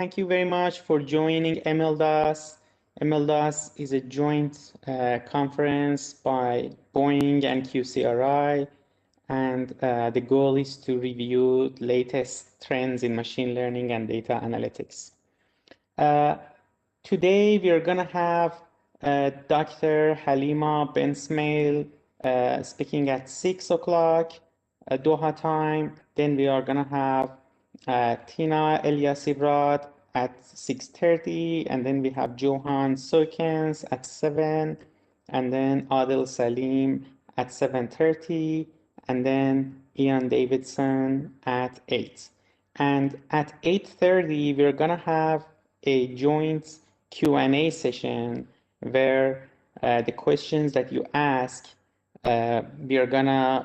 Thank you very much for joining MLDAS. MLDAS is a joint conference by Boeing and QCRI, and the goal is to review latest trends in machine learning and data analytics. Today we are going to have Dr. Halima Bensmail speaking at 6 o'clock Doha time. Then we are going to have Tina Eliassi-Rad at 6:30, and then we have Johann Soykins at 7, and then Adil Salim at 7:30, and then Ian Davidson at 8. And at 8:30, we're going to have a joint Q&A session where the questions that you ask, we are going to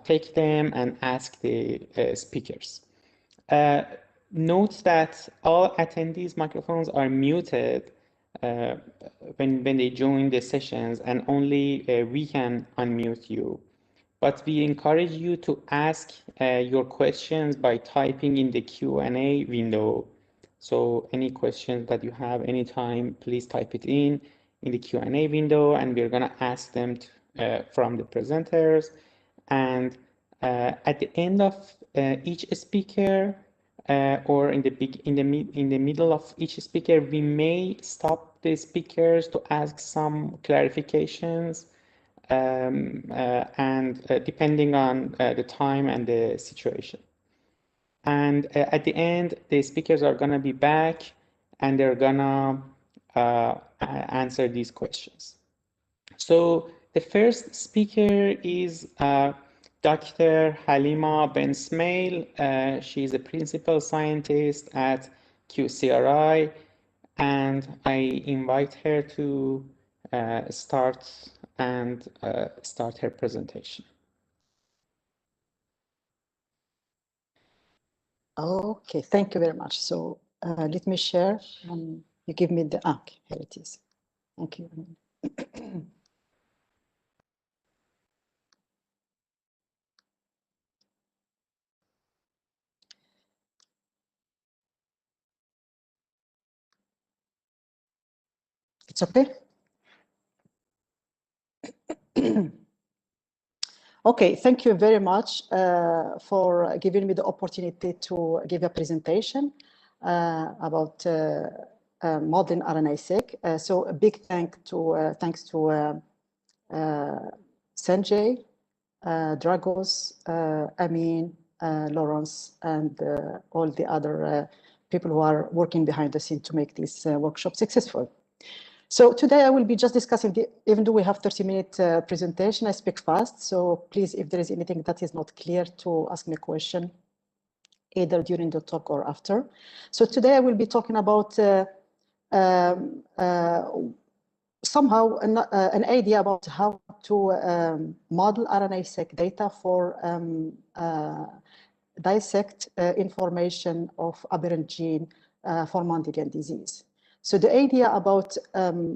take them and ask the speakers. Note that all attendees' microphones are muted when they join the sessions, and only we can unmute you. But we encourage you to ask your questions by typing in the Q&A window. So any questions that you have anytime, please type it in the Q&A window, and we're going to ask them from the presenters. And at the end of each speaker, or in the middle of each speaker, we may stop the speakers to ask some clarifications, and depending on the time and the situation. And at the end, the speakers are going to be back, and they're going to answer these questions. So the first speaker is Dr. Halima Bensmail. She's a principal scientist at QCRI, and I invite her to start her presentation. Okay, thank you very much. So let me share. You give me the here it is. Thank you. It's okay. Okay, thank you very much for giving me the opportunity to give a presentation about modern RNA-seq. So a big thanks to Sanjay, Dragos, Amin, Lawrence, and all the other people who are working behind the scene to make this workshop successful. So today I will be just discussing, even though we have 30-minute presentation, I speak fast. So please, if there is anything that is not clear, to ask me a question, either during the talk or after. So today I will be talking about somehow an idea about how to model RNA-seq data for dissect information of aberrant gene for Mendelian disease. So the idea about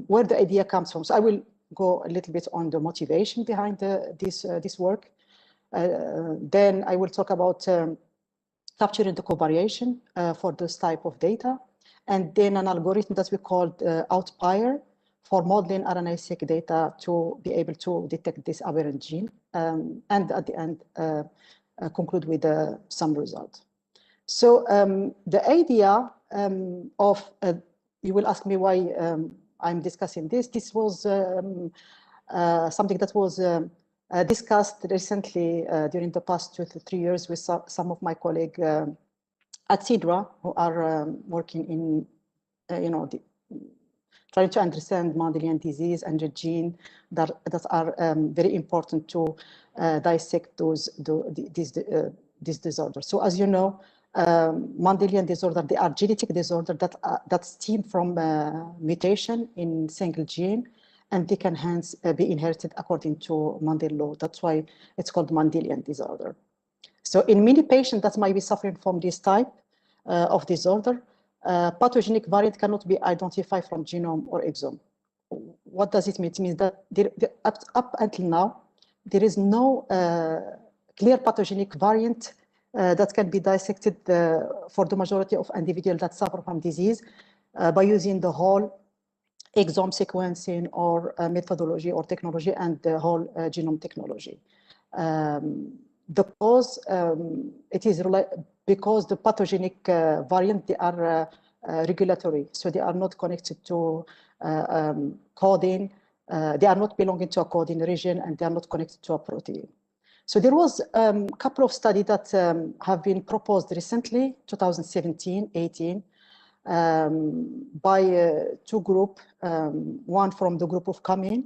where the idea comes from. So I will go a little bit on the motivation behind this work. Then I will talk about capturing the covariation for this type of data, and then an algorithm that we call Outlier for modeling RNA-seq data to be able to detect this aberrant gene, and at the end conclude with some result. So the idea of you will ask me why I'm discussing this. This was something that was discussed recently during the past 2 to 3 years with some of my colleagues at CIDRA, who are working in, trying to understand Mendelian disease and the gene that are very important to dissect these disorders. So as you know, Mendelian disorder, they are genetic disorder that stem from mutation in single gene, and they can hence be inherited according to Mendel law. That's why it's called Mendelian disorder. So in many patients that might be suffering from this type of disorder, pathogenic variant cannot be identified from genome or exome. What does it mean? It means that up until now, there is no clear pathogenic variant that can be dissected for the majority of individuals that suffer from disease by using the whole exome sequencing or methodology or technology and the whole genome technology. The cause, it is because the pathogenic variant, they are regulatory, so they are not connected to coding. They are not belonging to a coding region, and they are not connected to a protein. So there was a couple of studies that have been proposed recently, 2017-18, by two groups, one from the group of Kamin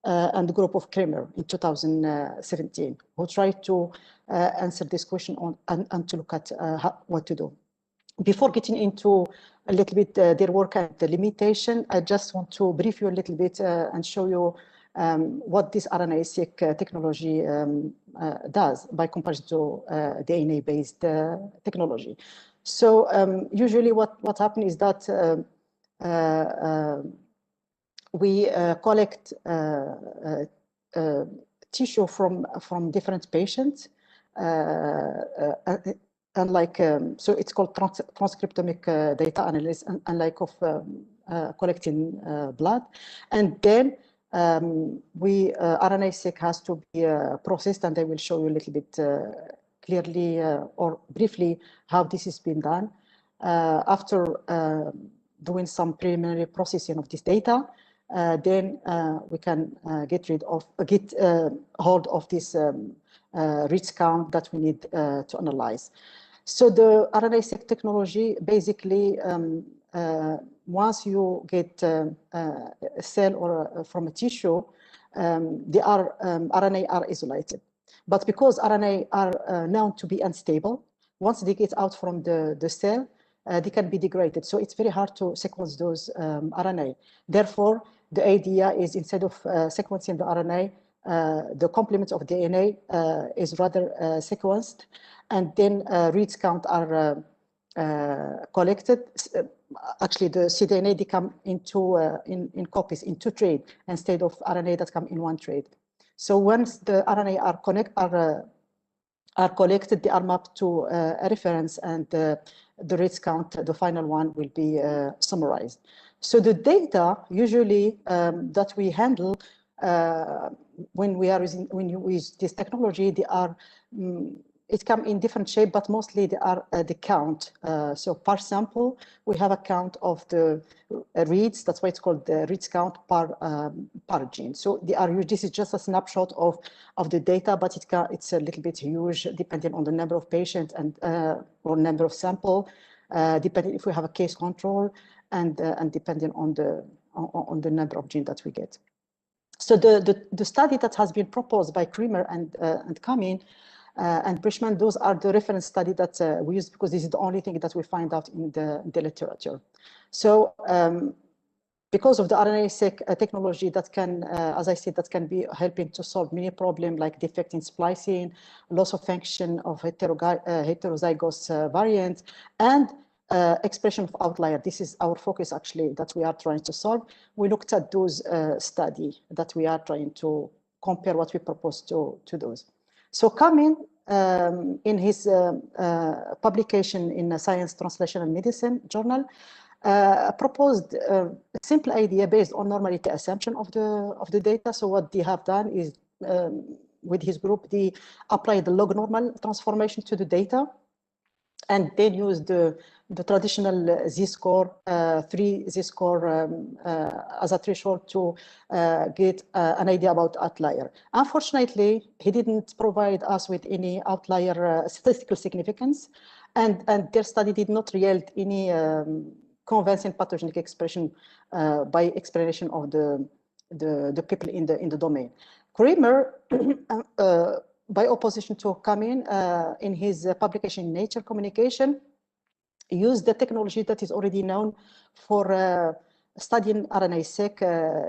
and the group of Kramer in 2017, who tried to answer this question and to look at what to do. Before getting into a little bit their work and the limitation, I just want to brief you a little bit and show you what this RNA-seq technology does by comparison to DNA-based technology. So usually what happens is that we collect tissue from different patients, unlike so it's called transcriptomic data analysis, unlike of collecting blood, and then RNA-seq has to be processed, and I will show you a little bit clearly or briefly how this has been done. After doing some preliminary processing of this data, then we can get hold of this reads count that we need to analyze. So the RNA-seq technology basically, once you get a cell or from a tissue, the RNA are isolated. But because RNA are known to be unstable, once they get out from the cell, they can be degraded. So it's very hard to sequence those RNA. Therefore, the idea is instead of sequencing the RNA, the complements of DNA is rather sequenced, and then reads count are collected. Actually, the cDNA, they come into in copies, in two trade, instead of RNA that come in one trade. So once the RNA are collected, they are mapped to a reference, and the reads count, the final one, will be summarized. So the data usually that we handle when we use this technology, they are it come in different shape, but mostly they are the count. So per sample, we have a count of the reads. That's why it's called the reads count per gene. So they are. This is just a snapshot of the data, but it's a little bit huge depending on the number of patients and or number of sample, depending if we have a case control, and depending on the number of genes that we get. So the study that has been proposed by Kramer and Kamin and Brishman, those are the reference study that we use, because this is the only thing that we find out in the literature. So because of the RNA-seq technology that can, as I said, that can be helping to solve many problems like defect in splicing, loss of function of heterozygous variants, and expression of outlier. This is our focus actually that we are trying to solve. We looked at those studies that we are trying to compare what we propose to those. So Kamin, in his publication in Science Translational Medicine journal, proposed a simple idea based on normality assumption of the data. So what they have done is, with his group, they applied the log normal transformation to the data, and then use the traditional z-score, 3 z-score as a threshold to get an idea about outlier. Unfortunately, he didn't provide us with any outlier statistical significance, and their study did not yield any convincing pathogenic expression by explanation of the people in the domain. Kramer, by opposition to Kamin, in his publication in Nature Communication, used the technology that is already known for studying RNA-seq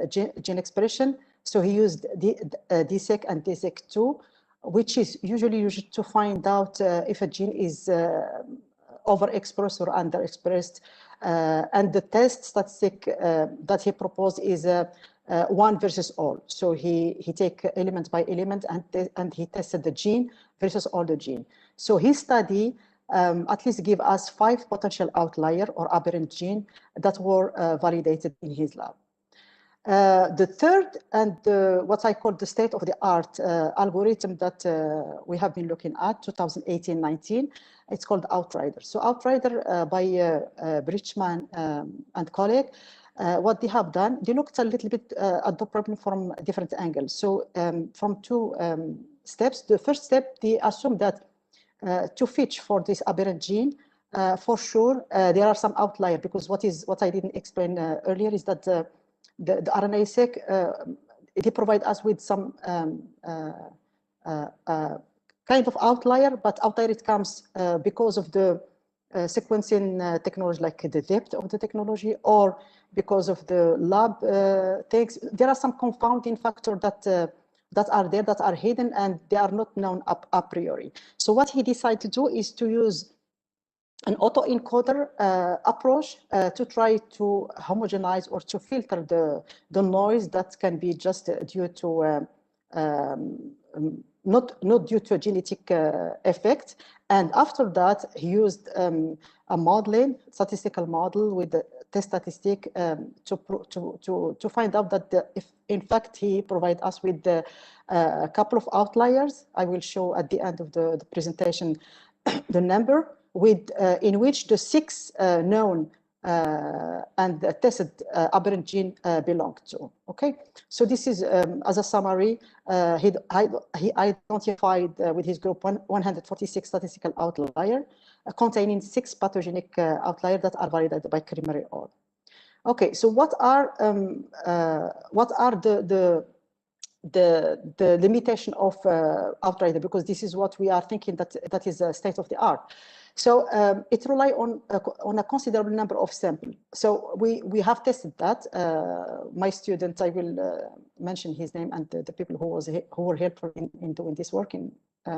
gene expression. So he used DSEQ and DSEQ2, which is usually used to find out if a gene is overexpressed or underexpressed. And the test statistic that he proposed is 1 versus all. So he take element by element, and he tested the gene versus all the gene. So his study at least give us 5 potential outlier or aberrant gene that were validated in his lab. The third and what I call the state-of-the-art algorithm that we have been looking at, 2018-19, it's called Outrider. So Outrider by Bridgman and colleague, what they have done, they looked a little bit at the problem from different angles. So from 2 steps. The first step, they assume that to fetch for this aberrant gene, for sure, there are some outliers, because what I didn't explain earlier is that the RNA-seq, they provide us with some kind of outlier, but outlier it comes because of the sequencing technology, like the depth of the technology, or because of the lab things. There are some confounding factors that are there, that are hidden, and they are not known a priori. So what he decided to do is to use an autoencoder approach to try to homogenize or to filter the noise that can be just due to not due to a genetic effect. And after that, he used a modeling, statistical model with the test statistic to find out that if in fact he provide us with a couple of outliers. I will show at the end of the presentation the number with in which the 6 known and tested aberrant gene belong to. Okay, so this is as a summary. He identified with his group 146 statistical outlier containing 6 pathogenic outliers that are validated by Kramer et al. Okay, so what are the limitation of outrider, because this is what we are thinking that is a state of the art. So it relies on a considerable number of samples. So we have tested that. My student, I will mention his name, and the people who were helpful in doing this work, in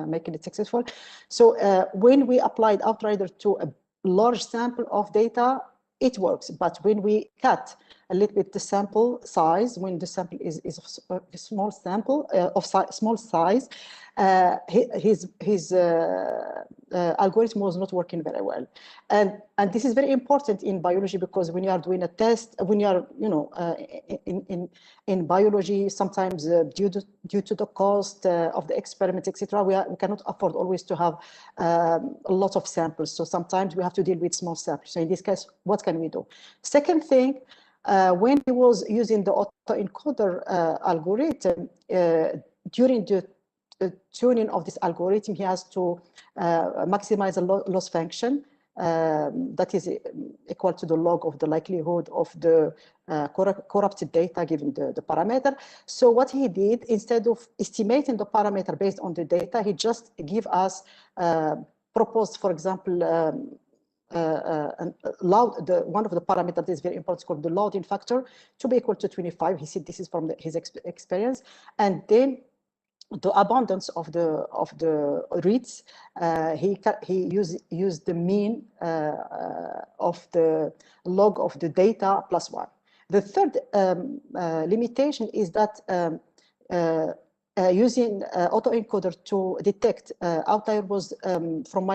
making it successful. So when we applied outrider to a large sample of data, it works. But when we cut a little bit the sample size, when the sample is a small sample of small size, his algorithm was not working very well. And this is very important in biology, because when you are doing a test, when you are, in biology, sometimes due to the cost of the experiment, etc., we cannot afford always to have a lot of samples. So sometimes we have to deal with small samples. So in this case, what can we do? Second thing, when he was using the autoencoder algorithm, during the tuning of this algorithm, he has to maximize the loss function that is equal to the log of the likelihood of the corrupted data given the parameter. So what he did, instead of estimating the parameter based on the data, he just give us proposed, for example, one of the parameters that is very important, called the loading factor, to be equal to 25. He said this is from his experience, and then the abundance of the reads, he used the mean of the log of the data plus 1. The third limitation is that using autoencoder to detect outlier was, from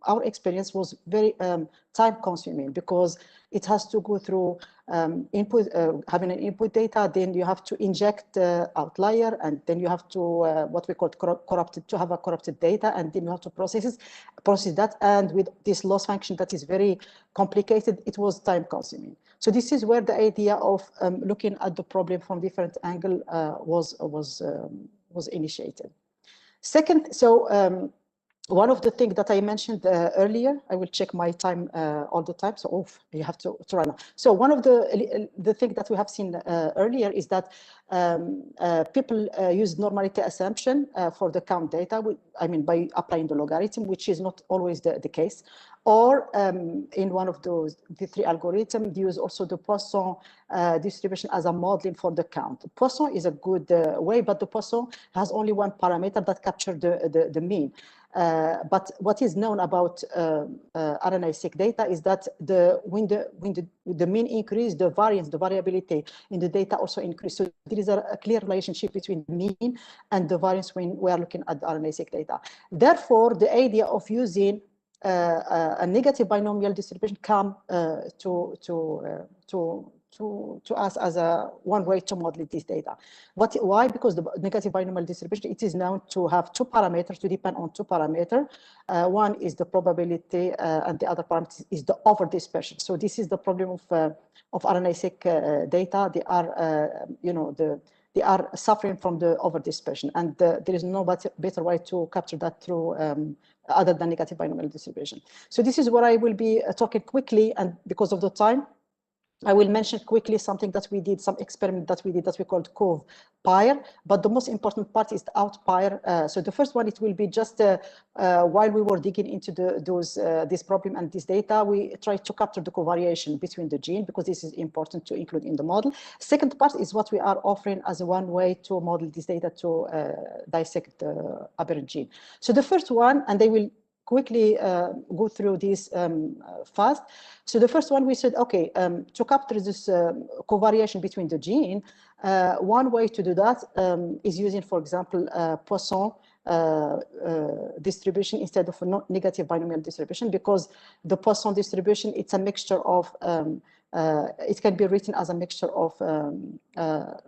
our experience, was very time consuming, because it has to go through input, having an input data, then you have to inject outlier, and then you have to what we call corrupted, to have a corrupted data, and then you have to process that, and with this loss function that is very complicated, it was time consuming. So this is where the idea of looking at the problem from different angle was initiated. Second, so one of the things that I mentioned earlier, I will check my time all the time, so you have to run. So one of the things that we have seen earlier is that people use normality assumption for the count data, I mean by applying the logarithm, which is not always the case. Or in one of the 3 algorithms, they use also the Poisson distribution as a modeling for the count. Poisson is a good way, but the Poisson has only one parameter that captures the mean. But what is known about RNA-seq data is that when the mean increase, the variance, the variability in the data also increase. So there is a clear relationship between the mean and the variance when we are looking at the RNA-seq data. Therefore, the idea of using a negative binomial distribution come to us as one way to model this data. Why? Because the negative binomial distribution, it is known to have two parameters, to depend on two parameters. One is the probability, and the other parameter is the overdispersion. So this is the problem of RNA-seq data. They are, they are suffering from the overdispersion, and there is no better way to capture that through other than negative binomial distribution. So this is what I will be talking quickly, and because of the time, I will mention quickly something that we did, some experiment that we did that we called Cov-Pyre, but the most important part is the Out-Pyre. So the first one, it will be just while we were digging into this problem and this data, we tried to capture the covariation between the gene, because this is important to include in the model. Second part is what we are offering as one way to model this data to dissect the aberrant gene. So the first one, and they will quickly go through this fast. So the first one, we said, okay, to capture this covariation between the gene, one way to do that is using, for example, Poisson distribution instead of a negative binomial distribution, because the Poisson distribution, it's a mixture of, it can be written as a mixture of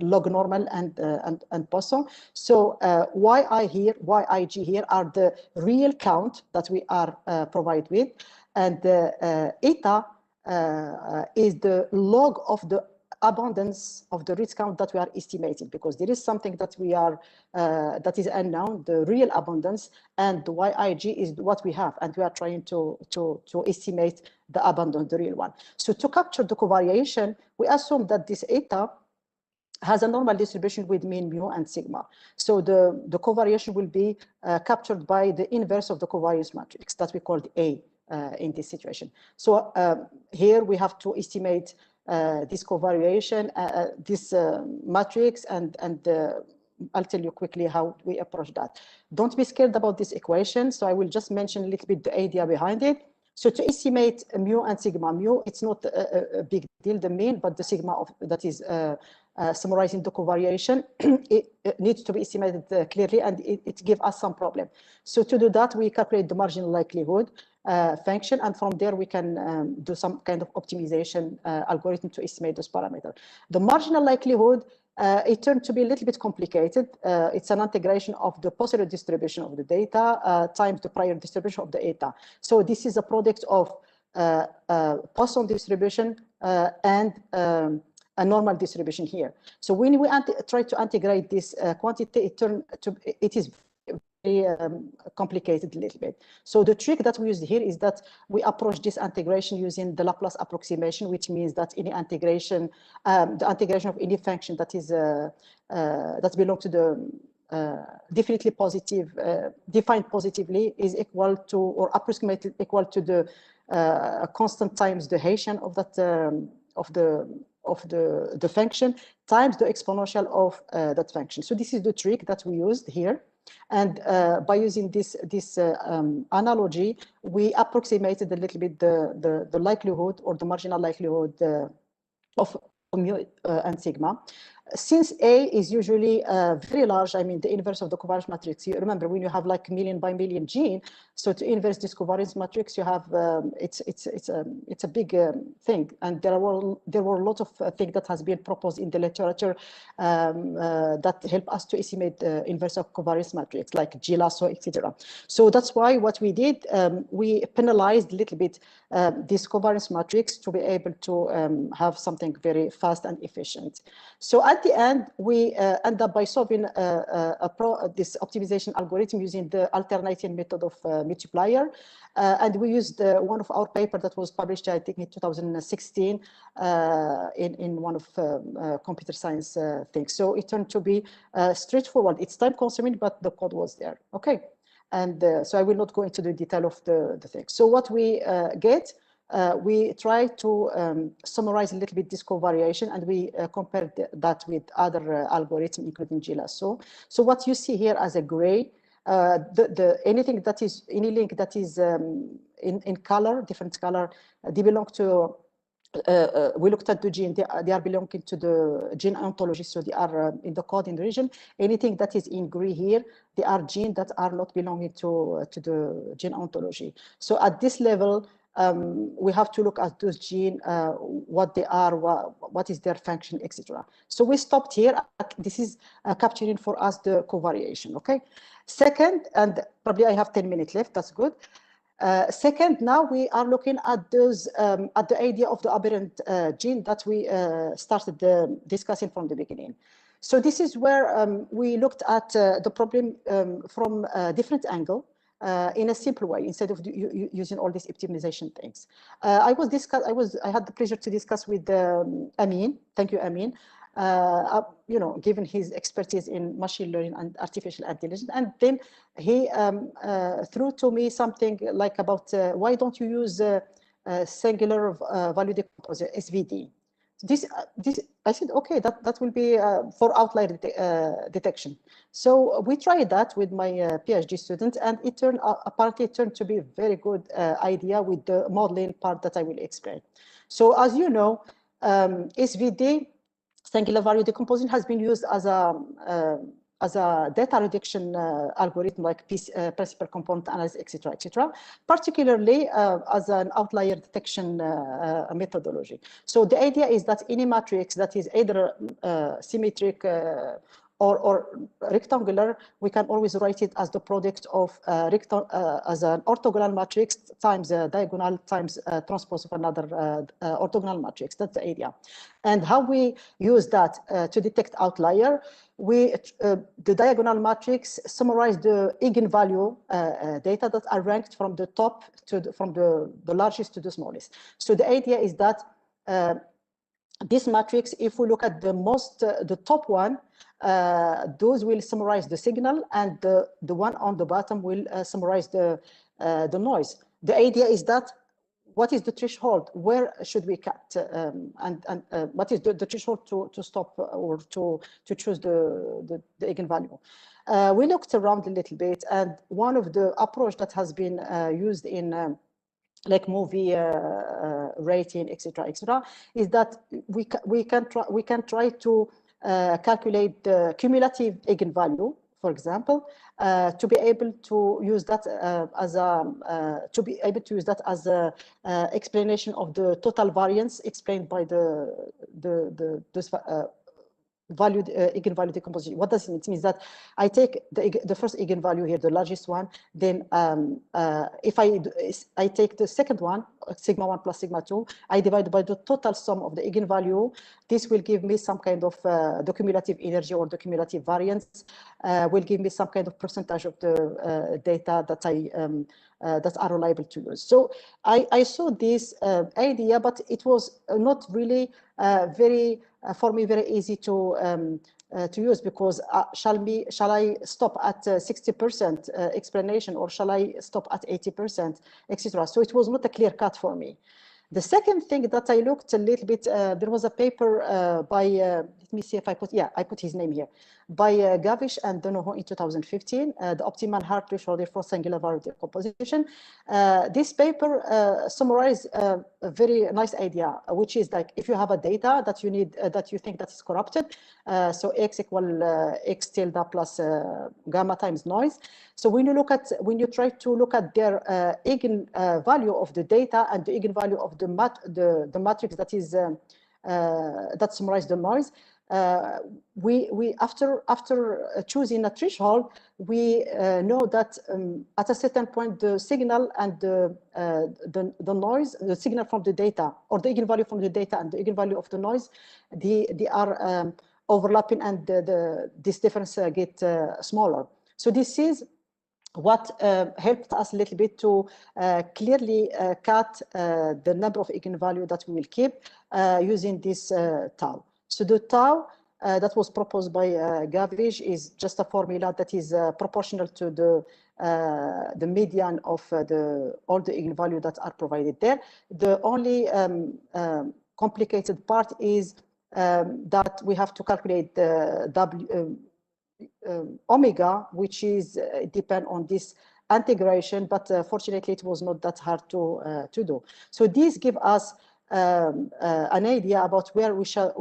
log normal and Poisson. So YI here, YIG here are the real count that we are provided with, and eta is the log of the abundance of the read count that we are estimating, because there is something that we are that is unknown, the real abundance, and the YIG is what we have, and we are trying to estimate the abundance, the real one. So to capture the covariation, we assume that this eta has a normal distribution with mean, mu, and sigma. So the covariation will be captured by the inverse of the covariance matrix that we called A in this situation. So here we have to estimate this covariation, this matrix, and I'll tell you quickly how we approach that. Don't be scared about this equation. So I will just mention a little bit the idea behind it. So to estimate mu and sigma, mu, it's not a big deal, the mean, but the sigma of that is summarizing the covariation, it needs to be estimated clearly, and it gives us some problem. So to do that, we calculate the marginal likelihood function, and from there we can do some kind of optimization algorithm to estimate those parameters. The marginal likelihood, it turned to be a little bit complicated. It's an integration of the posterior distribution of the data times the prior distribution of the eta. So this is a product of Poisson distribution and a normal distribution here. So when we try to integrate this quantity, it is very complicated a little bit. So the trick that we use here is that we approach this integration using the Laplace approximation, which means that any integration, the integration of any function that is that belongs to the definitely positive, defined positively, is equal to, or approximately equal to, the constant times the Hessian of that of the function times the exponential of that function. So this is the trick that we used here. And by using this analogy, we approximated a little bit the likelihood, or the marginal likelihood of mu and sigma. Since A is usually very large, I mean the inverse of the covariance matrix. You remember when you have like million by million gene, so to inverse this covariance matrix, you have it's a big thing, and there were a lot of things that has been proposed in the literature that help us to estimate the inverse of covariance matrix, like G-lasso, etc. So that's why what we did, we penalized a little bit this covariance matrix to be able to have something very fast and efficient. So at the end, we end up by solving this optimization algorithm using the alternating method of multiplier. And we used one of our paper that was published, I think, in 2016 in one of computer science things. So it turned to be straightforward. It's time consuming, but the code was there. Okay. And so I will not go into the detail of the thing. So what we get, we try to summarize a little bit this covariation, and we compare that with other algorithms, including G-lasso. So what you see here as a gray Anything that is, any link that is in color, different color, they belong to, we looked at the gene, they are belonging to the gene ontology, so they are in the code in the region. Anything that is in gray here, they are genes that are not belonging to the gene ontology. So at this level, we have to look at those genes, what they are, what is their function, etc. So we stopped here. This is capturing for us the covariation, okay? Second, and probably I have 10 minutes left, that's good. Second, now we are looking at those at the idea of the aberrant gene that we started discussing from the beginning. So this is where we looked at the problem from a different angle in a simple way instead of using all these optimization things. I had the pleasure to discuss with Amin. Thank you, Amin. You know, given his expertise in machine learning and artificial intelligence, and then he threw to me something like about why don't you use singular value decomposer, SVD? This I said, okay, that will be for outlier detection. So we tried that with my PhD student, and it apparently turned to be a very good idea with the modeling part that I will explain. So as you know, SVD, singular value decomposition, has been used as a data reduction algorithm like principal component analysis, etc., etc., particularly as an outlier detection methodology. So the idea is that any matrix that is either symmetric or rectangular, we can always write it as the product of as an orthogonal matrix times diagonal times transpose of another orthogonal matrix. That's the idea. And how we use that to detect outlier, the diagonal matrix summarize the eigenvalue data that are ranked from the top to from the largest to the smallest. So the idea is that this matrix, if we look at the top one, those will summarize the signal, and the one on the bottom will summarize the noise. The idea is that what is the threshold? Where should we cut? And what is the threshold to stop or to choose the eigenvalue? We looked around a little bit, and one of the approach that has been used in like movie rating, etc., is that we can try to calculate the cumulative eigenvalue, for example, to be able to use that as a explanation of the total variance explained by this eigenvalue decomposition. What does it mean? It means that I take the first eigenvalue here, the largest one, then if I take the second one, sigma 1 plus sigma 2, I divide by the total sum of the eigenvalue. This will give me some kind of the cumulative energy or the cumulative variance, will give me some kind of percentage of the data that that are reliable to use. So I saw this idea, but it was not really for me very easy to use, because shall I stop at 60% explanation, or shall I stop at 80%, etc. So it was not a clear cut for me. The second thing that I looked a little bit, there was a paper by, let me see if I put his name here, by Gavish and Donoho in 2015, the optimal hard threshold for singular value decomposition. This paper summarized a very nice idea, which is like if you have a data that you need, that you think that is corrupted, so x equal x tilde plus gamma times noise. So when you try to look at their eigenvalue of the data and the eigenvalue of the matrix that is that summarize the noise, we after choosing a threshold, we know that at a certain point the signal and the noise, the signal from the data, or the eigenvalue from the data and the eigenvalue of the noise, they are overlapping, and this difference get smaller. So this is what helped us a little bit to clearly cut the number of eigenvalue that we will keep using this tau. So the tau that was proposed by Gavish is just a formula that is proportional to the median of all the eigenvalue that are provided there. The only complicated part is that we have to calculate the omega, which is depend on this integration, but fortunately it was not that hard to do. So these give us an idea about where we shall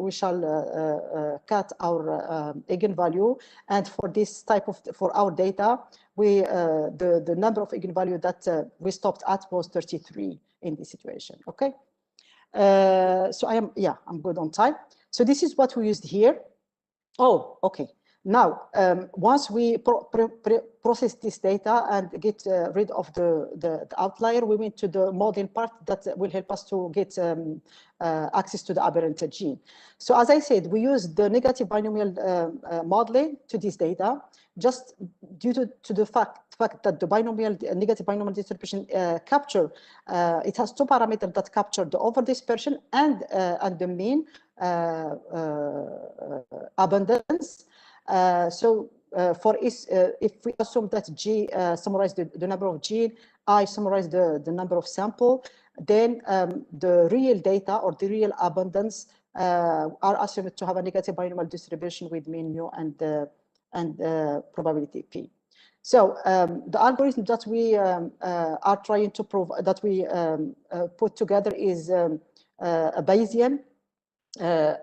cut our eigenvalue, and for this type of for our data, we the number of eigenvalue that we stopped at was 33 in this situation. Okay, so I'm good on time. So this is what we used here. Oh, okay. Now, once we process this data and get rid of the outlier, we went to the modeling part that will help us to get access to the aberrant gene. So as I said, we use the negative binomial modeling to this data, just due to the fact that the negative binomial distribution capture, it has two parameters that capture the over dispersion and the mean abundance. For if we assume that G summarizes the number of gene, I summarize the number of sample, then the real data or the real abundance are assumed to have a negative binomial distribution with mean mu and probability P. So the algorithm that we are trying to prove, that we put together, is a Bayesian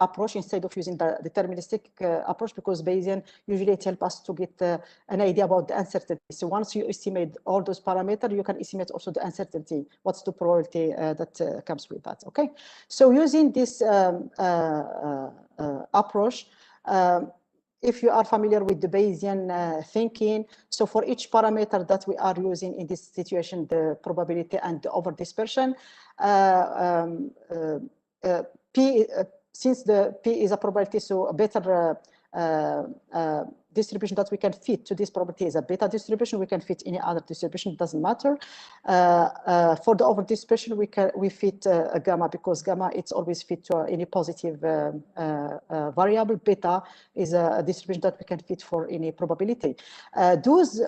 approach instead of using the deterministic approach, because Bayesian usually it helps us to get an idea about the uncertainty. So once you estimate all those parameters, you can estimate also the uncertainty. What's the probability that comes with that? Okay. So using this approach, if you are familiar with the Bayesian thinking, so for each parameter that we are using in this situation, the probability and the over dispersion, P, since the P is a probability, so a better distribution that we can fit to this probability is a beta distribution. We can fit any other distribution, it doesn't matter. For the over dispersion, we fit a gamma, because gamma it's always fit to any positive variable. Beta is a distribution that we can fit for any probability. Those,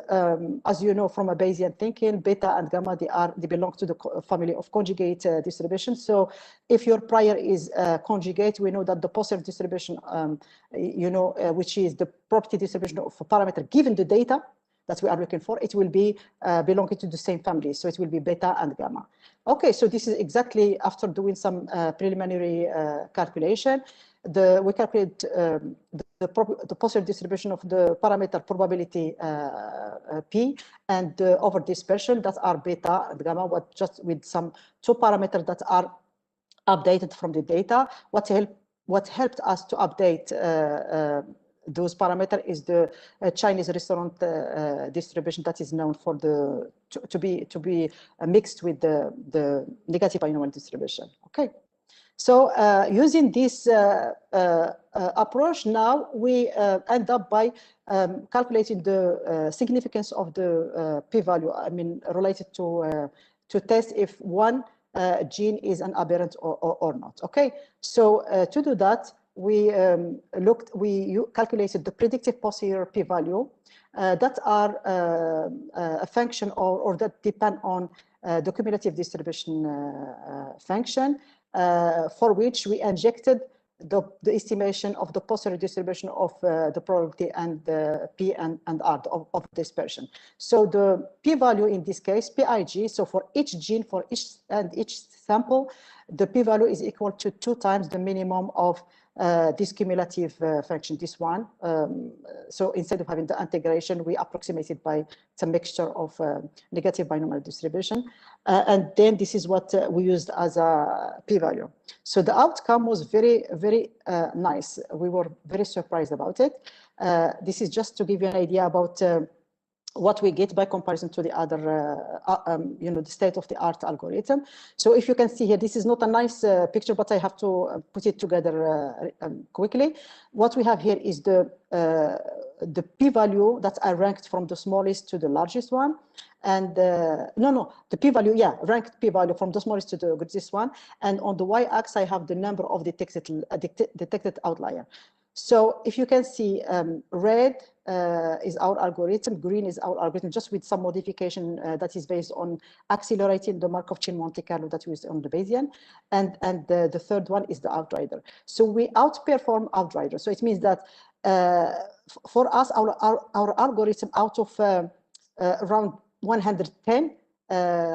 as you know from a Bayesian thinking, beta and gamma, they belong to the family of conjugate distribution. So if your prior is conjugate, we know that the positive distribution, which is the property distribution of a parameter given the data that we are looking for, it will be belonging to the same family. So it will be beta and gamma. Okay, so this is exactly after doing some preliminary calculation. We calculate the positive distribution of the parameter probability P and the over dispersion that are beta and gamma, just with some two parameters that are updated from the data. What helped us to update those parameters is the Chinese restaurant distribution that is known for to be mixed with the negative binomial distribution. Okay, so using this approach, now we end up by calculating the significance of the p-value. I mean, related to test if one gene is an aberrant or not. Okay, so to do that, we calculated the predictive posterior p-value that are a function or that depend on the cumulative distribution function, for which we injected the estimation of the posterior distribution of the probability and the P and R of dispersion. So the p-value in this case, Pig, so for each gene, for each sample, the p-value is equal to 2 times the minimum of this cumulative function, this one. So instead of having the integration, we approximated by some mixture of negative binomial distribution. And then this is what we used as a p-value. So the outcome was very, very nice. We were very surprised about it. This is just to give you an idea about what we get by comparison to the other, the state-of-the-art algorithm. So if you can see here, this is not a nice picture, but I have to put it together quickly. What we have here is the p-value that I ranked from the smallest to the largest one. And the p-value, ranked p-value from the smallest to the greatest one. And on the y-axis, I have the number of detected outlier. So if you can see, red is our algorithm, green is our algorithm, just with some modification that is based on accelerating the Markov chain Monte Carlo that we used on the Bayesian, and the third one is the outrider. So we outperform outrider. So it means that for us, our algorithm out of around 110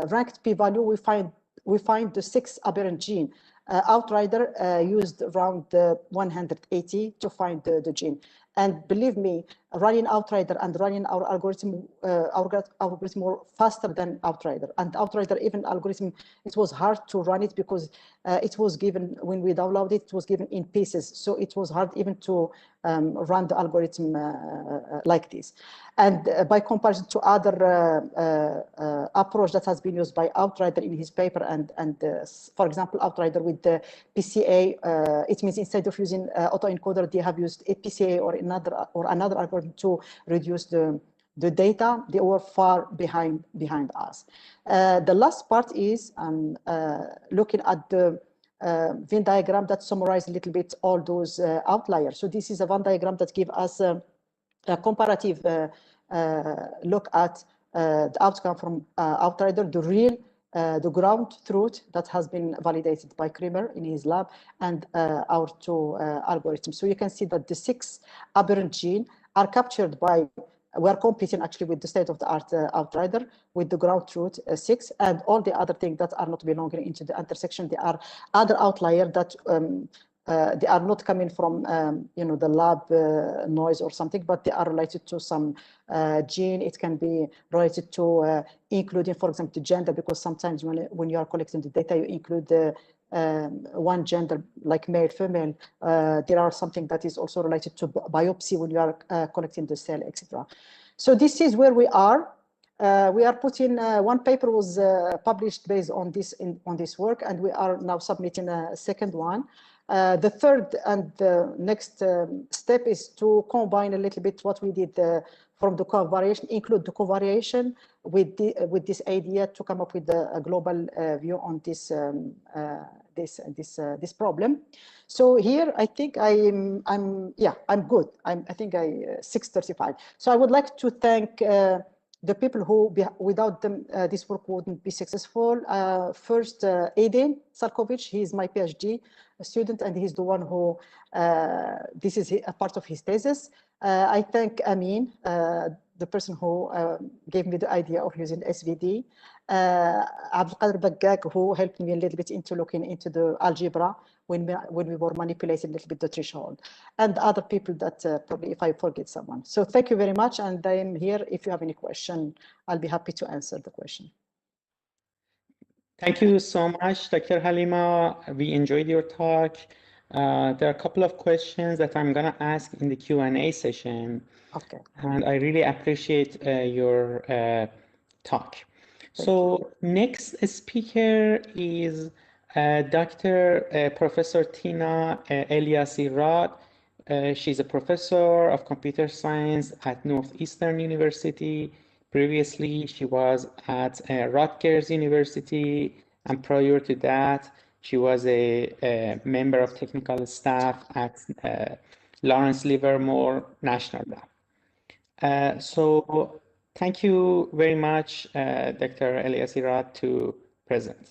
ranked p-value, we find the 6 aberrant gene. Outrider used around 180 to find the gene. And believe me, running Outrider and running our algorithm were faster than Outrider. And Outrider, even algorithm, it was hard to run it because it was given, when we downloaded it, it was given in pieces. So it was hard even to run the algorithm like this. And by comparison to other approach that has been used by Outrider in his paper, and for example, Outrider with the PCA, it means instead of using autoencoder, they have used a PCA or another algorithm to reduce the data. They were far behind us. The last part is looking at the Venn diagram that summarizes a little bit all those outliers. So this is a Venn diagram that gives us a comparative look at the outcome from Outrider, the ground truth that has been validated by Kramer in his lab, and our two algorithms. So you can see that the 6 aberrant genes are captured by, we are competing actually with the state-of-the-art Outrider with the ground truth 6, and all the other things that are not belonging into the intersection. They are other outliers that they are not coming from the lab noise or something, but they are related to some gene. It can be related to including, for example, the gender, because sometimes when you are collecting the data, you include the one gender like male, female. There are something that is also related to biopsy when you are collecting the cell, etc. So this is where we are. We are putting one paper was published based on this work, and we are now submitting a second one. The third and the next step is to combine a little bit what we did from the covariation, include the covariation with this idea to come up with a global view on this this problem. So here I think I'm good. I think 6:35. So I would like to thank the people who, without them, this work wouldn't be successful. First, Adil Sarkovic, he is my PhD student, and he's the one who, this is a part of his thesis. I thank Amin, the person who gave me the idea of using SVD. Abdul Baggag, who helped me a little bit into looking into the algebra when we were manipulating a little bit the threshold, and other people that probably if I forget someone. So thank you very much, and I am here. If you have any question, I'll be happy to answer the question. Thank you so much, Dr. Halima. We enjoyed your talk. There are a couple of questions that I'm going to ask in the Q&A session. Okay. And I really appreciate your talk. So next speaker is Professor Tina Eliassi-Rad. She's a professor of computer science at Northeastern University. Previously, she was at Rutgers University, and prior to that, she was a member of technical staff at Lawrence Livermore National Lab. So thank you very much, Dr. Eliassi-Rad, to present.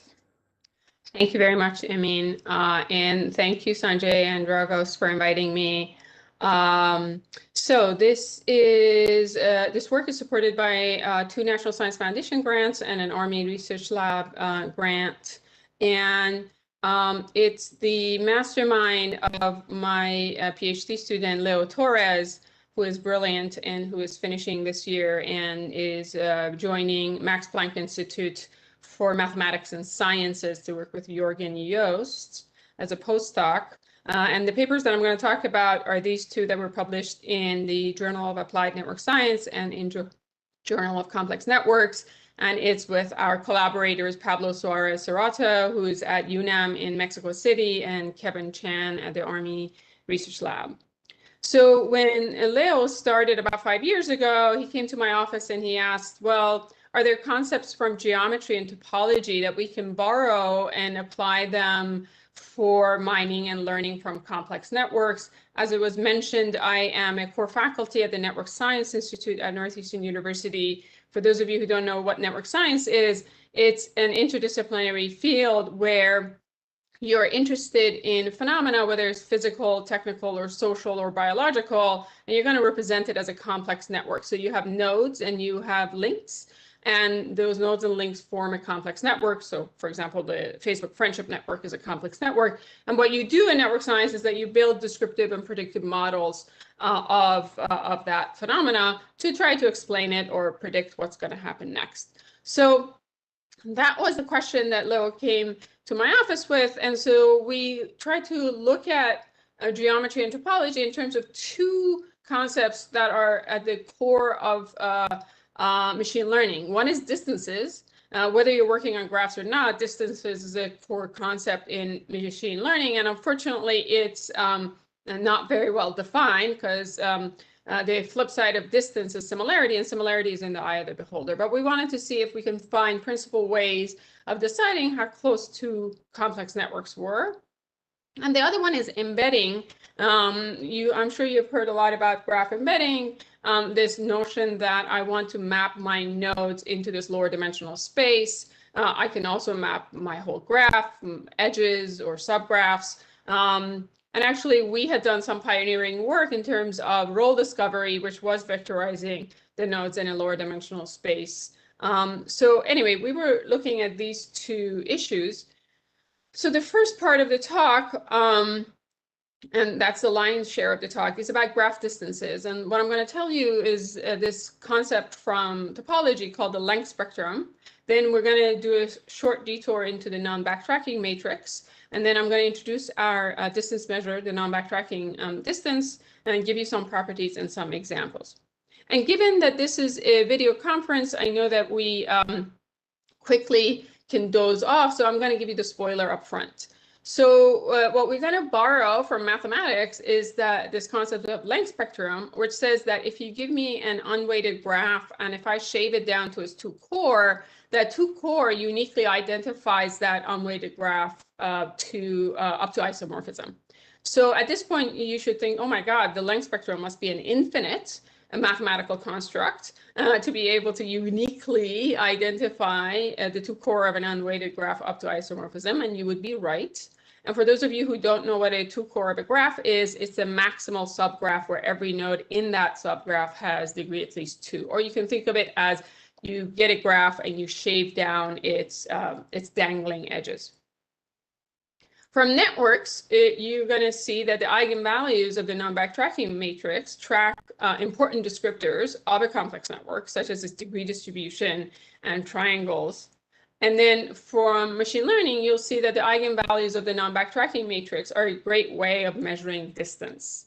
Thank you very much, Amin, and thank you, Sanjay and Dragos, for inviting me. So this work is supported by 2 National Science Foundation grants and an Army Research Lab grant, and it's the mastermind of my PhD student, Leo Torres, who is brilliant and who is finishing this year and is joining Max Planck Institute for Mathematics and Sciences to work with Jürgen Joost as a postdoc. And the papers that I'm going to talk about are these 2 that were published in the Journal of Applied Network Science and in Journal of Complex Networks. And it's with our collaborators, Pablo Suarez Serrato, who's at UNAM in Mexico City, and Kevin Chan at the Army Research Lab. So when Leo started about 5 years ago, he came to my office and he asked, well, are there concepts from geometry and topology that we can borrow and apply them for mining and learning from complex networks? As it was mentioned, I am a core faculty at the Network Science Institute at Northeastern University. For those of you who don't know what network science is, it's an interdisciplinary field where you're interested in phenomena, whether it's physical, technical, or social, or biological, and you're going to represent it as a complex network. So you have nodes and you have links, and those nodes and links form a complex network. So, for example, the Facebook friendship network is a complex network. And what you do in network science is that you build descriptive and predictive models of that phenomena to try to explain it or predict what's going to happen next. So that was the question that Leo came to my office with. And so we tried to look at geometry and topology in terms of two concepts that are at the core of machine learning. One is distances. Whether you're working on graphs or not, distances is a core concept in machine learning. And unfortunately, it's not very well defined because the flip side of distance is similarity, and similarity is in the eye of the beholder. But we wanted to see if we can find principal ways of deciding how close two complex networks were. And the other one is embedding. I'm sure you've heard a lot about graph embedding, this notion that I want to map my nodes into this lower dimensional space. I can also map my whole graph, edges or subgraphs. And actually, we had done some pioneering work in terms of role discovery, which was vectorizing the nodes in a lower dimensional space. So anyway, we were looking at these two issues. So the first part of the talk, and that's the lion's share of the talk, is about graph distances. And what I'm going to tell you is this concept from topology called the length spectrum. Then we're going to do a short detour into the non-backtracking matrix. And then I'm going to introduce our distance measure, the non-backtracking distance, and give you some properties and some examples. And given that this is a video conference, I know that we quickly can doze off, so I'm going to give you the spoiler up front. So what we're going to borrow from mathematics is that this concept of length spectrum, which says that if you give me an unweighted graph, and if I shave it down to its two core, that two core uniquely identifies that unweighted graph up to isomorphism. So at this point, you should think, oh my God, the length spectrum must be an infinite mathematical construct to be able to uniquely identify the two core of an unweighted graph up to isomorphism, and you would be right. And for those of you who don't know what a two core of a graph is, it's a maximal subgraph where every node in that subgraph has degree at least 2. Or you can think of it as you get a graph and you shave down its dangling edges. From networks, you're going to see that the eigenvalues of the non-backtracking matrix track important descriptors of a complex network, such as its degree distribution and triangles. And then from machine learning, you'll see that the eigenvalues of the non-backtracking matrix are a great way of measuring distance.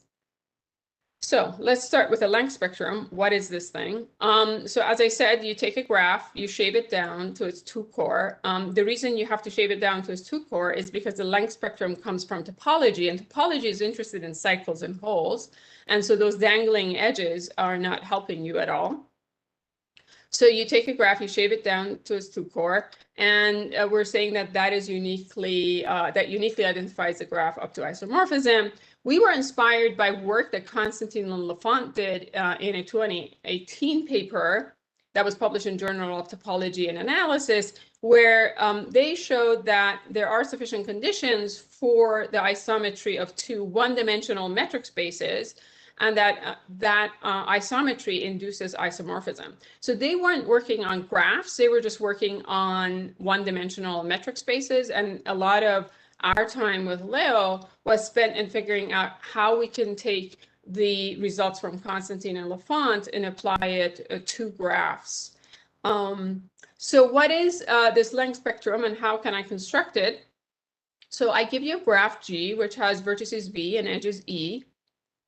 So let's start with a length spectrum. What is this thing? So as I said, you take a graph, you shave it down to its two core. The reason you have to shave it down to its two core is because the length spectrum comes from topology, and topology is interested in cycles and holes. And so those dangling edges are not helping you at all. So you take a graph, you shave it down to its two core, and we're saying that that is uniquely identifies the graph up to isomorphism. We were inspired by work that Constantine and Lafont did in a 2018 paper that was published in Journal of Topology and Analysis, where they showed that there are sufficient conditions for the isometry of two one-dimensional metric spaces, and that isometry induces isomorphism. So they weren't working on graphs, they were just working on one-dimensional metric spaces, and a lot of our time with Leo was spent in figuring out how we can take the results from Constantine and Lafont and apply it to graphs. So what is this length spectrum and how can I construct it? So I give you a graph G, which has vertices V and edges E,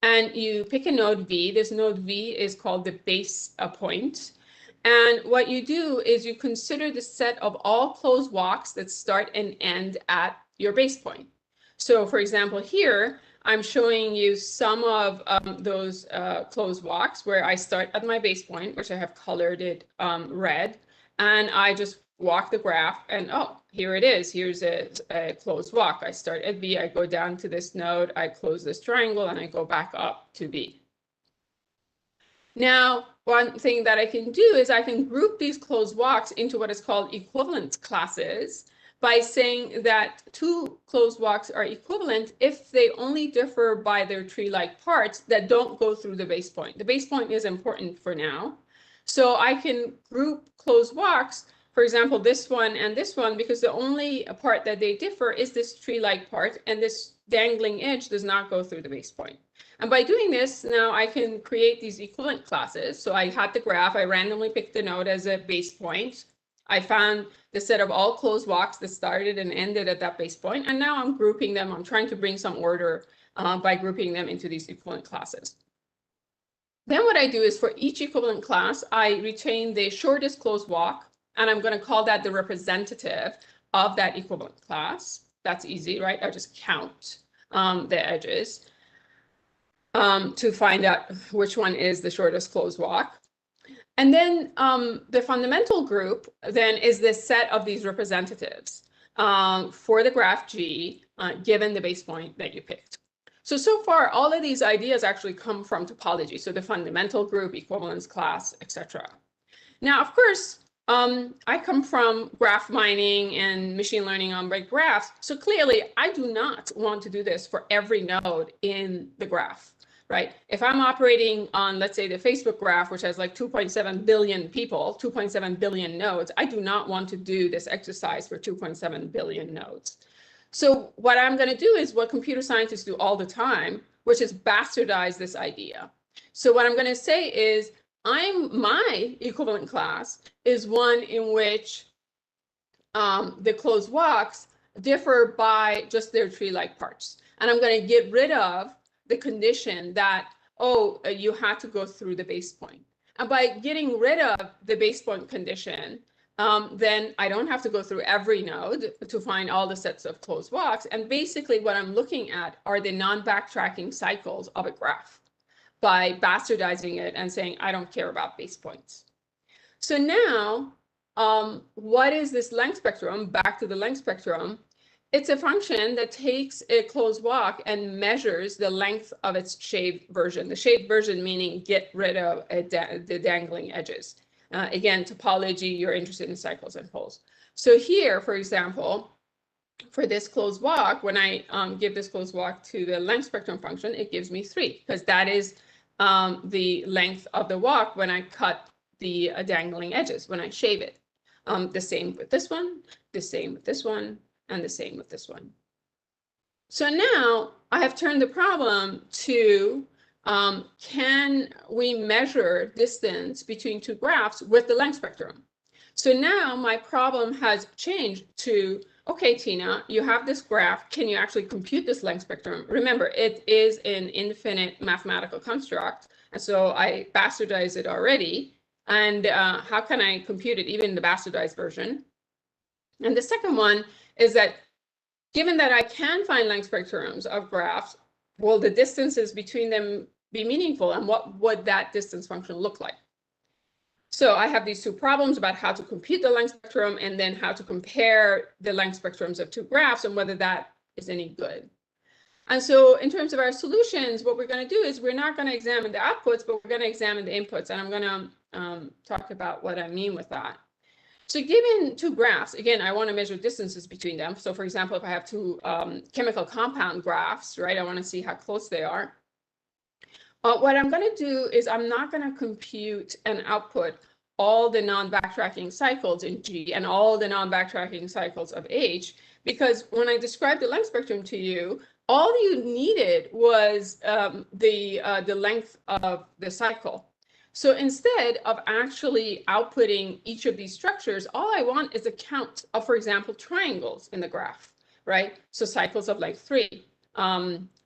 and you pick a node V. This node V is called the base point. And what you do is you consider the set of all closed walks that start and end at your base point. So for example, here, I'm showing you some of those closed walks where I start at my base point, which I have colored it red, and I just walk the graph and oh, here it is. Here's a closed walk. I start at V, I go down to this node, I close this triangle, and I go back up to V. Now, one thing that I can do is I can group these closed walks into what is called equivalence classes. by saying that two closed walks are equivalent if they only differ by their tree-like parts that don't go through the base point. The base point is important for now. So I can group closed walks, for example, this one and this one, because the only part that they differ is this tree-like part, and this dangling edge does not go through the base point. And by doing this, now I can create these equivalent classes. So I had the graph, I randomly picked the node as a base point. I found the set of all closed walks that started and ended at that base point. And now I'm grouping them. I'm trying to bring some order by grouping them into these equivalent classes. Then what I do is for each equivalent class, I retain the shortest closed walk, and I'm going to call that the representative of that equivalent class. That's easy, right? I just count the edges to find out which one is the shortest closed walk. And then the fundamental group then is this set of these representatives for the graph G given the base point that you picked. So far, all of these ideas actually come from topology. So the fundamental group, equivalence class, etc. Now, of course, I come from graph mining and machine learning on big graphs. So clearly, I do not want to do this for every node in the graph. Right? If I'm operating on, let's say, the Facebook graph, which has like 2.7 billion people, 2.7 billion nodes, I do not want to do this exercise for 2.7 billion nodes. So what I'm going to do is what computer scientists do all the time, which is bastardize this idea. So what I'm going to say is my equivalent class is one in which the closed walks differ by just their tree-like parts. And I'm going to get rid of the condition that, oh, you had to go through the base point. And by getting rid of the base point condition, then I don't have to go through every node to find all the sets of closed walks. And basically what I'm looking at are the non-backtracking cycles of a graph by bastardizing it and saying, I don't care about base points. So now, what is this length spectrum? Back to the length spectrum. It's a function that takes a closed walk and measures the length of its shaved version. The shaved version meaning get rid of the dangling edges. Again, topology, you're interested in cycles and poles. So here, for example, for this closed walk, when I give this closed walk to the length spectrum function, it gives me 3, because that is the length of the walk when I cut the dangling edges, when I shave it. The same with this one, the same with this one, and the same with this one. So now I have turned the problem to, can we measure distance between two graphs with the length spectrum? So now my problem has changed to, okay, Tina, you have this graph. Can you actually compute this length spectrum? Remember, it is an infinite mathematical construct. And so I bastardized it already. And how can I compute it, even the bastardized version? And the second one is that given that I can find length spectrums of graphs, will the distances between them be meaningful, and what would that distance function look like? So I have these two problems about how to compute the length spectrum and then how to compare the length spectrums of two graphs and whether that is any good. And so in terms of our solutions, what we're going to do is we're not going to examine the outputs, but we're going to examine the inputs. And I'm going to talk about what I mean with that. So given two graphs, again, I want to measure distances between them. So for example, if I have two chemical compound graphs, right, I want to see how close they are. What I'm going to do is I'm not going to compute and output all the non-backtracking cycles in G and all the non-backtracking cycles of H, because when I described the length spectrum to you, all you needed was the length of the cycle. So instead of actually outputting each of these structures, all I want is a count of, for example, triangles in the graph, right? So cycles of length 3,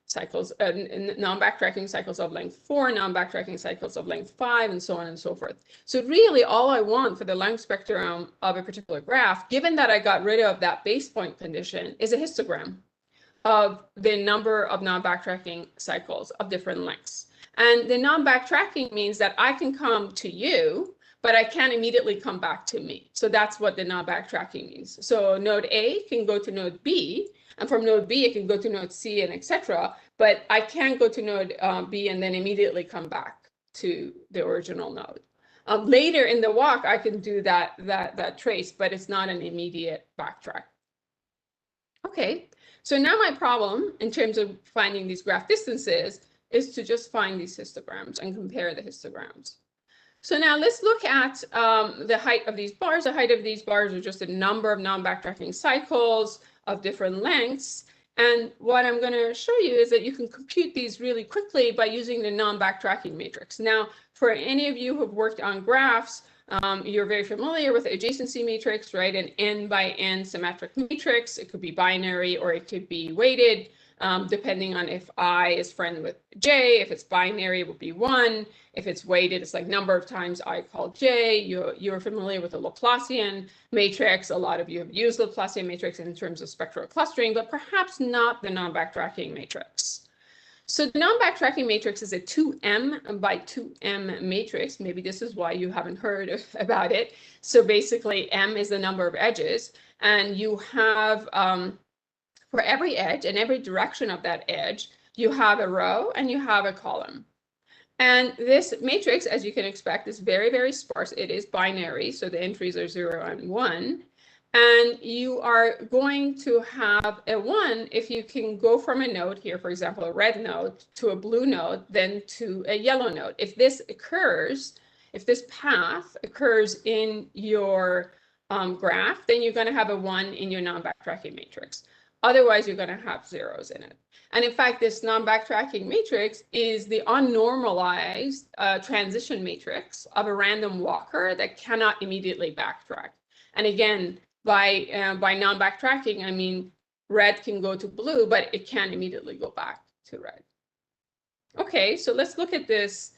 cycles, non-backtracking cycles of length 4, non-backtracking cycles of length 5, and so on and so forth. So really all I want for the length spectrum of a particular graph, given that I got rid of that base point condition, is a histogram of the number of non-backtracking cycles of different lengths. And the non-backtracking means that I can come to you, but I can't immediately come back to me. So that's what the non-backtracking means. So node A can go to node B, and from node B, it can go to node C, and etc. But I can't go to node B and then immediately come back to the original node. Later in the walk, I can do that trace, but it's not an immediate backtrack. Okay, so now my problem in terms of finding these graph distances is to just find these histograms and compare the histograms. So now let's look at the height of these bars. The height of these bars are just a number of non-backtracking cycles of different lengths. And what I'm going to show you is that you can compute these really quickly by using the non-backtracking matrix. Now, for any of you who have worked on graphs, you're very familiar with the adjacency matrix, right? An n by n symmetric matrix. It could be binary or it could be weighted, depending on if I is friend with j. If it's binary, it would be 1. If it's weighted, it's like number of times I call j. You're familiar with the Laplacian matrix. A lot of you have used Laplacian matrix in terms of spectral clustering, but perhaps not the non-backtracking matrix. So the non-backtracking matrix is a 2m by 2m matrix. Maybe this is why you haven't heard about it. So basically, m is the number of edges, and you have, for every edge and every direction of that edge, you have a row and you have a column. And this matrix, as you can expect, is very, very sparse. It is binary, so the entries are 0 and 1. And you are going to have a 1 if you can go from a node here, for example, a red node, to a blue node, then to a yellow node. If this occurs, if this path occurs in your graph, then you're going to have a 1 in your non-backtracking matrix. Otherwise, you're going to have zeros in it. And in fact, this non-backtracking matrix is the unnormalized transition matrix of a random walker that cannot immediately backtrack. And again, by non-backtracking, I mean red can go to blue, but it can't immediately go back to red. Okay, so let's look at this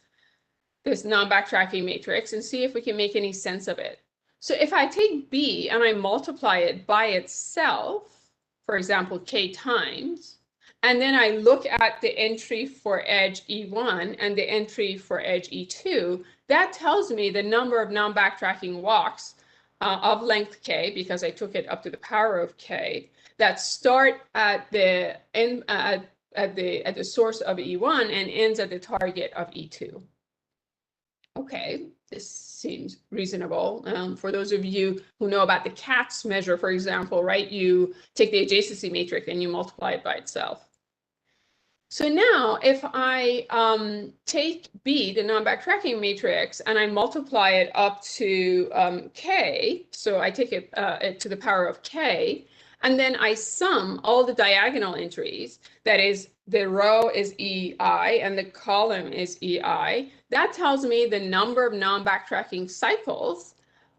non-backtracking matrix and see if we can make any sense of it. So if I take B and I multiply it by itself, for example, k times, and then I look at the entry for edge E1 and the entry for edge E2, that tells me the number of non-backtracking walks of length k, because I took it up to the power of k, that start at the source of E1 and ends at the target of E2. Okay, this seems reasonable. For those of you who know about the CATS measure, for example, right, you take the adjacency matrix and you multiply it by itself. So now if I take B, the non-backtracking matrix, and I multiply it up to k, so I take it to the power of k, and then I sum all the diagonal entries, that is, the row is EI and the column is EI, that tells me the number of non-backtracking cycles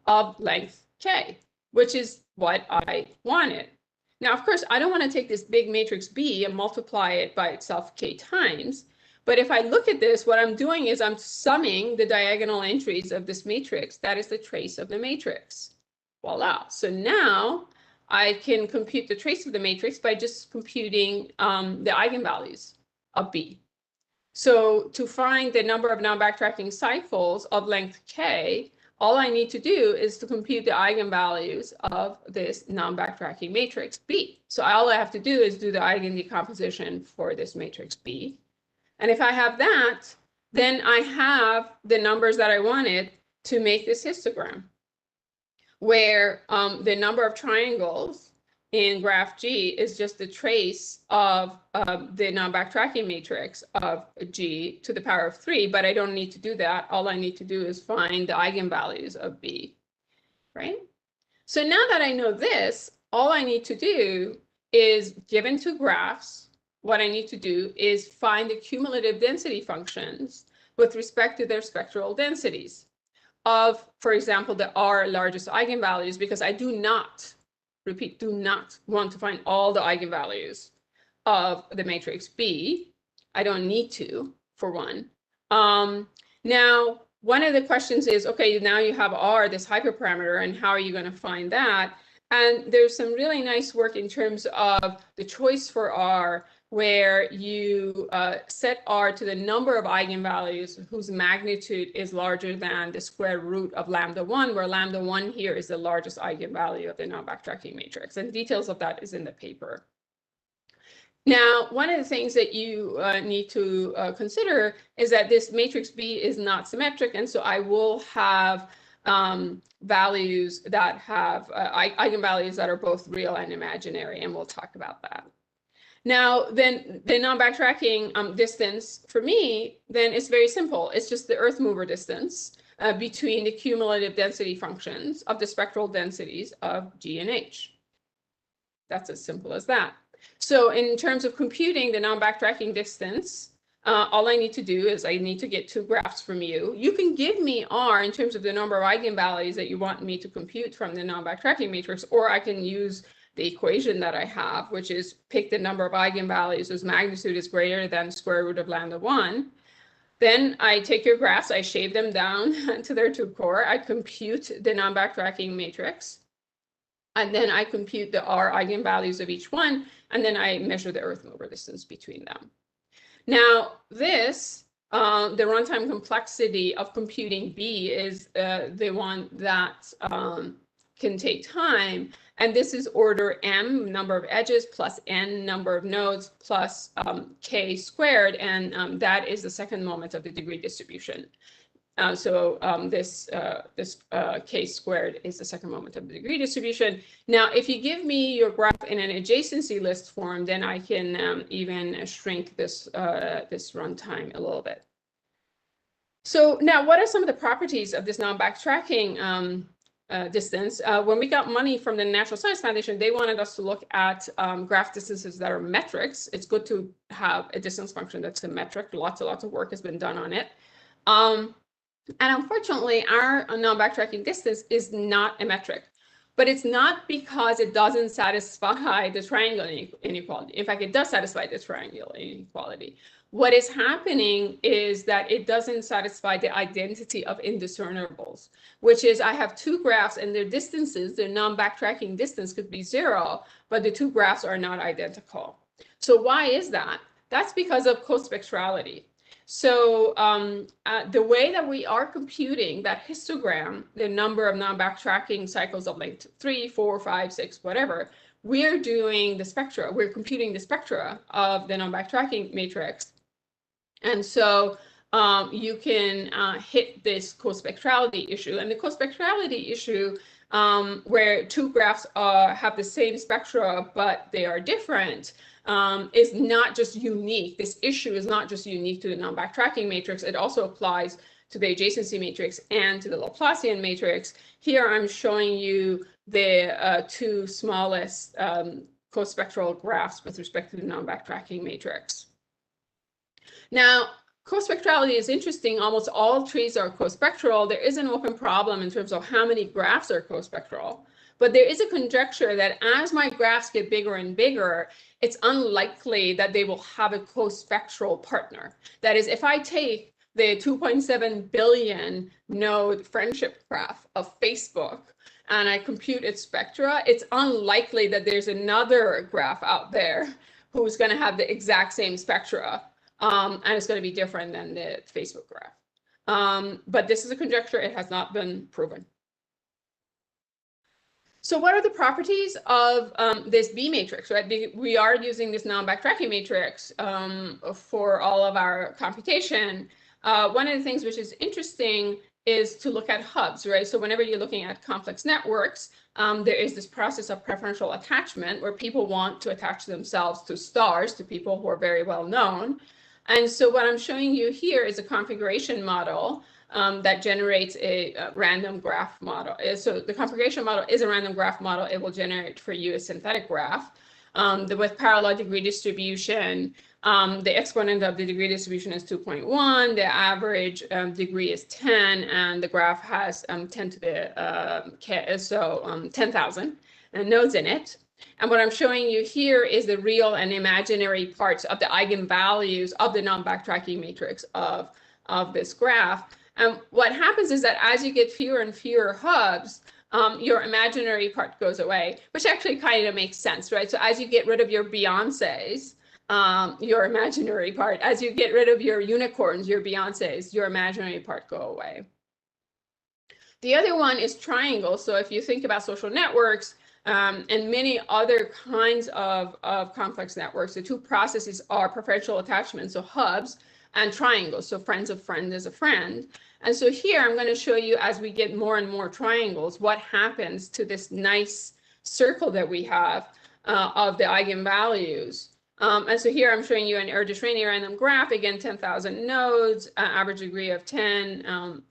of length k, which is what I wanted. Now, of course, I don't want to take this big matrix B and multiply it by itself k times. But if I look at this, what I'm doing is I'm summing the diagonal entries of this matrix. That is the trace of the matrix. Voila. So now I can compute the trace of the matrix by just computing the eigenvalues of B. So to find the number of non-backtracking cycles of length k, all I need to do is to compute the eigenvalues of this non-backtracking matrix B. So all I have to do is do the eigen decomposition for this matrix B. And if I have that, then I have the numbers that I wanted to make this histogram, where the number of triangles in graph G is just the trace of the non-backtracking matrix of G to the power of 3, but I don't need to do that. All I need to do is find the eigenvalues of B, right? So now that I know this, all I need to do is, given two graphs, what I need to do is find the cumulative density functions with respect to their spectral densities of, for example, the R largest eigenvalues, because I do not, repeat, do not want to find all the eigenvalues of the matrix B. I don't need to, for one. Now, one of the questions is, okay, now you have R, this hyperparameter, and how are you going to find that? And there's some really nice work in terms of the choice for R, where you set R to the number of eigenvalues whose magnitude is larger than the square root of lambda 1, where lambda 1 here is the largest eigenvalue of the non-backtracking matrix. And details of that is in the paper. Now, one of the things that you need to consider is that this matrix B is not symmetric, and so I will have values that have eigenvalues that are both real and imaginary, and we'll talk about that. Now, then the non-backtracking distance for me, then it's very simple. It's just the Earth mover distance between the cumulative density functions of the spectral densities of G and H. That's as simple as that. So in terms of computing the non-backtracking distance, all I need to do is I need to get two graphs from you. You can give me R in terms of the number of eigenvalues that you want me to compute from the non-backtracking matrix, or I can use the equation that I have, which is pick the number of eigenvalues whose magnitude is greater than square root of lambda 1. Then I take your graphs, I shave them down to their two core, I compute the non-backtracking matrix, and then I compute the R eigenvalues of each one, and then I measure the Earth mover distance between them. Now, this, the runtime complexity of computing B is the one that can take time. And this is order M, number of edges, plus N, number of nodes, plus K squared. And that is the second moment of the degree distribution. This K squared is the second moment of the degree distribution. Now, if you give me your graph in an adjacency list form, then I can even shrink this, this runtime a little bit. So now, what are some of the properties of this non-backtracking distance? When we got money from the National Science Foundation, they wanted us to look at graph distances that are metrics. It's good to have a distance function that's a metric. Lots of work has been done on it. And unfortunately, our non-backtracking distance is not a metric, but it's not because it doesn't satisfy the triangle inequality. In fact, it does satisfy the triangle inequality. What is happening is that it doesn't satisfy the identity of indiscernibles, which is I have two graphs and their distances, their non-backtracking distance could be 0, but the two graphs are not identical. So why is that? That's because of co-spectrality. So the way that we are computing that histogram, the number of non-backtracking cycles of length 3, 4, 5, 6, whatever, we're doing the spectra. We're computing the spectra of the non-backtracking matrix. And so you can hit this co-spectrality issue. And the co-spectrality issue, where two graphs have the same spectra, but they are different, is not just unique. This issue is not just unique to the non-backtracking matrix. It also applies to the adjacency matrix and to the Laplacian matrix. Here I'm showing you the two smallest co-spectral graphs with respect to the non-backtracking matrix. Now, co-spectrality is interesting. Almost all trees are co-spectral. There is an open problem in terms of how many graphs are co-spectral. But there is a conjecture that as my graphs get bigger and bigger, it's unlikely that they will have a co-spectral partner. That is, if I take the 2.7 billion node friendship graph of Facebook and I compute its spectra, it's unlikely that there's another graph out there who's going to have the exact same spectra, and it's going to be different than the Facebook graph. But this is a conjecture. It has not been proven. So what are the properties of this B matrix, right? We are using this non-backtracking matrix for all of our computation. One of the things which is interesting is to look at hubs, right? So whenever you're looking at complex networks, there is this process of preferential attachment where people want to attach themselves to stars, to people who are very well known. And so what I'm showing you here is a configuration model that generates a random graph model. So the configuration model is a random graph model. It will generate for you a synthetic graph. With parallel degree distribution, the exponent of the degree distribution is 2.1, the average degree is 10, and the graph has 10 to the K, so 10,000 nodes in it. And what I'm showing you here is the real and imaginary parts of the eigenvalues of the non-backtracking matrix of this graph. And what happens is that as you get fewer and fewer hubs, your imaginary part goes away, which actually kind of makes sense, right? So as you get rid of your Beyoncés, your imaginary part, as you get rid of your unicorns, your Beyoncés, your imaginary part go away. The other one is triangles. So if you think about social networks and many other kinds of complex networks, the two processes are preferential attachment, so hubs, and triangles. So friends of friend is a friend. And so here I'm going to show you, as we get more and more triangles, what happens to this nice circle that we have of the eigenvalues. And so here I'm showing you an Erdős-Rényi random graph, again, 10,000 nodes, average degree of 10,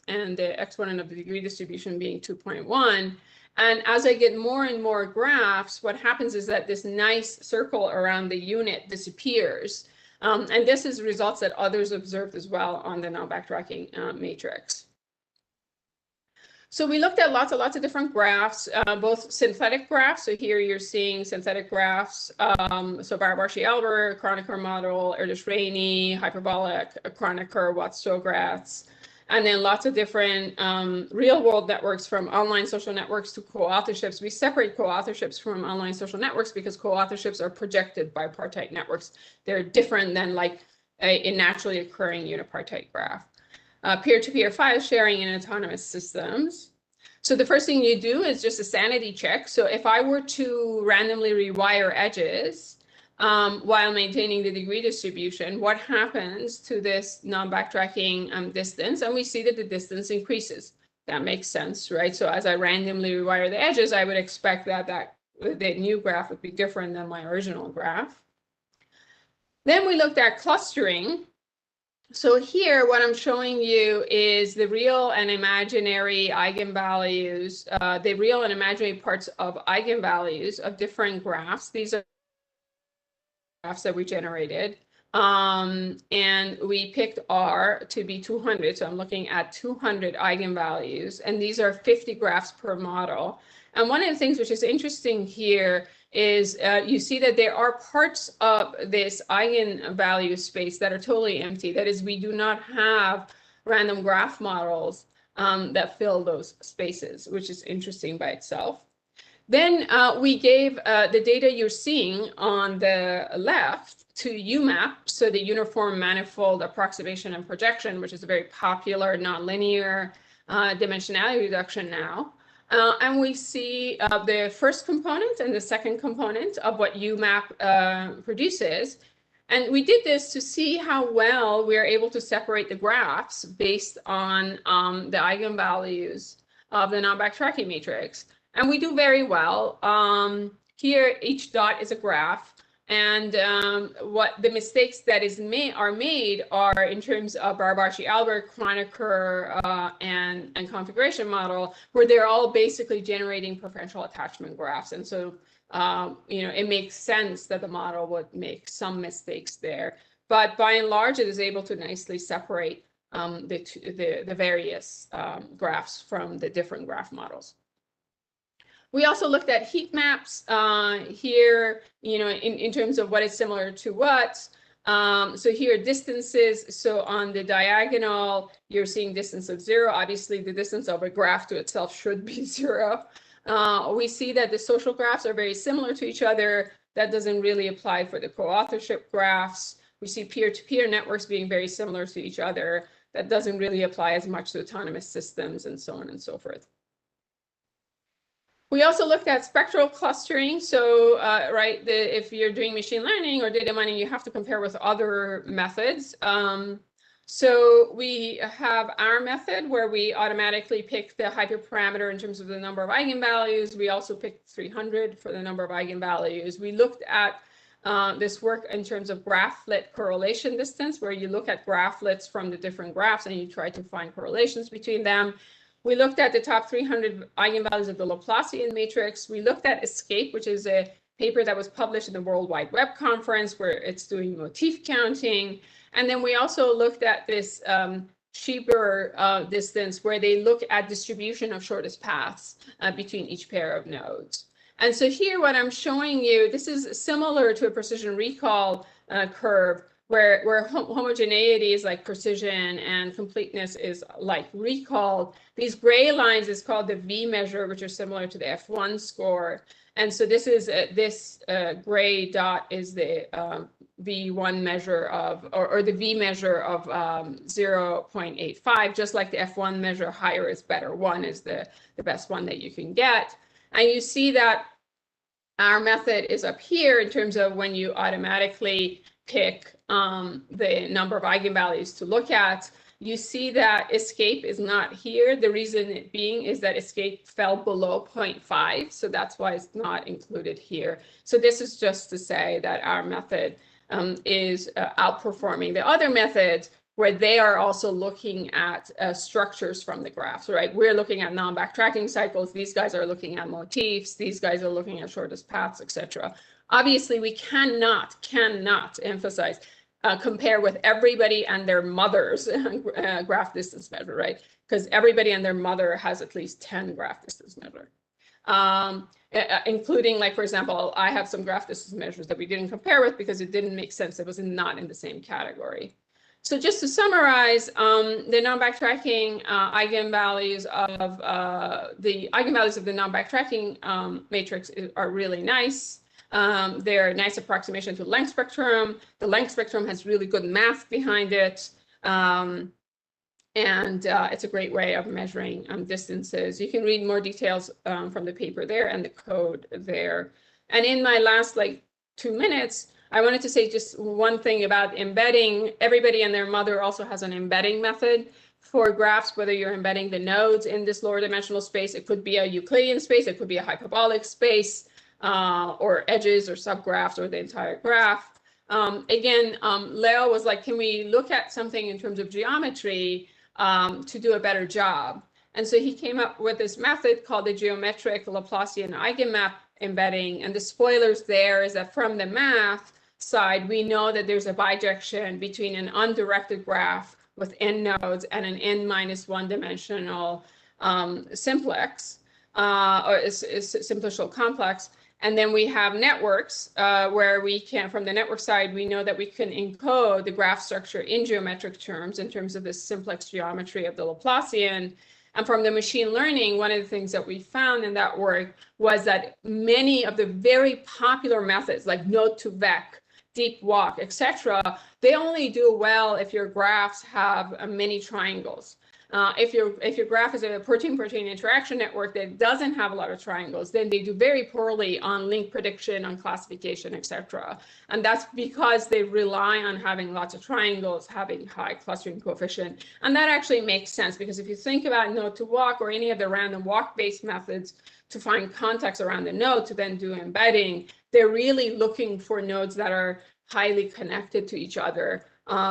and the exponent of the degree distribution being 2.1. And as I get more and more graphs, what happens is that this nice circle around the unit disappears. And this is results that others observed as well on the non-backtracking matrix. So we looked at lots of different graphs, both synthetic graphs. So here you're seeing synthetic graphs. So Barabási-Albert, Kronecker model, Erdős-Rényi, hyperbolic, Kronecker, Watt-Sograts, and then lots of different real-world networks, from online social networks to co-authorships. We separate co-authorships from online social networks because co-authorships are projected bipartite networks. They're different than like a naturally occurring unipartite graph. Peer-to-peer file sharing in autonomous systems. So the first thing you do is just a sanity check. So if I were to randomly rewire edges while maintaining the degree distribution, what happens to this non-backtracking distance? And we see that the distance increases. That makes sense, right? So as I randomly rewire the edges, I would expect that the new graph would be different than my original graph. Then we looked at clustering. So here, what I'm showing you is the real and imaginary eigenvalues, the real and imaginary parts of eigenvalues of different graphs. These are graphs that we generated. And we picked R to be 200. So I'm looking at 200 eigenvalues. And these are 50 graphs per model. And one of the things which is interesting here is you see that there are parts of this eigenvalue space that are totally empty. That is, we do not have random graph models that fill those spaces, which is interesting by itself. Then we gave the data you're seeing on the left to UMAP, so the Uniform Manifold Approximation and Projection, which is a very popular nonlinear dimensionality reduction now. And we see the first component and the second component of what UMAP produces. And we did this to see how well we are able to separate the graphs based on the eigenvalues of the non-backtracking matrix. And we do very well. Here, each dot is a graph. And what the mistakes that are made are in terms of Barabási-Albert, Kronecker, and configuration model, where they're all basically generating preferential attachment graphs. And so, it makes sense that the model would make some mistakes there. But by and large, it is able to nicely separate the various graphs from the different graph models. We also looked at heat maps here, in terms of what is similar to what. So here, distances. So on the diagonal, you're seeing distance of 0. Obviously, the distance of a graph to itself should be 0. We see that the social graphs are very similar to each other. That doesn't really apply for the co-authorship graphs. We see peer-to-peer networks being very similar to each other. That doesn't really apply as much to autonomous systems, and so on and so forth. We also looked at spectral clustering. So, if you're doing machine learning or data mining, you have to compare with other methods. So we have our method where we automatically pick the hyperparameter in terms of the number of eigenvalues. We also picked 300 for the number of eigenvalues. We looked at this work in terms of graphlet correlation distance, where you look at graphlets from the different graphs and you try to find correlations between them. We looked at the top 300 eigenvalues of the Laplacian matrix. We looked at ESCAPE, which is a paper that was published in the World Wide Web Conference, where it's doing motif counting. And then we also looked at this Schieber distance, where they look at distribution of shortest paths between each pair of nodes. And so here, what I'm showing you, this is similar to a precision recall curve, where homogeneity is like precision and completeness is like recall. These gray lines is called the V measure, which are similar to the F1 score. And so this is this gray dot is the V1 measure of, or the V measure of 0.85, just like the F1 measure, higher is better. 1 is the best one that you can get. And you see that our method is up here in terms of when you automatically pick the number of eigenvalues to look at, you see that escape is not here. The reason it being is that escape fell below 0.5, so that's why it's not included here. So this is just to say that our method is outperforming the other methods, where they are also looking at structures from the graphs, right? We're looking at non-backtracking cycles. These guys are looking at motifs. These guys are looking at shortest paths, etc. Obviously, we cannot emphasize compare with everybody and their mother's graph distance measure, right? Because everybody and their mother has at least 10 graph distance measure. Including, like, for example, I have some graph distance measures that we didn't compare with because it didn't make sense. It was not in the same category. So just to summarize, the non-backtracking eigenvalues of the non-backtracking matrix are really nice. They're a nice approximation to the length spectrum. The length spectrum has really good math behind it. And it's a great way of measuring distances. You can read more details from the paper there and the code there. And in my last 2 minutes, I wanted to say just one thing about embedding. Everybody and their mother also has an embedding method for graphs, whether you're embedding the nodes in this lower dimensional space. It could be a Euclidean space, it could be a hyperbolic space, or edges or subgraphs or the entire graph. Again, Leo was like, can we look at something in terms of geometry to do a better job? And so he came up with this method called the geometric Laplacian eigenmap embedding. And the spoilers there is that from the math side, we know that there's a bijection between an undirected graph with n nodes and an n-1 dimensional simplex, or simplicial complex. And then we have networks where we can, from the network side, we know that we can encode the graph structure in geometric terms in terms of the simplex geometry of the Laplacian. And from the machine learning, one of the things that we found in that work was that many of the very popular methods like node-to-vec, deep walk, etc., they only do well if your graphs have many triangles. If your graph is a protein-protein interaction network that doesn't have a lot of triangles, then they do very poorly on link prediction, on classification, etc. And that's because they rely on having lots of triangles, having high clustering coefficient. And that actually makes sense, because if you think about node-to-walk or any of the random walk-based methods to find context around the node to then do embedding, they're really looking for nodes that are highly connected to each other.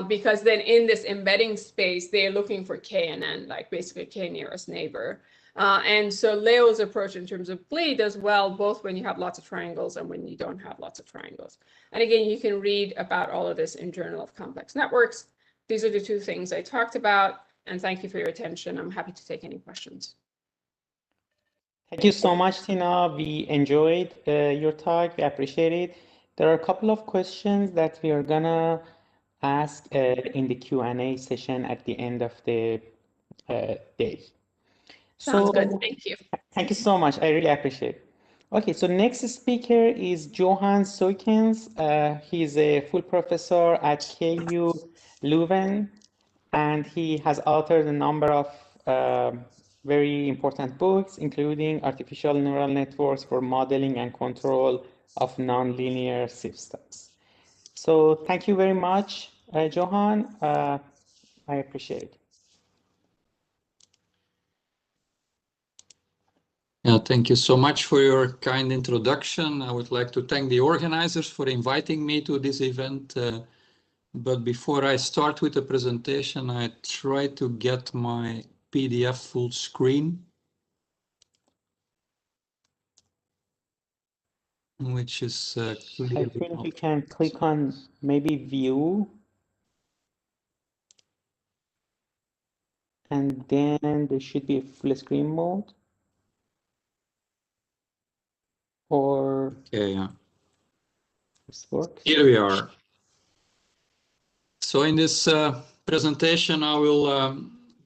Because then in this embedding space, they're looking for K and N, like basically K nearest neighbor. And so Leo's approach in terms of GLE does well, both when you have lots of triangles and when you don't have lots of triangles. And again, you can read about all of this in Journal of Complex Networks. These are the two things I talked about, and thank you for your attention. I'm happy to take any questions. Thank you so much, Tina. We enjoyed your talk. We appreciate it. There are a couple of questions that we are gonna ask in the Q&A session at the end of the day. Sounds good. Thank you. Thank you so much. I really appreciate it. Okay, so next speaker is Johann Soykins. He's a full professor at KU Leuven, and he has authored a number of very important books, including Artificial Neural Networks for Modeling and Control of Nonlinear Systems. So thank you very much, Johan. I appreciate it. Yeah, thank you so much for your kind introduction. I would like to thank the organizers for inviting me to this event. But before I start with the presentation, I try to get my PDF full screen, which is I think you can click on maybe view, and then there should be a full screen mode. Or okay, yeah. This works. Here we are. So in this presentation, I will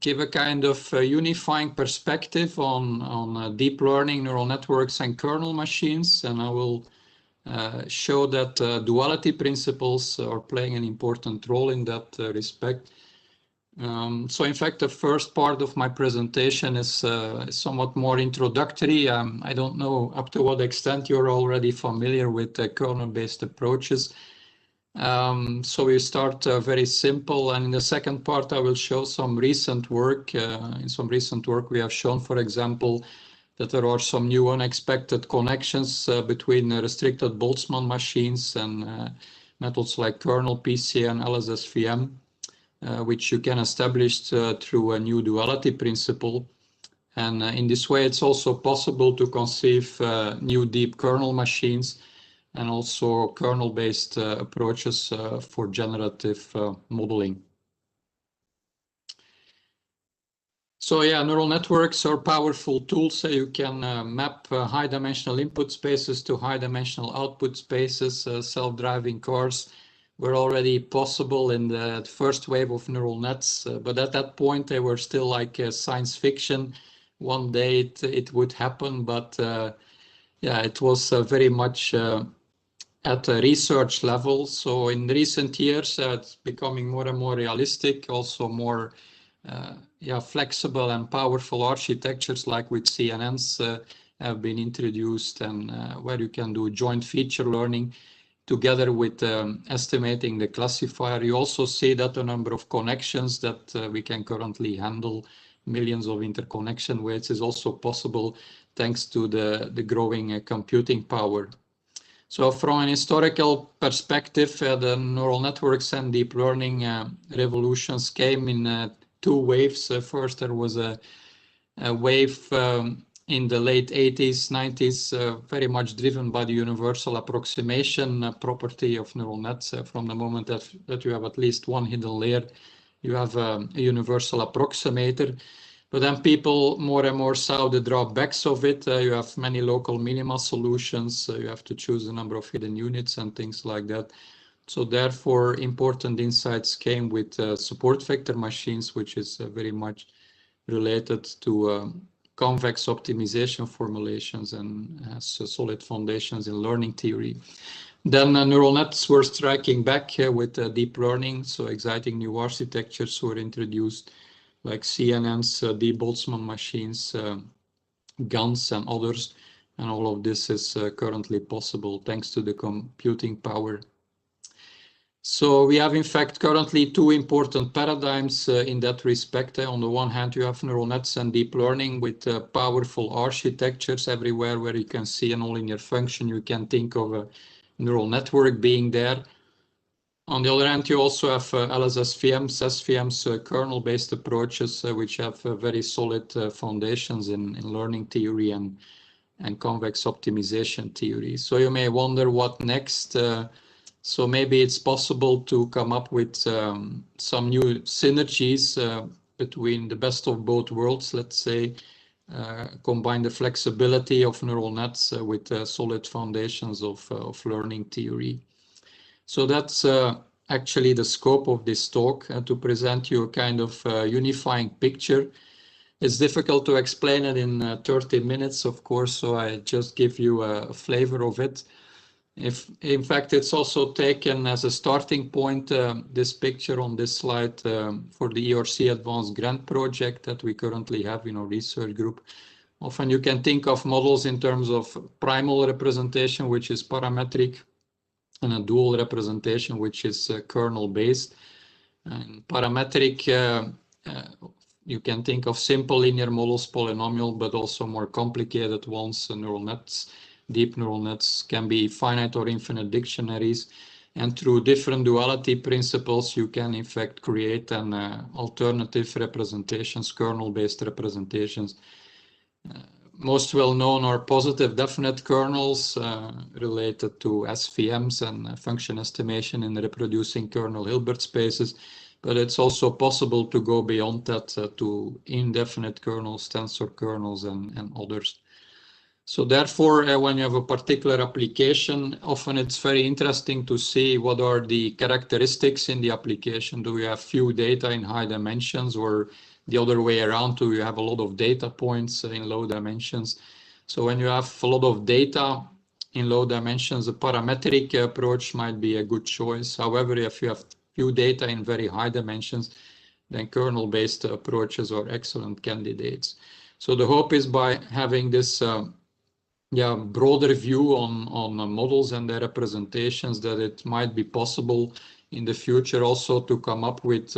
give a kind of unifying perspective on deep learning, neural networks, and kernel machines, and I will show that duality principles are playing an important role in that respect. So in fact, the first part of my presentation is somewhat more introductory. I don't know up to what extent you're already familiar with kernel-based approaches. So we start very simple, and in the second part I will show some recent work. In some recent work we have shown, for example, that there are some new unexpected connections between restricted Boltzmann machines and methods like Kernel Pca and LSSVM, which you can establish through a new duality principle. And in this way it's also possible to conceive new deep kernel machines and also kernel-based approaches for generative modeling. So yeah, neural networks are powerful tools. So you can map high-dimensional input spaces to high-dimensional output spaces. Self-driving cars were already possible in the first wave of neural nets, but at that point they were still like science fiction. One day it would happen, but yeah, it was very much at a research level. So in recent years, it's becoming more and more realistic, also more flexible and powerful architectures like with CNNs have been introduced, and where you can do joint feature learning together with estimating the classifier. You also see that the number of connections that we can currently handle, millions of interconnection weights, is also possible thanks to the growing computing power. So from an historical perspective, the neural networks and deep learning revolutions came in two waves. First, there was a wave in the late 80s, 90s, very much driven by the universal approximation property of neural nets. From the moment that you have at least one hidden layer, you have a universal approximator. But then people more and more saw the drawbacks of it. You have many local minima solutions. You have to choose a number of hidden units and things like that. So therefore, important insights came with support vector machines, which is very much related to convex optimization formulations and has solid foundations in learning theory. Then neural nets were striking back with deep learning. So exciting new architectures were introduced, like CNNs, deep Boltzmann machines, GANs and others. And all of this is currently possible thanks to the computing power. So we have in fact currently two important paradigms in that respect. On the one hand, you have neural nets and deep learning with powerful architectures everywhere where you can see a nonlinear function. You can think of a neural network being there. On the other hand, you also have LSSVMs, SVMs, kernel-based approaches, which have very solid foundations in learning theory and convex optimization theory. So you may wonder what next. So maybe it's possible to come up with some new synergies between the best of both worlds, let's say, combine the flexibility of neural nets with solid foundations of learning theory. So that's actually the scope of this talk, to present you a kind of unifying picture. It's difficult to explain it in 30 minutes, of course, so I just give you a flavor of it. In fact, it's also taken as a starting point, this picture on this slide for the ERC Advanced Grant project that we currently have in our research group. Often you can think of models in terms of primal representation, which is parametric, and a dual representation, which is kernel-based. And parametric, you can think of simple linear models, polynomial, but also more complicated ones. Neural nets, deep neural nets can be finite or infinite dictionaries. And through different duality principles, you can in fact create an alternative representations, kernel-based representations. Most well known are positive definite kernels related to SVMs and function estimation in reproducing kernel Hilbert spaces. But it's also possible to go beyond that to indefinite kernels, tensor kernels, and others. So therefore, when you have a particular application, often it's very interesting to see what are the characteristics in the application. Do we have few data in high dimensions, or the other way around, do you have a lot of data points in low dimensions? So when you have a lot of data in low dimensions, a parametric approach might be a good choice. However, if you have few data in very high dimensions, then kernel-based approaches are excellent candidates. So the hope is by having this broader view on models and their representations, that it might be possible in the future also to come up with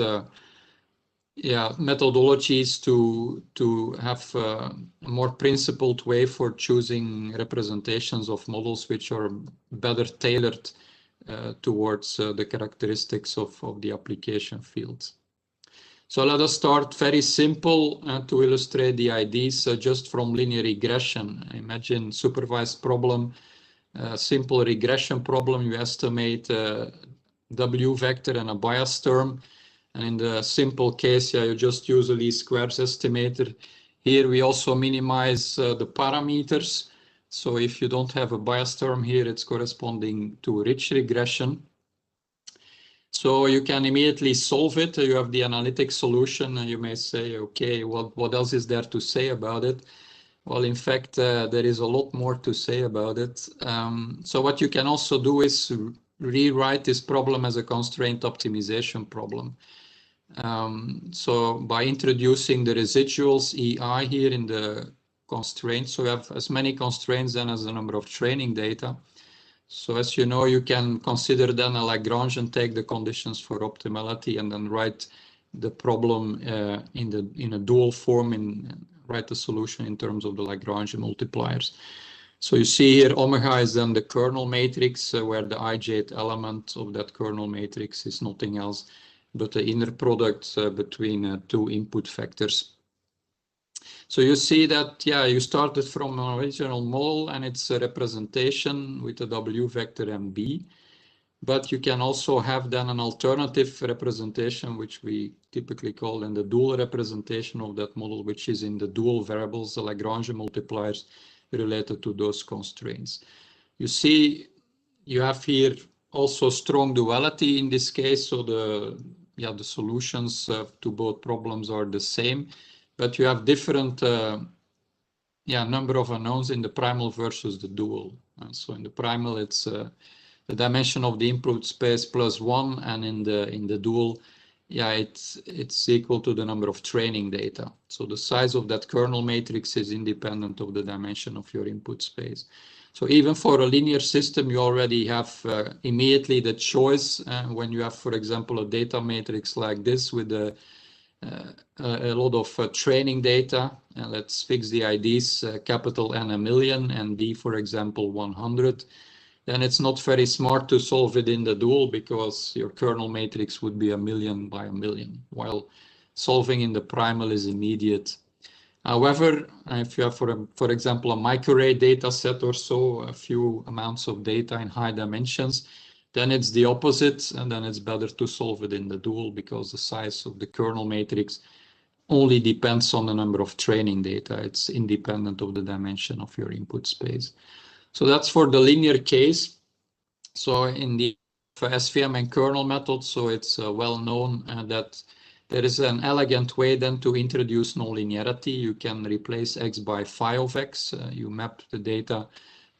methodologies to have a more principled way for choosing representations of models which are better tailored towards the characteristics of the application fields. So let us start very simple to illustrate the ideas just from linear regression. Imagine supervised problem, simple regression problem. You estimate a W vector and a bias term. And in the simple case, you just use a least squares estimator. Here we also minimize the parameters. So if you don't have a bias term here, it's corresponding to rich regression. So you can immediately solve it. You have the analytic solution, and you may say, okay, what else is there to say about it? Well, in fact, there is a lot more to say about it. So what you can also do is rewrite this problem as a constraint optimization problem. So by introducing the residuals EI here in the constraints, so you have as many constraints then as the number of training data. So as you know, you can consider then a Lagrange and take the conditions for optimality and then write the problem in a dual form and write the solution in terms of the Lagrange multipliers. So you see here omega is then the kernel matrix where the ijth element of that kernel matrix is nothing else but the inner product between two input vectors. So you see that, you started from an original model and it's a representation with a W vector and B, but you can also have then an alternative representation, which we typically call then the dual representation of that model, which is in the dual variables, the Lagrange multipliers related to those constraints. You see, you have here also strong duality in this case, so the solutions to both problems are the same. But you have different number of unknowns in the primal versus the dual. So in the primal, it's the dimension of the input space plus 1, and in the dual, it's equal to the number of training data. So the size of that kernel matrix is independent of the dimension of your input space. So even for a linear system, you already have immediately the choice when you have, for example, a data matrix like this with a lot of training data. Let's fix the IDs, capital N 1,000,000 and D, for example, 100. Then it's not very smart to solve it in the dual because your kernel matrix would be 1,000,000 by 1,000,000, while solving in the primal is immediate. However, if you have, for example, a microarray data set or so, a few amounts of data in high dimensions, then it's the opposite, and then it's better to solve it in the dual because the size of the kernel matrix only depends on the number of training data. It's independent of the dimension of your input space. So that's for the linear case. So in the SVM and kernel method, so it's well known that there is an elegant way then to introduce nonlinearity. You can replace x by phi of x. You map the data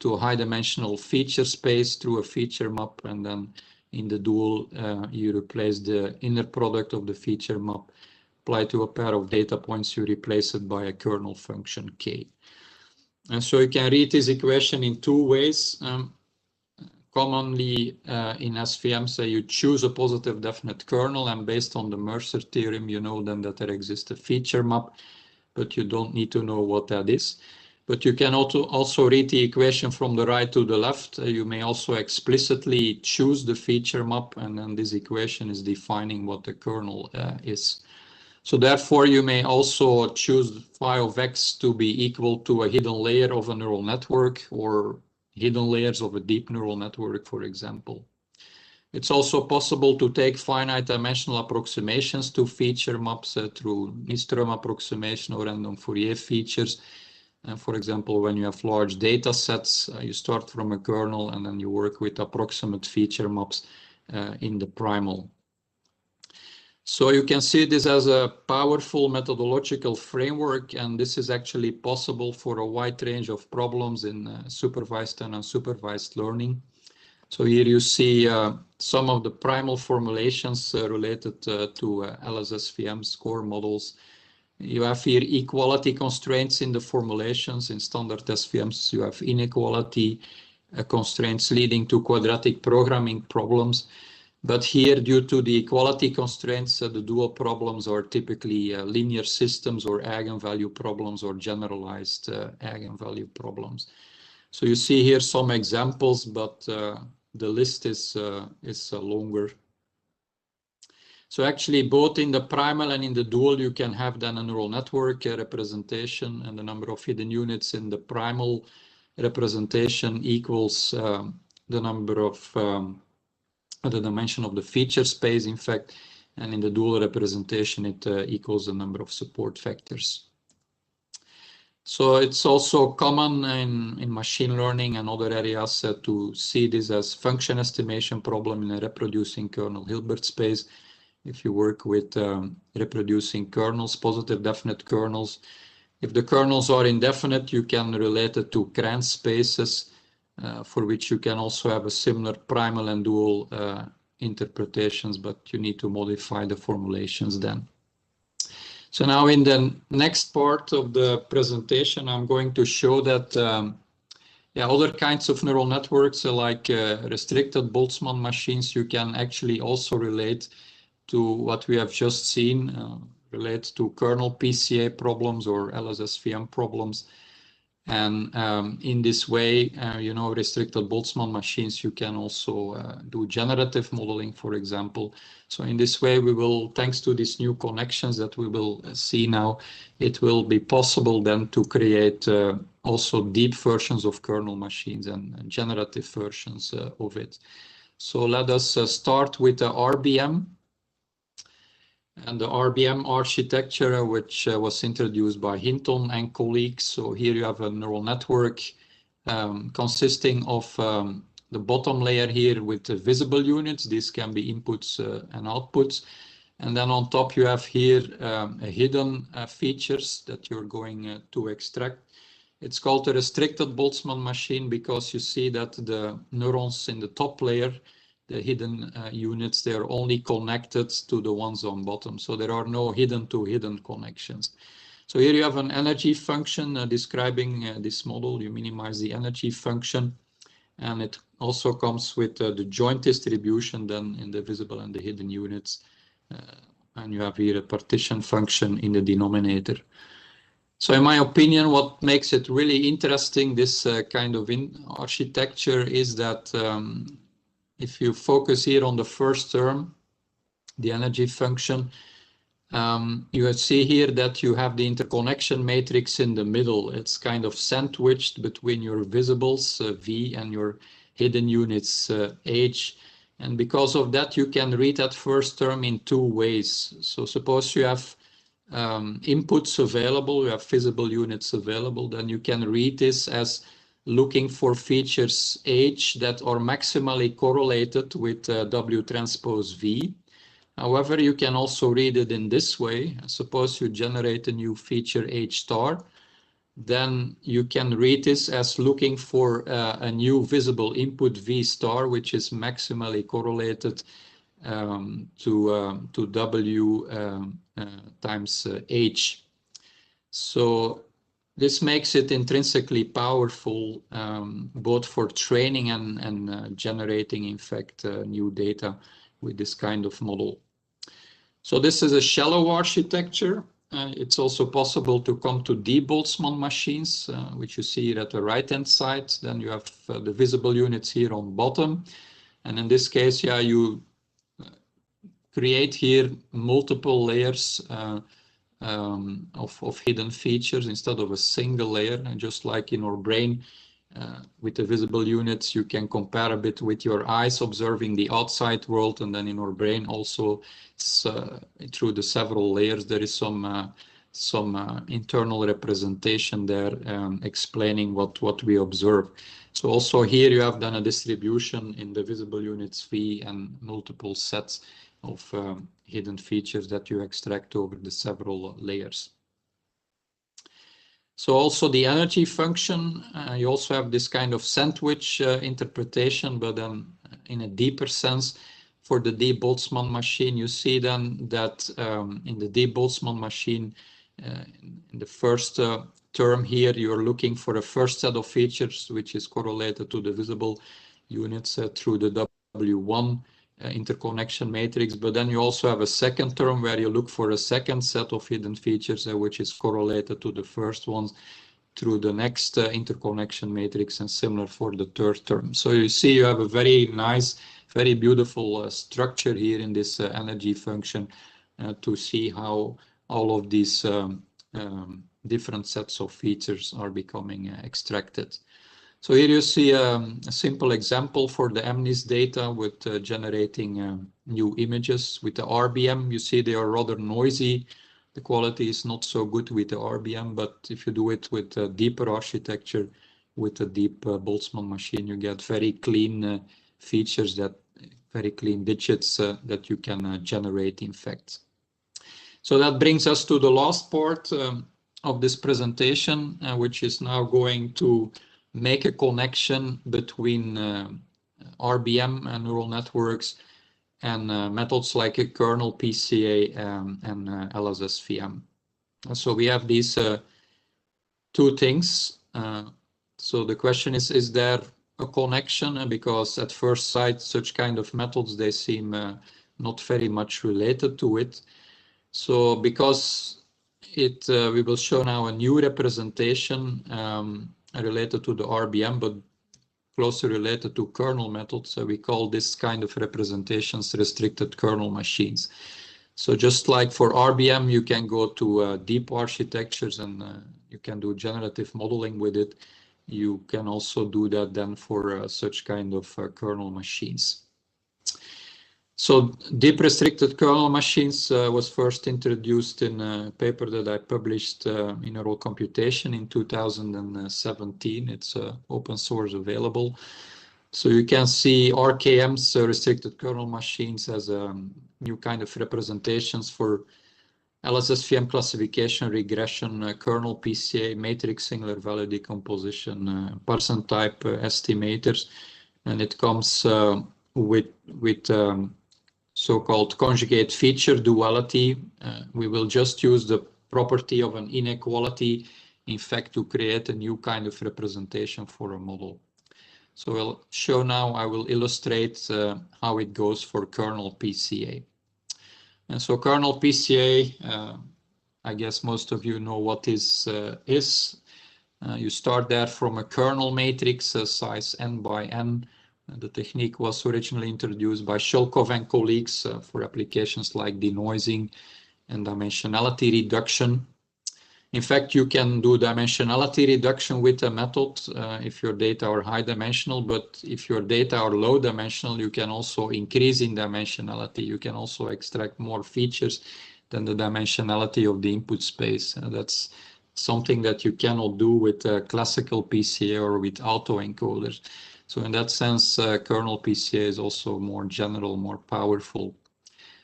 to a high-dimensional feature space through a feature map, and then in the dual, you replace the inner product of the feature map. Apply to a pair of data points, you replace it by a kernel function k. And so you can read this equation in two ways. Commonly in SVM, say you choose a positive definite kernel, and based on the Mercer theorem, you know then that there exists a feature map, but you don't need to know what that is. But you can also read the equation from the right to the left. You may also explicitly choose the feature map, and then this equation is defining what the kernel is. So therefore, you may also choose phi of x to be equal to a hidden layer of a neural network, or hidden layers of a deep neural network, for example. It's also possible to take finite dimensional approximations to feature maps through Nystrom approximation or random Fourier features. And for example, when you have large data sets, you start from a kernel and then you work with approximate feature maps in the primal. So you can see this as a powerful methodological framework, and this is actually possible for a wide range of problems in supervised and unsupervised learning. So here you see some of the primal formulations related to LSSVM score models. You have here equality constraints in the formulations. In standard SVMs, you have inequality constraints leading to quadratic programming problems. But here, due to the equality constraints, the dual problems are typically linear systems or eigenvalue problems or generalized eigenvalue problems. So you see here some examples, but the list is longer. So actually, both in the primal and in the dual, you can have then a neural network representation, and the number of hidden units in the primal representation equals the number of the dimension of the feature space, in fact, and in the dual representation, it equals the number of support vectors. So it's also common in machine learning and other areas to see this as function estimation problem in a reproducing kernel Hilbert space. If you work with reproducing kernels, positive definite kernels, if the kernels are indefinite, you can relate it to Kranz spaces, for which you can also have a similar primal and dual interpretations, but you need to modify the formulations then. So now in the next part of the presentation, I'm going to show that other kinds of neural networks like restricted Boltzmann machines, you can actually also relate to what we have just seen, relate to kernel PCA problems or LSSVM problems. And in this way, restricted Boltzmann machines, you can also do generative modeling, for example. So in this way, we will, thanks to these new connections that we will see now, it will be possible then to create also deep versions of kernel machines and generative versions of it. So let us start with the Rbm. And the Rbm architecture, which was introduced by Hinton and colleagues. So here you have a neural network consisting of the bottom layer here with the visible units. These can be inputs and outputs. And then on top you have here hidden features that you're going to extract. It's called a restricted Boltzmann machine because you see that the neurons in the top layer, the hidden units, they are only connected to the ones on bottom. So there are no hidden-to-hidden connections. So here you have an energy function describing this model. You minimize the energy function. And it also comes with the joint distribution then in the visible and the hidden units. And you have here a partition function in the denominator. So in my opinion, what makes it really interesting, this kind of architecture, is that if you focus here on the first term, the energy function, you see here that you have the interconnection matrix in the middle. It's kind of sandwiched between your visibles, V, and your hidden units, H. And because of that, you can read that first term in two ways. So suppose you have inputs available, you have visible units available, then you can read this as looking for features H that are maximally correlated with W transpose V. However, you can also read it in this way. Suppose you generate a new feature H star, then you can read this as looking for a new visible input V star, which is maximally correlated to W times H. So this makes it intrinsically powerful, both for training and generating, in fact, new data with this kind of model. So this is a shallow architecture. It's also possible to come to deep Boltzmann machines, which you see at the right-hand side. Then you have the visible units here on bottom. And in this case, you create here multiple layers of hidden features instead of a single layer. And just like in our brain, with the visible units, you can compare a bit with your eyes observing the outside world, and then in our brain also through the several layers there is some internal representation there explaining what we observe. So also here you have then a distribution in the visible units V and multiple sets of hidden features that you extract over the several layers. So also the energy function, you also have this kind of sandwich interpretation, but then in a deeper sense. For the deep Boltzmann machine, you see then that in the deep Boltzmann machine, In the first term here, you're looking for a first set of features which is correlated to the visible units through the W1 interconnection matrix, but then you also have a second term where you look for a second set of hidden features which is correlated to the first ones through the next interconnection matrix, and similar for the third term. So you see you have a very nice, very beautiful structure here in this energy function to see how all of these different sets of features are becoming extracted. So here you see a simple example for the MNIST data with generating new images. With the Rbm, you see they are rather noisy. The quality is not so good with the Rbm, but if you do it with a deeper architecture, with a deep Boltzmann machine, you get very clean features, that very clean digits that you can generate, in fact. So that brings us to the last part of this presentation, which is now going to make a connection between Rbm and neural networks and methods like a Kernel Pca and LSSVM. So we have these two things. So the question is there a connection? Because at first sight, such kind of methods, they seem not very much related to it. So because we will show now a new representation related to the Rbm, but closely related to kernel methods. So we call this kind of representations restricted kernel machines. So just like for Rbm, you can go to deep architectures and you can do generative modeling with it. You can also do that then for such kind of kernel machines. So deep restricted kernel machines was first introduced in a paper that I published in Neural Computation in 2017. It's open source available. So you can see RKM's restricted kernel machines as a new kind of representations for LSSVM classification, regression, kernel Pca, matrix singular value decomposition, person type estimators, and it comes with so-called conjugate feature duality. We will just use the property of an inequality, in fact, to create a new kind of representation for a model. So I'll show now, I will illustrate how it goes for kernel Pca. And so kernel Pca, I guess most of you know what this is. You start there from a kernel matrix size n by n. The technique was originally introduced by Shulkov and colleagues for applications like denoising and dimensionality reduction. In fact, you can do dimensionality reduction with a method if your data are high dimensional, but if your data are low dimensional, you can also increase in dimensionality. You can also extract more features than the dimensionality of the input space. That's something that you cannot do with classical Pca or with autoencoders. So in that sense, kernel Pca is also more general, more powerful.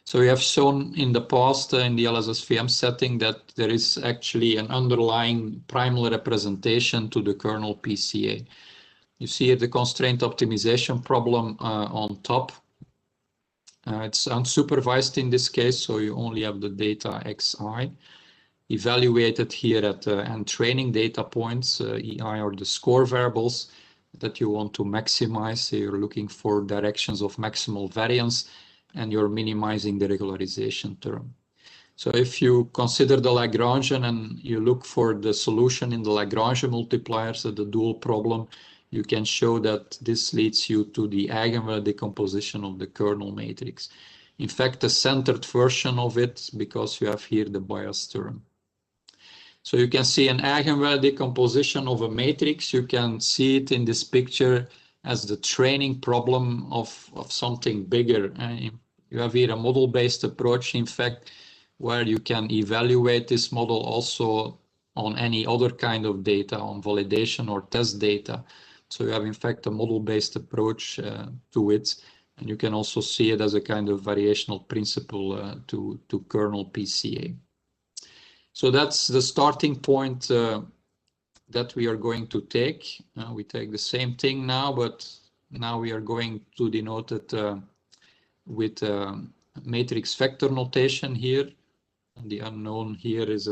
So we have shown in the past in the LSSVM setting that there is actually an underlying primal representation to the kernel Pca. You see here the constraint optimization problem on top. It's unsupervised in this case, so you only have the data xi. Evaluated here at and training data points, EI or the score variables that you want to maximize. So you're looking for directions of maximal variance and you're minimizing the regularization term. So if you consider the Lagrangian and you look for the solution in the Lagrangian multipliers of the dual problem, you can show that this leads you to the eigenvalue decomposition of the kernel matrix. In fact, a centered version of it, because you have here the bias term. So you can see an eigenvalue decomposition of a matrix. You can see it in this picture as the training problem of something bigger. You have here a model-based approach, in fact, where you can evaluate this model also on any other kind of data, on validation or test data. So you have, in fact, a model-based approach to it. And you can also see it as a kind of variational principle to kernel Pca. So that's the starting point that we are going to take. We take the same thing now, but now we are going to denote it with matrix vector notation here. And the unknown here is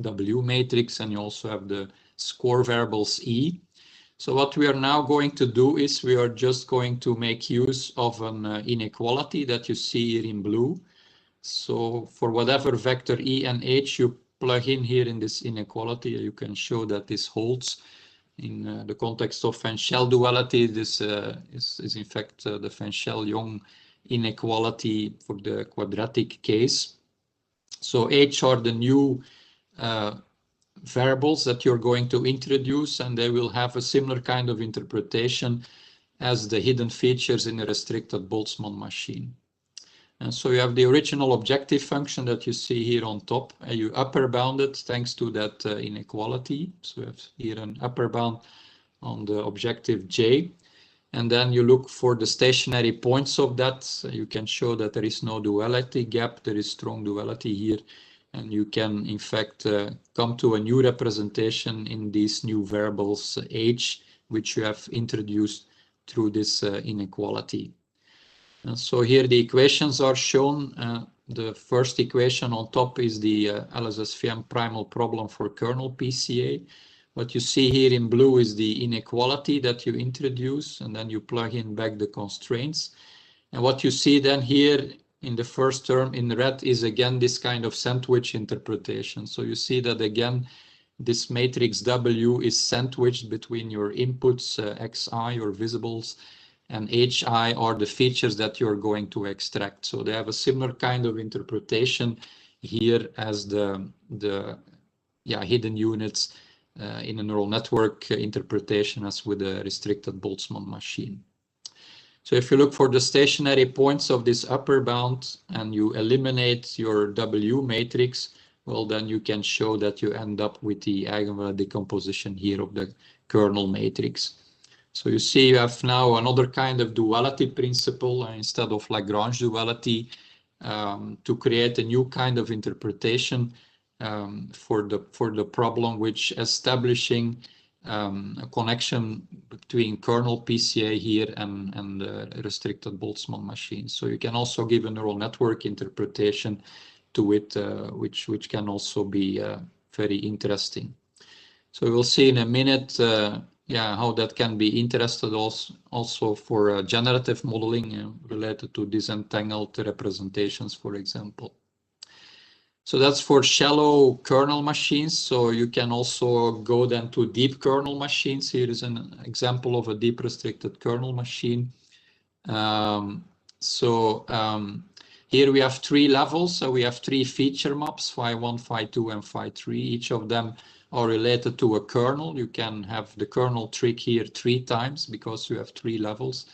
W matrix, and you also have the score variables E. So what we are now going to do is we are just going to make use of an inequality that you see here in blue. So for whatever vector E and H you plug in here in this inequality, you can show that this holds. In the context of Fenchel duality, this is in fact the Fenchel-Young inequality for the quadratic case. So H are the new variables that you're going to introduce, and they will have a similar kind of interpretation as the hidden features in a restricted Boltzmann machine. And so you have the original objective function that you see here on top, and you upper bound it thanks to that inequality. So you have here an upper bound on the objective J. And then you look for the stationary points of that. So you can show that there is no duality gap, there is strong duality here. And you can, in fact, come to a new representation in these new variables H, which you have introduced through this inequality. And so here the equations are shown. The first equation on top is the LSSVM primal problem for kernel Pca. What you see here in blue is the inequality that you introduce, and then you plug in back the constraints. And what you see then here in the first term in red is again this kind of sandwich interpretation. So you see that again, this matrix W is sandwiched between your inputs, Xi or visibles, and Hi are the features that you're going to extract. So they have a similar kind of interpretation here as the hidden units in a neural network interpretation as with a restricted Boltzmann machine. So if you look for the stationary points of this upper bound and you eliminate your W matrix, well, then you can show that you end up with the eigenvalue decomposition here of the kernel matrix. So you see you have now another kind of duality principle instead of Lagrange duality to create a new kind of interpretation for the problem, which establishing a connection between kernel Pca here and the restricted Boltzmann machine. So you can also give a neural network interpretation to it, which can also be very interesting. So we'll see in a minute how that can be interested also for generative modeling related to disentangled representations, for example. So that's for shallow kernel machines. So you can also go then to deep kernel machines. Here is an example of a deep restricted kernel machine. Here we have three levels. So we have three feature maps, phi1, phi2, and phi3. Each of them are related to a kernel. You can have the kernel trick here 3 times because you have 3 levels.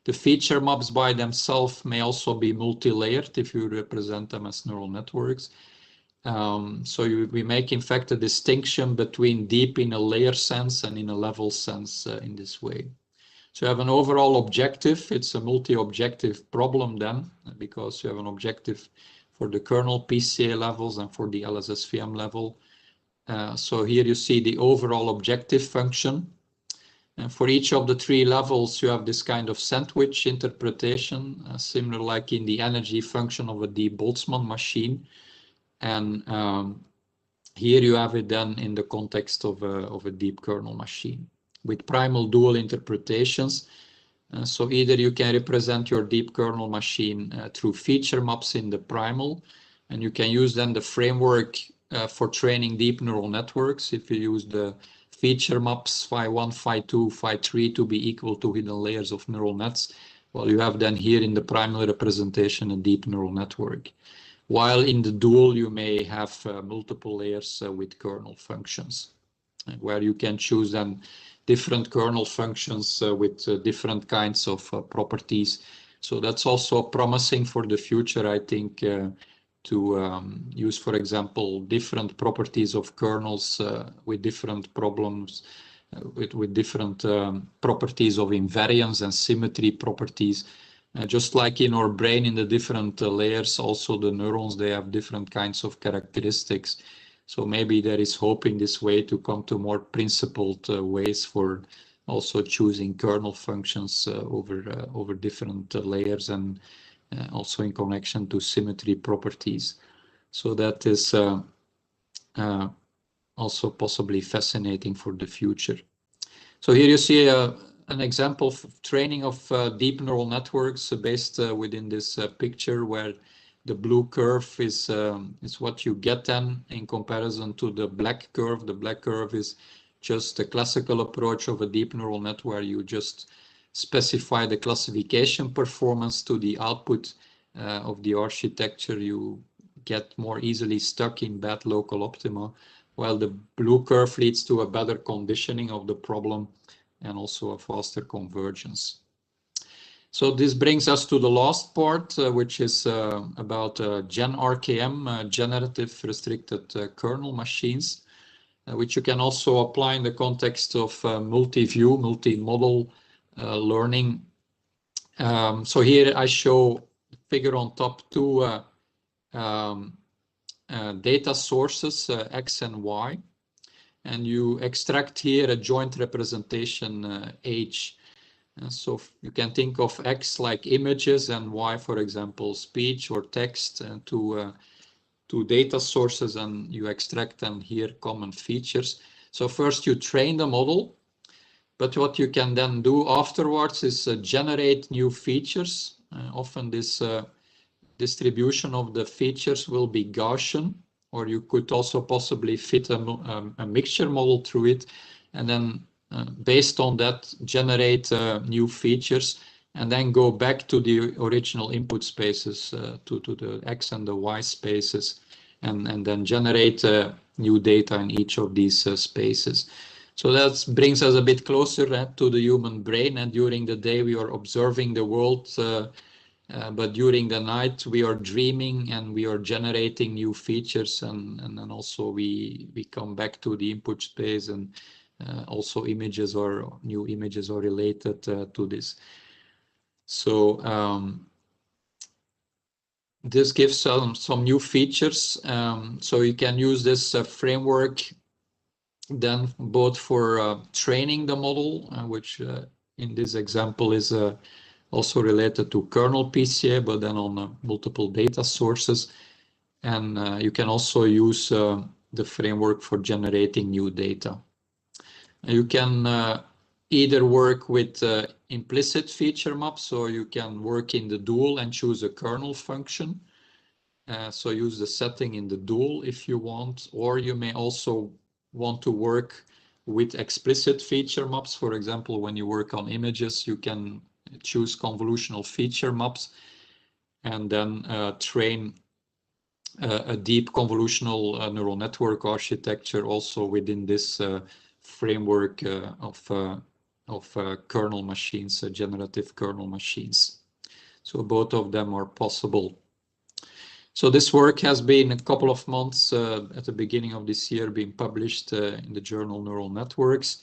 The feature maps by themselves may also be multi-layered if you represent them as neural networks. We make, in fact, a distinction between deep in a layer sense and in a level sense in this way. So you have an overall objective. It's a multi-objective problem then, because you have an objective for the kernel Pca levels and for the LSSVM level. So here you see the overall objective function. And for each of the 3 levels, you have this kind of sandwich interpretation, similar like in the energy function of a deep Boltzmann machine. And here you have it then in the context of a deep kernel machine with primal dual interpretations. So either you can represent your deep kernel machine through feature maps in the primal, and you can use then the framework for training deep neural networks. If you use the feature maps phi1, phi2, phi3 to be equal to hidden layers of neural nets, well, you have then here in the primal representation a deep neural network. While in the dual, you may have multiple layers with kernel functions, where you can choose then different kernel functions with different kinds of properties. So that's also promising for the future, I think, to use, for example, different properties of kernels with different problems, with different properties of invariance and symmetry properties. Just like in our brain, in the different layers, also the neurons, they have different kinds of characteristics. So maybe there is hope in this way to come to more principled ways for also choosing kernel functions over different layers and also in connection to symmetry properties. So that is also possibly fascinating for the future. So here you see an example of training of deep neural networks based within this picture, where the blue curve is what you get then in comparison to the black curve. The black curve is just a classical approach of a deep neural net, where you just specify the classification performance to the output of the architecture. You get more easily stuck in bad local optima, while the blue curve leads to a better conditioning of the problem and also a faster convergence. So this brings us to the last part, which is about GenRKM, generative restricted kernel machines, which you can also apply in the context of multi-view, multi-model learning. So here I show figure on top two data sources, X and Y, and you extract here a joint representation H. So you can think of X like images and Y, for example, speech or text, to data sources, and you extract them here common features. So first you train the model, but what you can then do afterwards is generate new features. Often this distribution of the features will be Gaussian, or you could also possibly fit a mixture model through it, and then based on that generate new features, and then go back to the original input spaces, to the X and the Y spaces, and then generate new data in each of these spaces. So that brings us a bit closer to the human brain, and during the day we are observing the world, but during the night we are dreaming and we are generating new features, and then also we come back to the input space, and also images or new images are related to this. So this gives some new features. So you can use this framework then both for training the model, which in this example is also related to Kernel Pca, but then on multiple data sources. And you can also use the framework for generating new data. You can either work with implicit feature maps, or you can work in the dual and choose a kernel function. So use the setting in the dual if you want, or you may also want to work with explicit feature maps. For example, when you work on images, you can choose convolutional feature maps and then train a deep convolutional neural network architecture also within this framework of kernel machines, generative kernel machines. So both of them are possible. So this work has been a couple of months at the beginning of this year being published in the journal Neural Networks.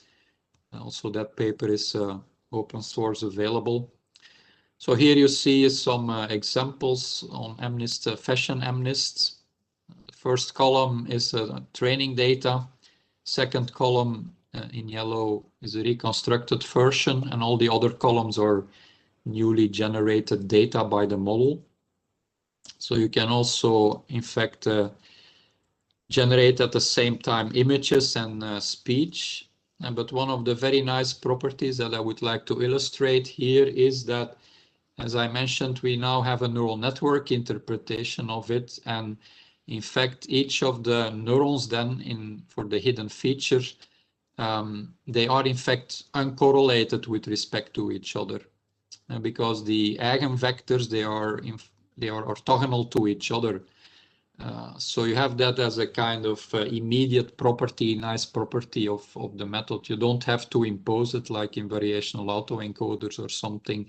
Also that paper is open source available. So here you see some examples on MNIST, fashion MNIST. The first column is training data. Second column in yellow is a reconstructed version, and all the other columns are newly generated data by the model. So you can also, in fact, generate at the same time images and speech. But one of the very nice properties that I would like to illustrate here is that, as I mentioned, we now have a neural network interpretation of it. And in fact, each of the neurons then for the hidden features, they are in fact uncorrelated with respect to each other. Because the eigenvectors, they are orthogonal to each other. So you have that as a kind of immediate property, nice property of the method. You don't have to impose it like in variational autoencoders or something.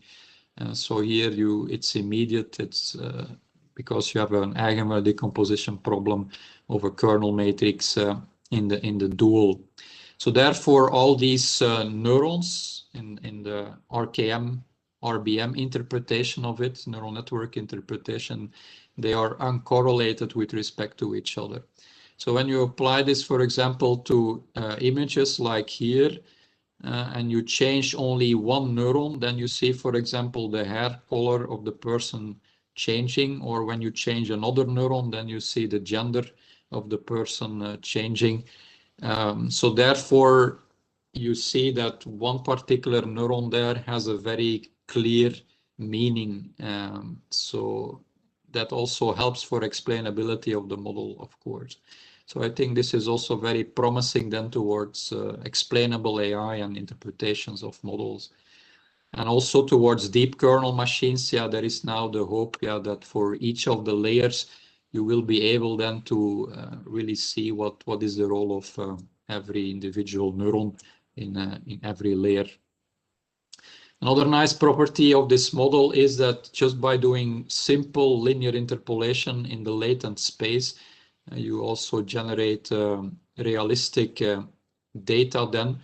So here it's immediate. It's because you have an eigenvalue decomposition problem of a kernel matrix in the dual. So therefore, all these neurons in the Rbm interpretation of it, neural network interpretation, they are uncorrelated with respect to each other. So when you apply this, for example, to images like here, and you change only one neuron, then you see, for example, the hair color of the person changing, or when you change another neuron, then you see the gender of the person changing. So therefore, you see that one particular neuron there has a very clear meaning. So that also helps for explainability of the model, of course. So I think this is also very promising then towards explainable AI and interpretations of models. And also towards deep kernel machines, yeah, there is now the hope, yeah, that for each of the layers, you will be able then to really see what is the role of every individual neuron in every layer. Another nice property of this model is that just by doing simple linear interpolation in the latent space, you also generate realistic data then.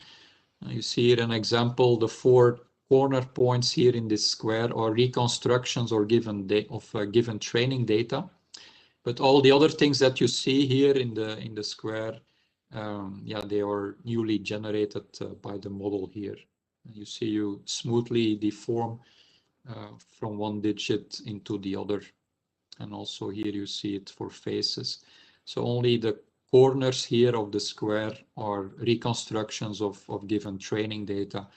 You see here an example, the 4 corner points here in this square are reconstructions or given training data. But all the other things that you see here in the square, yeah, they are newly generated by the model here. You see you smoothly deform from one digit into the other. And also here you see it for faces. So only the corners here of the square are reconstructions of given training data,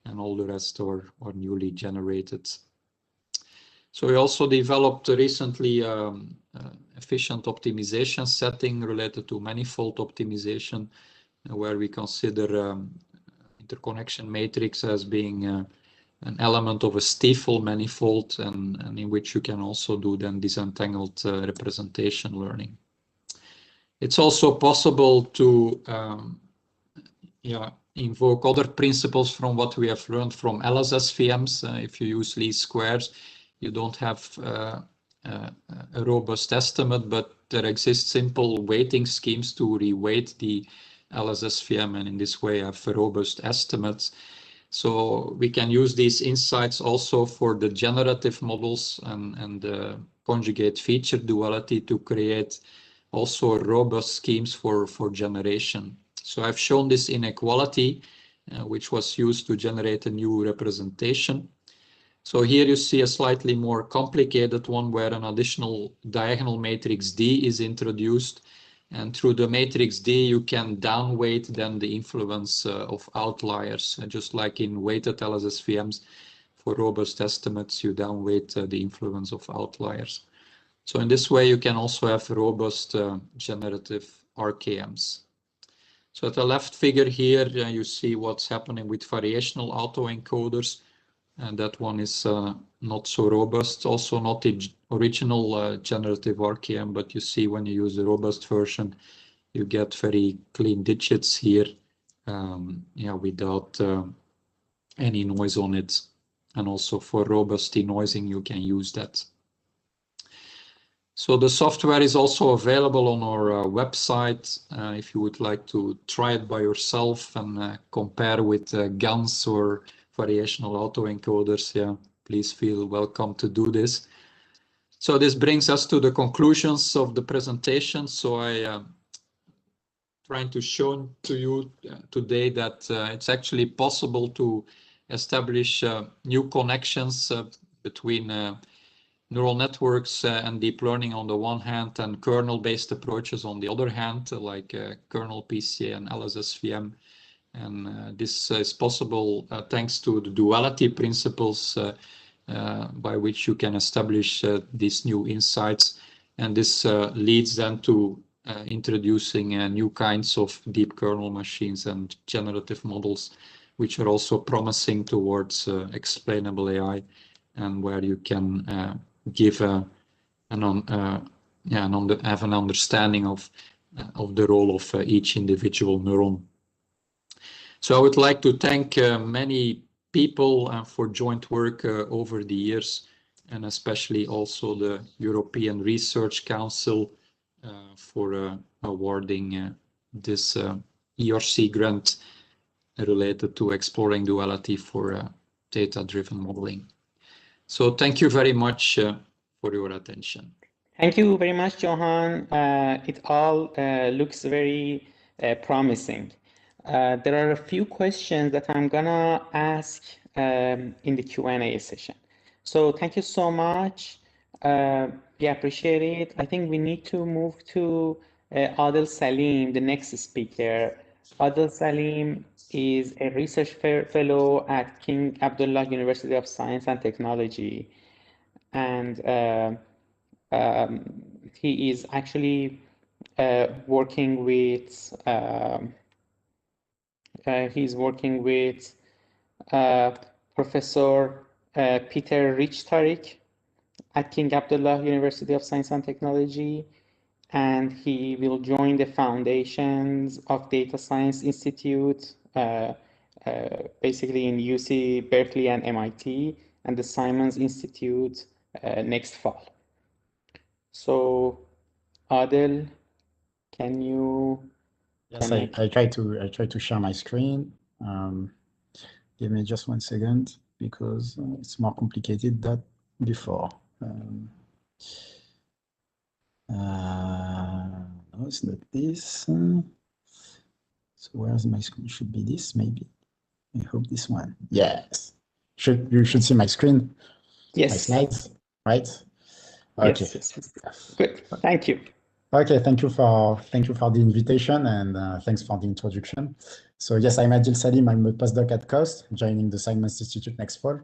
and all the rest are newly generated. So we also developed recently efficient optimization setting related to manifold optimization, where we consider interconnection matrix as being an element of a Stiefel manifold, and in which you can also do then disentangled representation learning. It's also possible to invoke other principles from what we have learned from LSS VMs. If you use least squares, you don't have a robust estimate, but there exist simple weighting schemes to reweight the LSS VM, and in this way have robust estimates. So we can use these insights also for the generative models and the conjugate feature duality to create also robust schemes for generation. So I've shown this inequality, which was used to generate a new representation. So here you see a slightly more complicated one where an additional diagonal matrix D is introduced. And through the matrix D, you can downweight then the influence of outliers. Just like in weighted LSS VMs, for robust estimates, you downweight the influence of outliers. So in this way, you can also have robust generative RKMs. So at the left figure here, you see what's happening with variational autoencoders. And that one is not so robust, also not the original generative RKM, but you see when you use the robust version, you get very clean digits here, without any noise on it. And also for robust denoising, you can use that. So the software is also available on our website. If you would like to try it by yourself and compare with GANs or variational autoencoders, yeah, please feel welcome to do this. So this brings us to the conclusions of the presentation. So I trying to show to you today that it's actually possible to establish new connections between neural networks and deep learning on the one hand, and kernel-based approaches on the other hand, like Kernel Pca and LSS VM. And this is possible thanks to the duality principles by which you can establish these new insights. And this leads then to introducing new kinds of deep kernel machines and generative models, which are also promising towards explainable AI, and where you can give have an understanding of the role of each individual neuron. So I would like to thank many people for joint work over the years, and especially also the European Research Council for awarding this ERC grant related to exploring duality for data-driven modeling. So thank you very much for your attention. Thank you very much, Johan. It all looks very promising. There are a few questions that I'm gonna ask in the Q&A session. So thank you so much. Yeah, appreciate it. I think we need to move to Adil Salim, the next speaker. Adil Salim is a research fellow at King Abdullah University of Science and Technology, and he is actually working with Professor Peter Richtaric at King Abdullah University of Science and Technology, and he will join the foundations of Data Science Institute, basically in UC Berkeley and MIT, and the Simons Institute next fall. So, Adil, can you? Yes, I try to share my screen. Give me just 1 second because it's more complicated than before. No, it's not this. So where's my screen? Should be this, maybe. I hope this one. Yes. You should see my screen. Yes. My slides, right? Okay. Yes. Good. Thank you. Okay, thank you for the invitation, and thanks for the introduction. So yes, I'm Adil Salim. I'm a postdoc at COST, joining the Simons Institute next fall,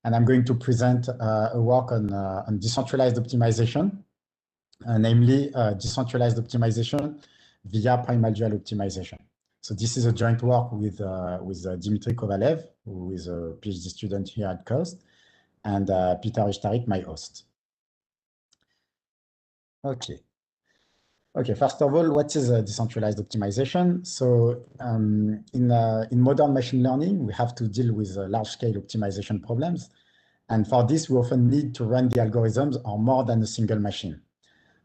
and I'm going to present a work on decentralized optimization, namely decentralized optimization via primal dual optimization. So this is a joint work with Dmitry Kovalev, who is a PhD student here at COST, and Peter Richtaric, my host. Okay, first of all, what is a decentralized optimization? So in modern machine learning, we have to deal with large-scale optimization problems. And for this, we often need to run the algorithms on more than a single machine.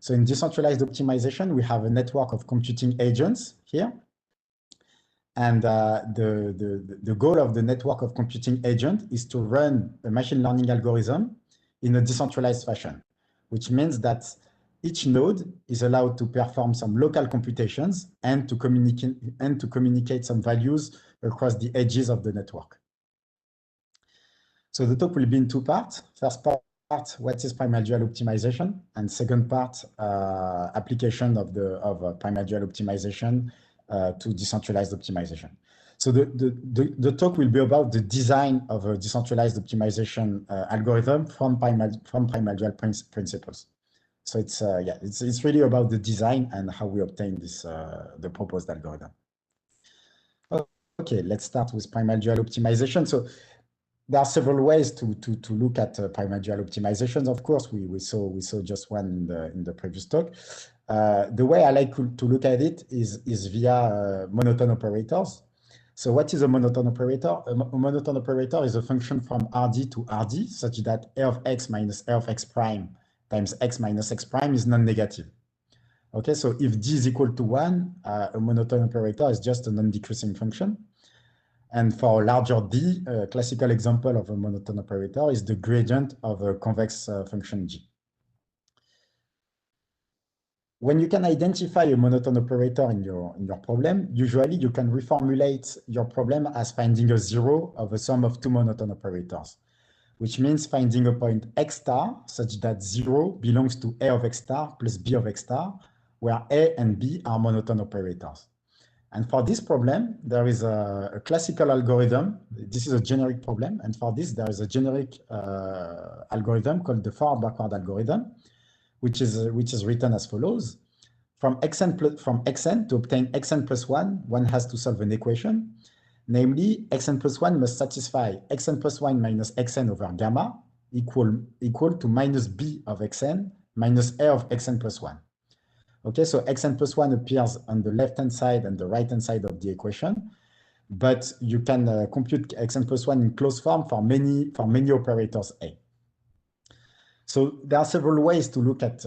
So in decentralized optimization, we have a network of computing agents here. And the goal of the network of computing agent is to run a machine learning algorithm in a decentralized fashion, which means that each node is allowed to perform some local computations and to communicate some values across the edges of the network. So the talk will be in 2 parts. First part, what is primal dual optimization? And second part, application of primal dual optimization to decentralized optimization. So the talk will be about the design of a decentralized optimization algorithm from primal dual principles. So it's really about the design and how we obtain this the proposed algorithm. Okay, let's start with primal dual optimization. So there are several ways to look at primal dual optimizations. Of course, we saw just one in the previous talk. The way I like to look at it is via monotone operators. So what is a monotone operator? A monotone operator is a function from Rd to Rd, such that a of x minus a of x prime times x minus x prime is non-negative. Okay, so if d is equal to 1, a monotone operator is just a non-decreasing function. And for a larger d, a classical example of a monotone operator is the gradient of a convex function g. When you can identify a monotone operator in your problem, usually you can reformulate your problem as finding a zero of a sum of 2 monotone operators, which means finding a point x star such that 0 belongs to a of x star plus b of x star, where a and b are monotone operators. And for this problem, there is a classical algorithm. This is a generic problem. And for this, there is a generic algorithm called the forward-backward algorithm, which is written as follows. From xn to obtain xn plus 1, one has to solve an equation. Namely, xn plus 1 must satisfy xn plus 1 minus xn over gamma equal to minus b of xn minus a of xn plus 1. Okay, so xn plus 1 appears on the left-hand side and the right-hand side of the equation, but you can compute xn plus 1 in closed form for many operators A. So there are several ways to look at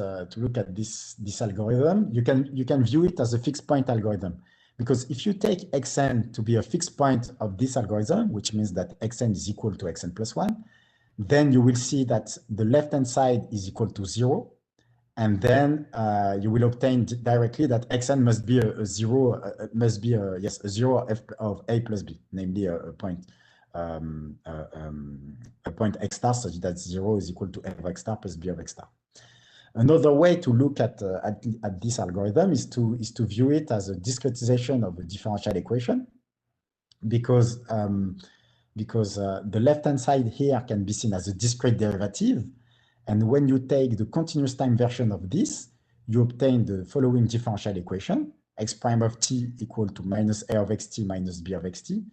this algorithm. You can view it as a fixed point algorithm, because if you take xn to be a fixed point of this algorithm, which means that xn is equal to xn plus 1, then you will see that the left-hand side is equal to 0. And then you will obtain directly that xn must be a zero, a zero of a plus b, namely a point x star, such that 0 is equal to a of x star plus b of x star. Another way to look at this algorithm is to view it as a discretization of a differential equation, because the left-hand side here can be seen as a discrete derivative. And when you take the continuous time version of this, you obtain the following differential equation: x prime of t equal to minus a of xt minus b of xt.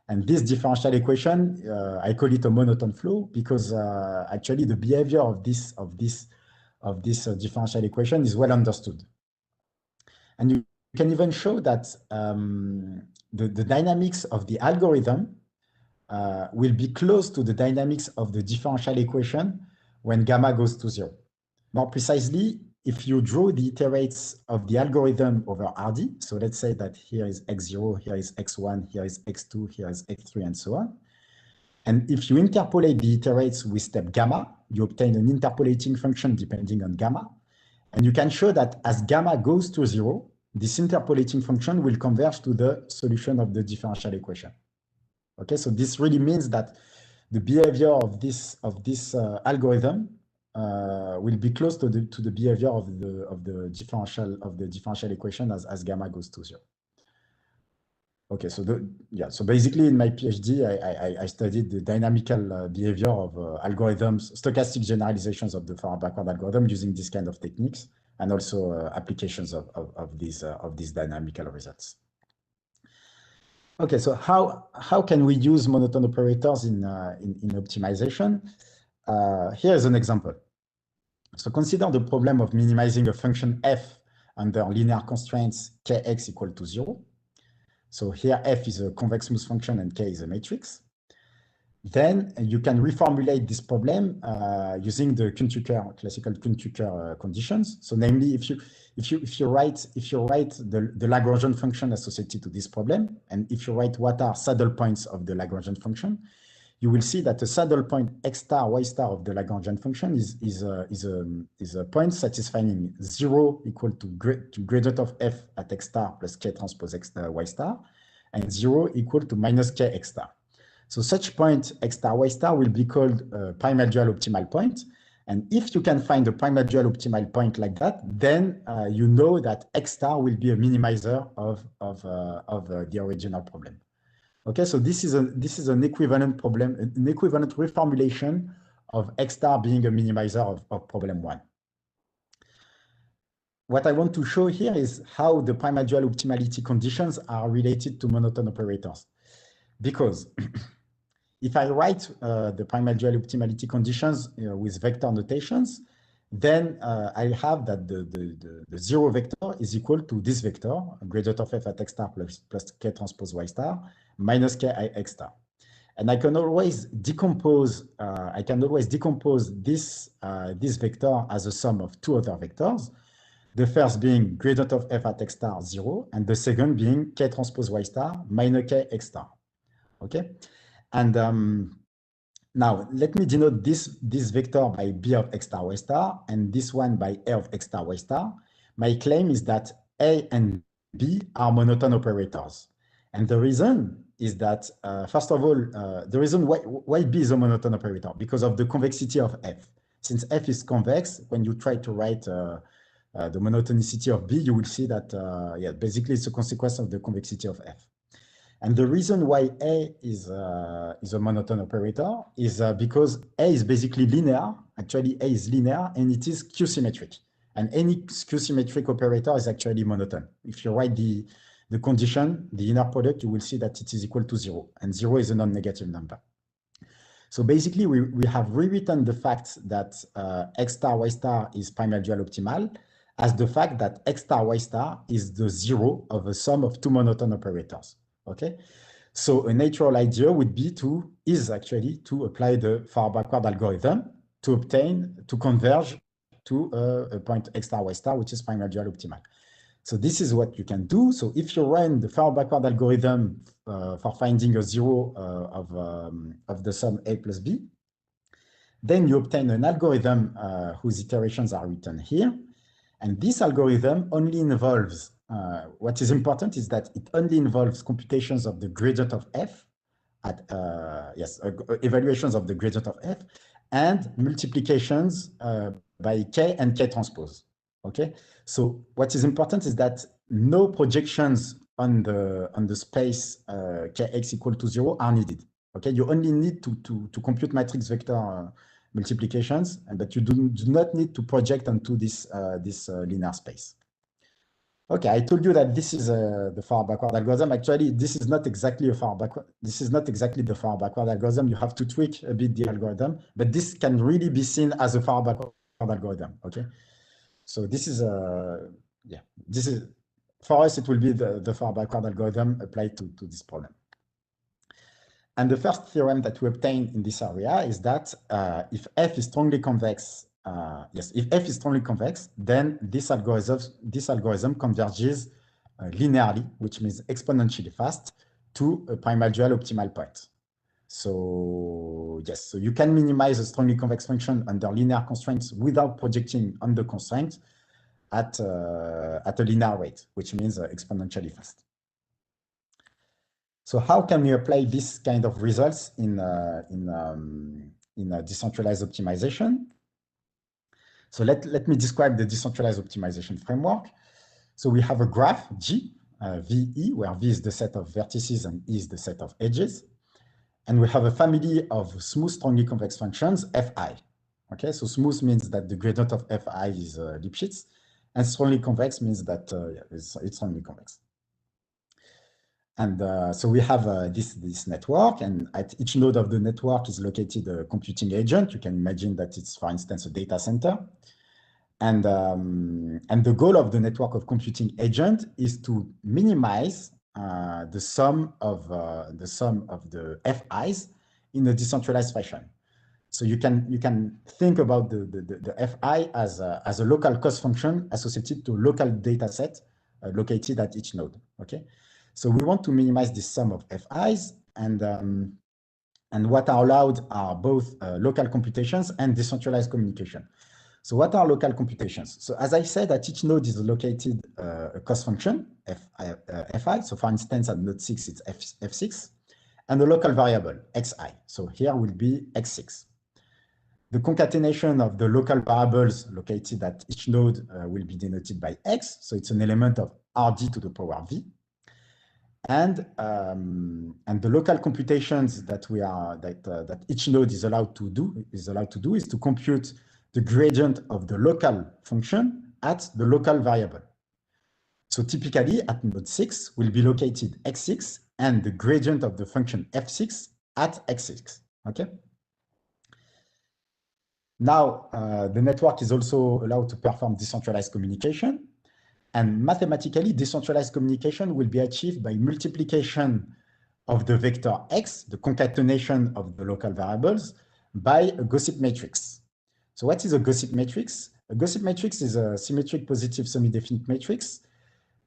And this differential equation, I call it a monotone flow, because actually the behavior of this differential equation is well understood. And you can even show that the dynamics of the algorithm will be close to the dynamics of the differential equation when gamma goes to 0. More precisely, if you draw the iterates of the algorithm over Rd, so let's say that here is x0, here is x1, here is x2, here is x3, and so on. And if you interpolate the iterates with step gamma, you obtain an interpolating function depending on gamma. And you can show that as gamma goes to 0, this interpolating function will converge to the solution of the differential equation. Okay, so this really means that the behavior of this algorithm will be close to the behavior of the differential equation as gamma goes to 0. Okay, so so basically in my PhD, I studied the dynamical behavior of algorithms, stochastic generalizations of the forward-backward algorithm using this kind of techniques, and also applications of these dynamical results. Okay, so how can we use monotone operators in optimization? Here is an example. So consider the problem of minimizing a function f under linear constraints kx equal to 0. So here f is a convex smooth function and k is a matrix. Then you can reformulate this problem using the classical Kuhn-Tucker conditions. So namely, if you write the Lagrangian function associated to this problem, and if you write what are saddle points of the Lagrangian function, you will see that the saddle point x star y star of the Lagrangian function is a point satisfying 0 equal to gradient of f at x star plus k transpose x y star, and 0 equal to minus k x star. So such point x star y star will be called a primal-dual optimal point. And if you can find a primal-dual optimal point like that, then you know that x star will be a minimizer of the original problem. Okay, so this is an equivalent problem, an equivalent reformulation of x star being a minimizer of problem 1. What I want to show here is how the primal-dual optimality conditions are related to monotone operators. Because if I write the primal-dual optimality conditions with vector notations, then I have that the 0 vector is equal to this vector, gradient of f at x star plus k transpose y star minus k I x star. And I can always decompose this vector as a sum of two other vectors. The first being gradient of f at x star 0, and the second being k transpose y star minus k x star. Okay, and now let me denote this vector by b of x star y star, and this one by a of x star y star. My claim is that a and b are monotone operators, and the reason is that first of all, the reason why b is a monotone operator, because of the convexity of f. Since f is convex, when you try to write the monotonicity of b, you will see that basically it's a consequence of the convexity of f. And the reason why A is a monotone operator is because A is basically linear. Actually, A is linear and it is Q-symmetric. And any Q-symmetric operator is actually monotone. If you write the condition, the inner product, you will see that it is equal to 0. And 0 is a non-negative number. So basically, we have rewritten the fact that x star y star is primal-dual optimal as the fact that x star y star is the 0 of a sum of two monotone operators. Okay, so a natural idea would be to apply the forward-backward algorithm to converge to a point x star y star, which is primal-dual optimal. So this is what you can do. So if you run the forward-backward algorithm for finding a 0 of the sum a plus b, then you obtain an algorithm whose iterations are written here. And this algorithm only involves what is important is that it only involves computations of the gradient of f at evaluations of the gradient of f and multiplications by K and K transpose. Okay, so what is important is that no projections on the space Kx equal to 0 are needed. Okay, you only need to compute matrix vector multiplications, but you do not need to project onto this linear space. Okay, I told you that this is the far backward algorithm. Actually, this is not exactly a far backward. This is not exactly the far backward algorithm. You have to tweak a bit the algorithm, but this can really be seen as a far backward algorithm. Okay, so this is this is for us. It will be the far backward algorithm applied to this problem. And the first theorem that we obtain in this area is that if f is strongly convex. If f is strongly convex, then this algorithm converges linearly, which means exponentially fast, to a primordial optimal point. So yes, so you can minimize a strongly convex function under linear constraints without projecting on the constraint at a linear rate, which means exponentially fast. So how can we apply this kind of results in decentralized optimization? So let me describe the decentralized optimization framework. So we have a graph G, VE, where V is the set of vertices and E is the set of edges. And we have a family of smooth strongly convex functions, Fi. Okay, so smooth means that the gradient of Fi is Lipschitz, and strongly convex means that it's strongly convex. And so we have this network, and at each node of the network is located a computing agent. You can imagine that it's, for instance, a data center. And the goal of the network of computing agent is to minimize the sum of the Fi's in a decentralized fashion. So you can think about the Fi as a local cost function associated to a local data set located at each node. Okay. So we want to minimize this sum of Fi's, and what are allowed are both local computations and decentralized communication. So what are local computations? So as I said, at each node is located a cost function, Fi. So for instance, at node 6, it's F6, and a local variable, Xi. So here will be X6. The concatenation of the local variables located at each node will be denoted by X. So it's an element of Rd to the power V. And the local computations that that each node is allowed to do is to compute the gradient of the local function at the local variable. So typically at node 6 will be located X6 and the gradient of the function F6 at X6. Okay. Now the network is also allowed to perform decentralized communication. And mathematically, decentralized communication will be achieved by multiplication of the vector x, the concatenation of the local variables, by a Gossip matrix. So what is a Gossip matrix? A Gossip matrix is a symmetric positive semi-definite matrix,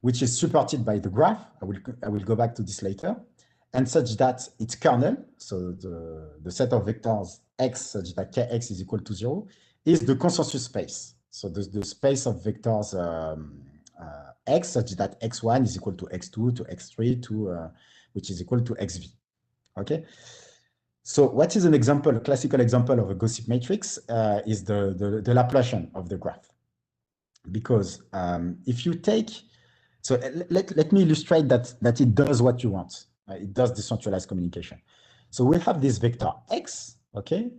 which is supported by the graph. I will go back to this later. And such that its kernel, so the set of vectors x such that kx is equal to 0, is the consensus space. So the space of vectors x such that x1 is equal to x2 to x3 which is equal to xv. Okay. So what is an example, a classical example of a Gossip matrix is the Laplacian of the graph. Because if you take, so let me illustrate that it does what you want. It does decentralized communication. So we have this vector x, okay,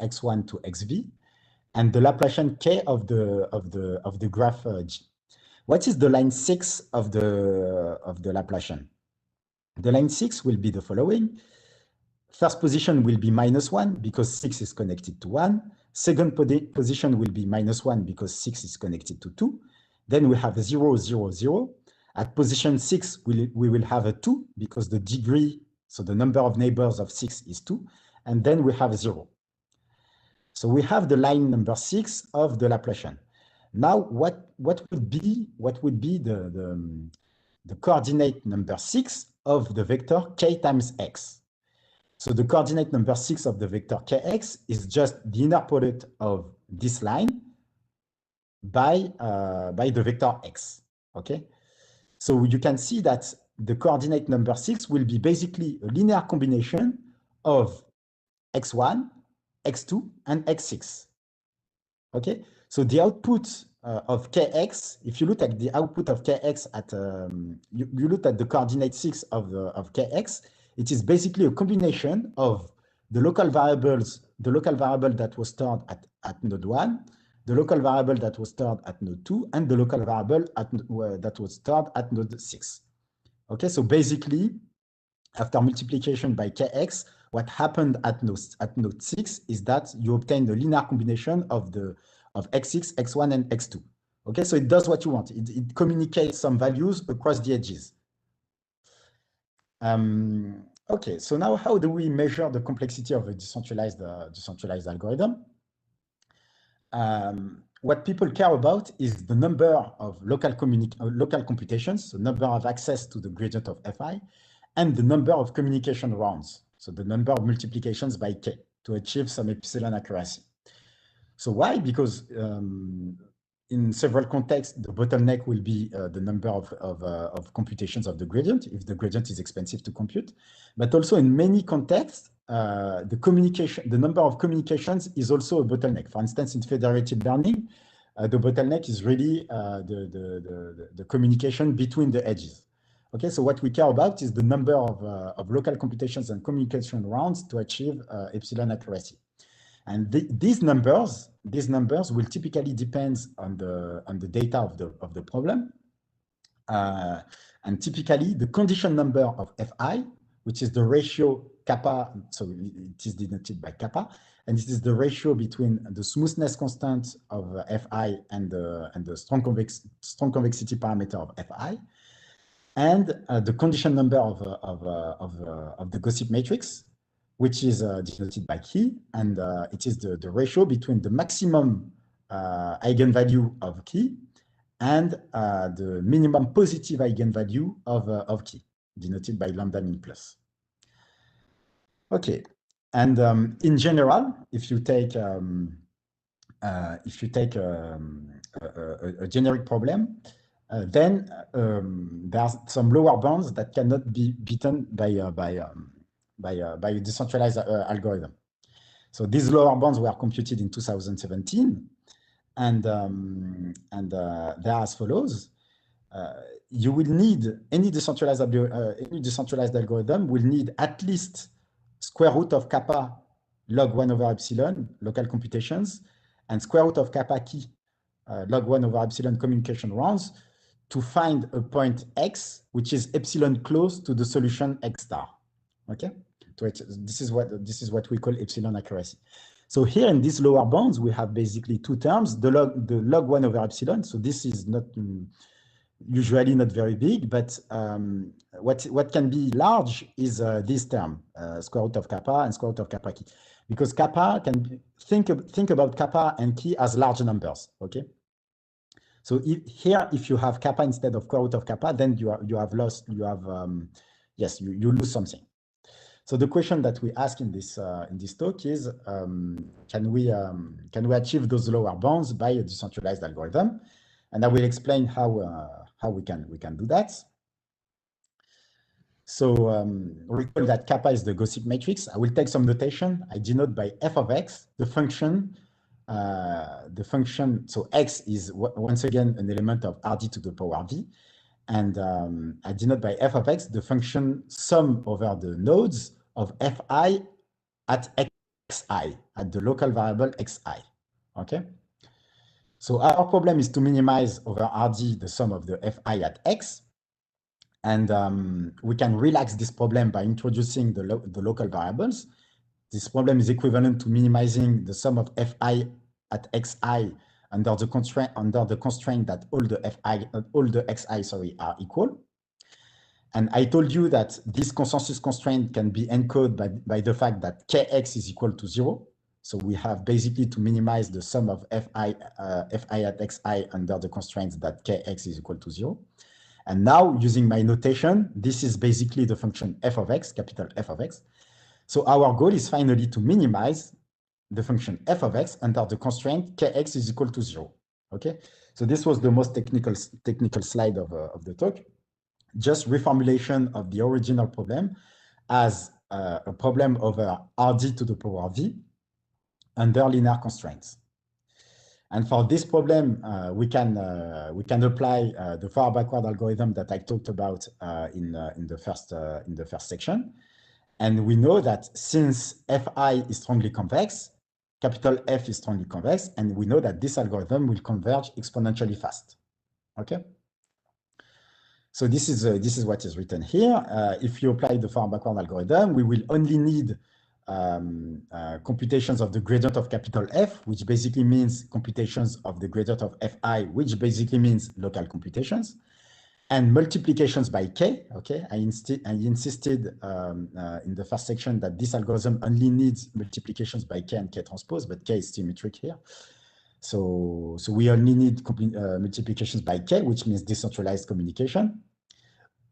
x1 to xv, and the Laplacian k of the graph G. What is the line 6 of the Laplacian? The line 6 will be the following. First position will be -1 because 6 is connected to 1. Second position will be -1 because 6 is connected to 2. Then we have 0, 0, 0. At position 6, we will have a 2 because the degree, so the number of neighbors of 6 is 2. And then we have 0. So we have the line number 6 of the Laplacian. Now, what would be the coordinate number 6 of the vector k times x? So the coordinate number 6 of the vector kx is just the inner product of this line by the vector x. Okay, so you can see that the coordinate number 6 will be basically a linear combination of x1, x2, and x6. Okay, So the output of kx, if you look at the output of kx at you look at the coordinate 6 of kx, it is basically a combination of the local variables, the local variable that was stored at node 1, the local variable that was stored at node 2, and the local variable that was stored at node 6. Okay, so basically, after multiplication by kx, what happened at node 6 is that you obtain the linear combination of x6, x1, and x2. Okay, so it does what you want. It communicates some values across the edges. Okay, so now how do we measure the complexity of a decentralized algorithm? What people care about is the number of local computations, the number of access to the gradient of Fi, and the number of communication rounds, so the number of multiplications by k to achieve some epsilon accuracy. So why? Because in several contexts, the bottleneck will be the number of computations of the gradient, if the gradient is expensive to compute. But also in many contexts, the number of communications is also a bottleneck. For instance, in federated learning, the bottleneck is really the communication between the edges. Okay, so what we care about is the number of local computations and communication rounds to achieve epsilon accuracy. And these numbers will typically depend on the data of the problem. And typically, the condition number of Fi, which is the ratio kappa, so it is denoted by kappa, and this is the ratio between the smoothness constant of Fi and the strong convexity parameter of Fi, and the condition number of the gossip matrix, which is denoted by key, and it is the ratio between the maximum eigenvalue of key and the minimum positive eigenvalue of key, denoted by lambda min plus. Okay, and in general, if you take a generic problem, then there are some lower bounds that cannot be beaten by a decentralized algorithm. So these lower bounds were computed in 2017, and they are as follows. You will need any decentralized algorithm will need at least square root of kappa log 1 over epsilon local computations and square root of kappa key log 1 over epsilon communication rounds to find a point x which is epsilon close to the solution x star. Okay, so this is what we call epsilon accuracy. So here in these lower bounds we have basically two terms: the log 1 over epsilon. So this is not usually not very big, but what can be large is this term, square root of kappa and square root of kappa key, because kappa can think about kappa and key as large numbers. Okay, so if you have kappa instead of square root of kappa, then you lose something. So the question that we ask in this talk is, can we achieve those lower bounds by a decentralized algorithm? And I will explain how we can do that. So recall that kappa is the gossip matrix. I will take some notation. I denote by f of x the function. So x is once again an element of Rd to the power v, and I denote by f of x the function sum over the nodes of fi at xi, at the local variable xi. Okay. So our problem is to minimize over Rd the sum of the fi at x, and we can relax this problem by introducing the local variables. This problem is equivalent to minimizing the sum of fi at xi under the constraint that all the xi are equal. And I told you that this consensus constraint can be encoded by the fact that kx is equal to 0. So we have basically to minimize the sum of fi at xi under the constraints that kx is equal to 0. And now, using my notation, this is basically the function f of x, capital F of x. So our goal is finally to minimize the function f of x under the constraint kx is equal to 0. Okay, so this was the most technical slide of the talk. Just reformulation of the original problem as a problem over Rd to the power v under linear constraints. And for this problem, we can apply the forward-backward algorithm that I talked about in the first section. And we know that since Fi is strongly convex, capital F is strongly convex, and we know that this algorithm will converge exponentially fast. Okay. So this is what is written here. If you apply the forward-backward algorithm, we will only need computations of the gradient of capital F, which basically means computations of the gradient of Fi, which basically means local computations, and multiplications by K. Okay, I insisted in the first section that this algorithm only needs multiplications by K and K transpose, but K is symmetric here. So we only need multiplications by K, which means decentralized communication,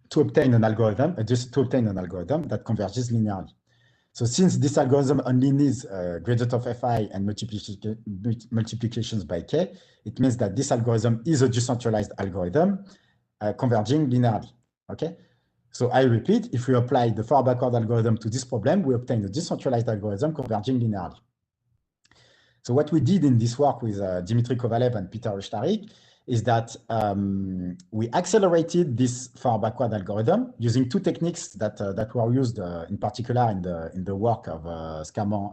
to obtain an algorithm that converges linearly. So since this algorithm only needs gradient of Fi and multiplications by K, it means that this algorithm is a decentralized algorithm converging linearly. Okay. So I repeat, if we apply the forward-backward algorithm to this problem, we obtain a decentralized algorithm converging linearly. So what we did in this work with Dimitri Kovalev and Peter Rushtarik is that we accelerated this forward-backward algorithm using two techniques that were used in particular in the work of Scarman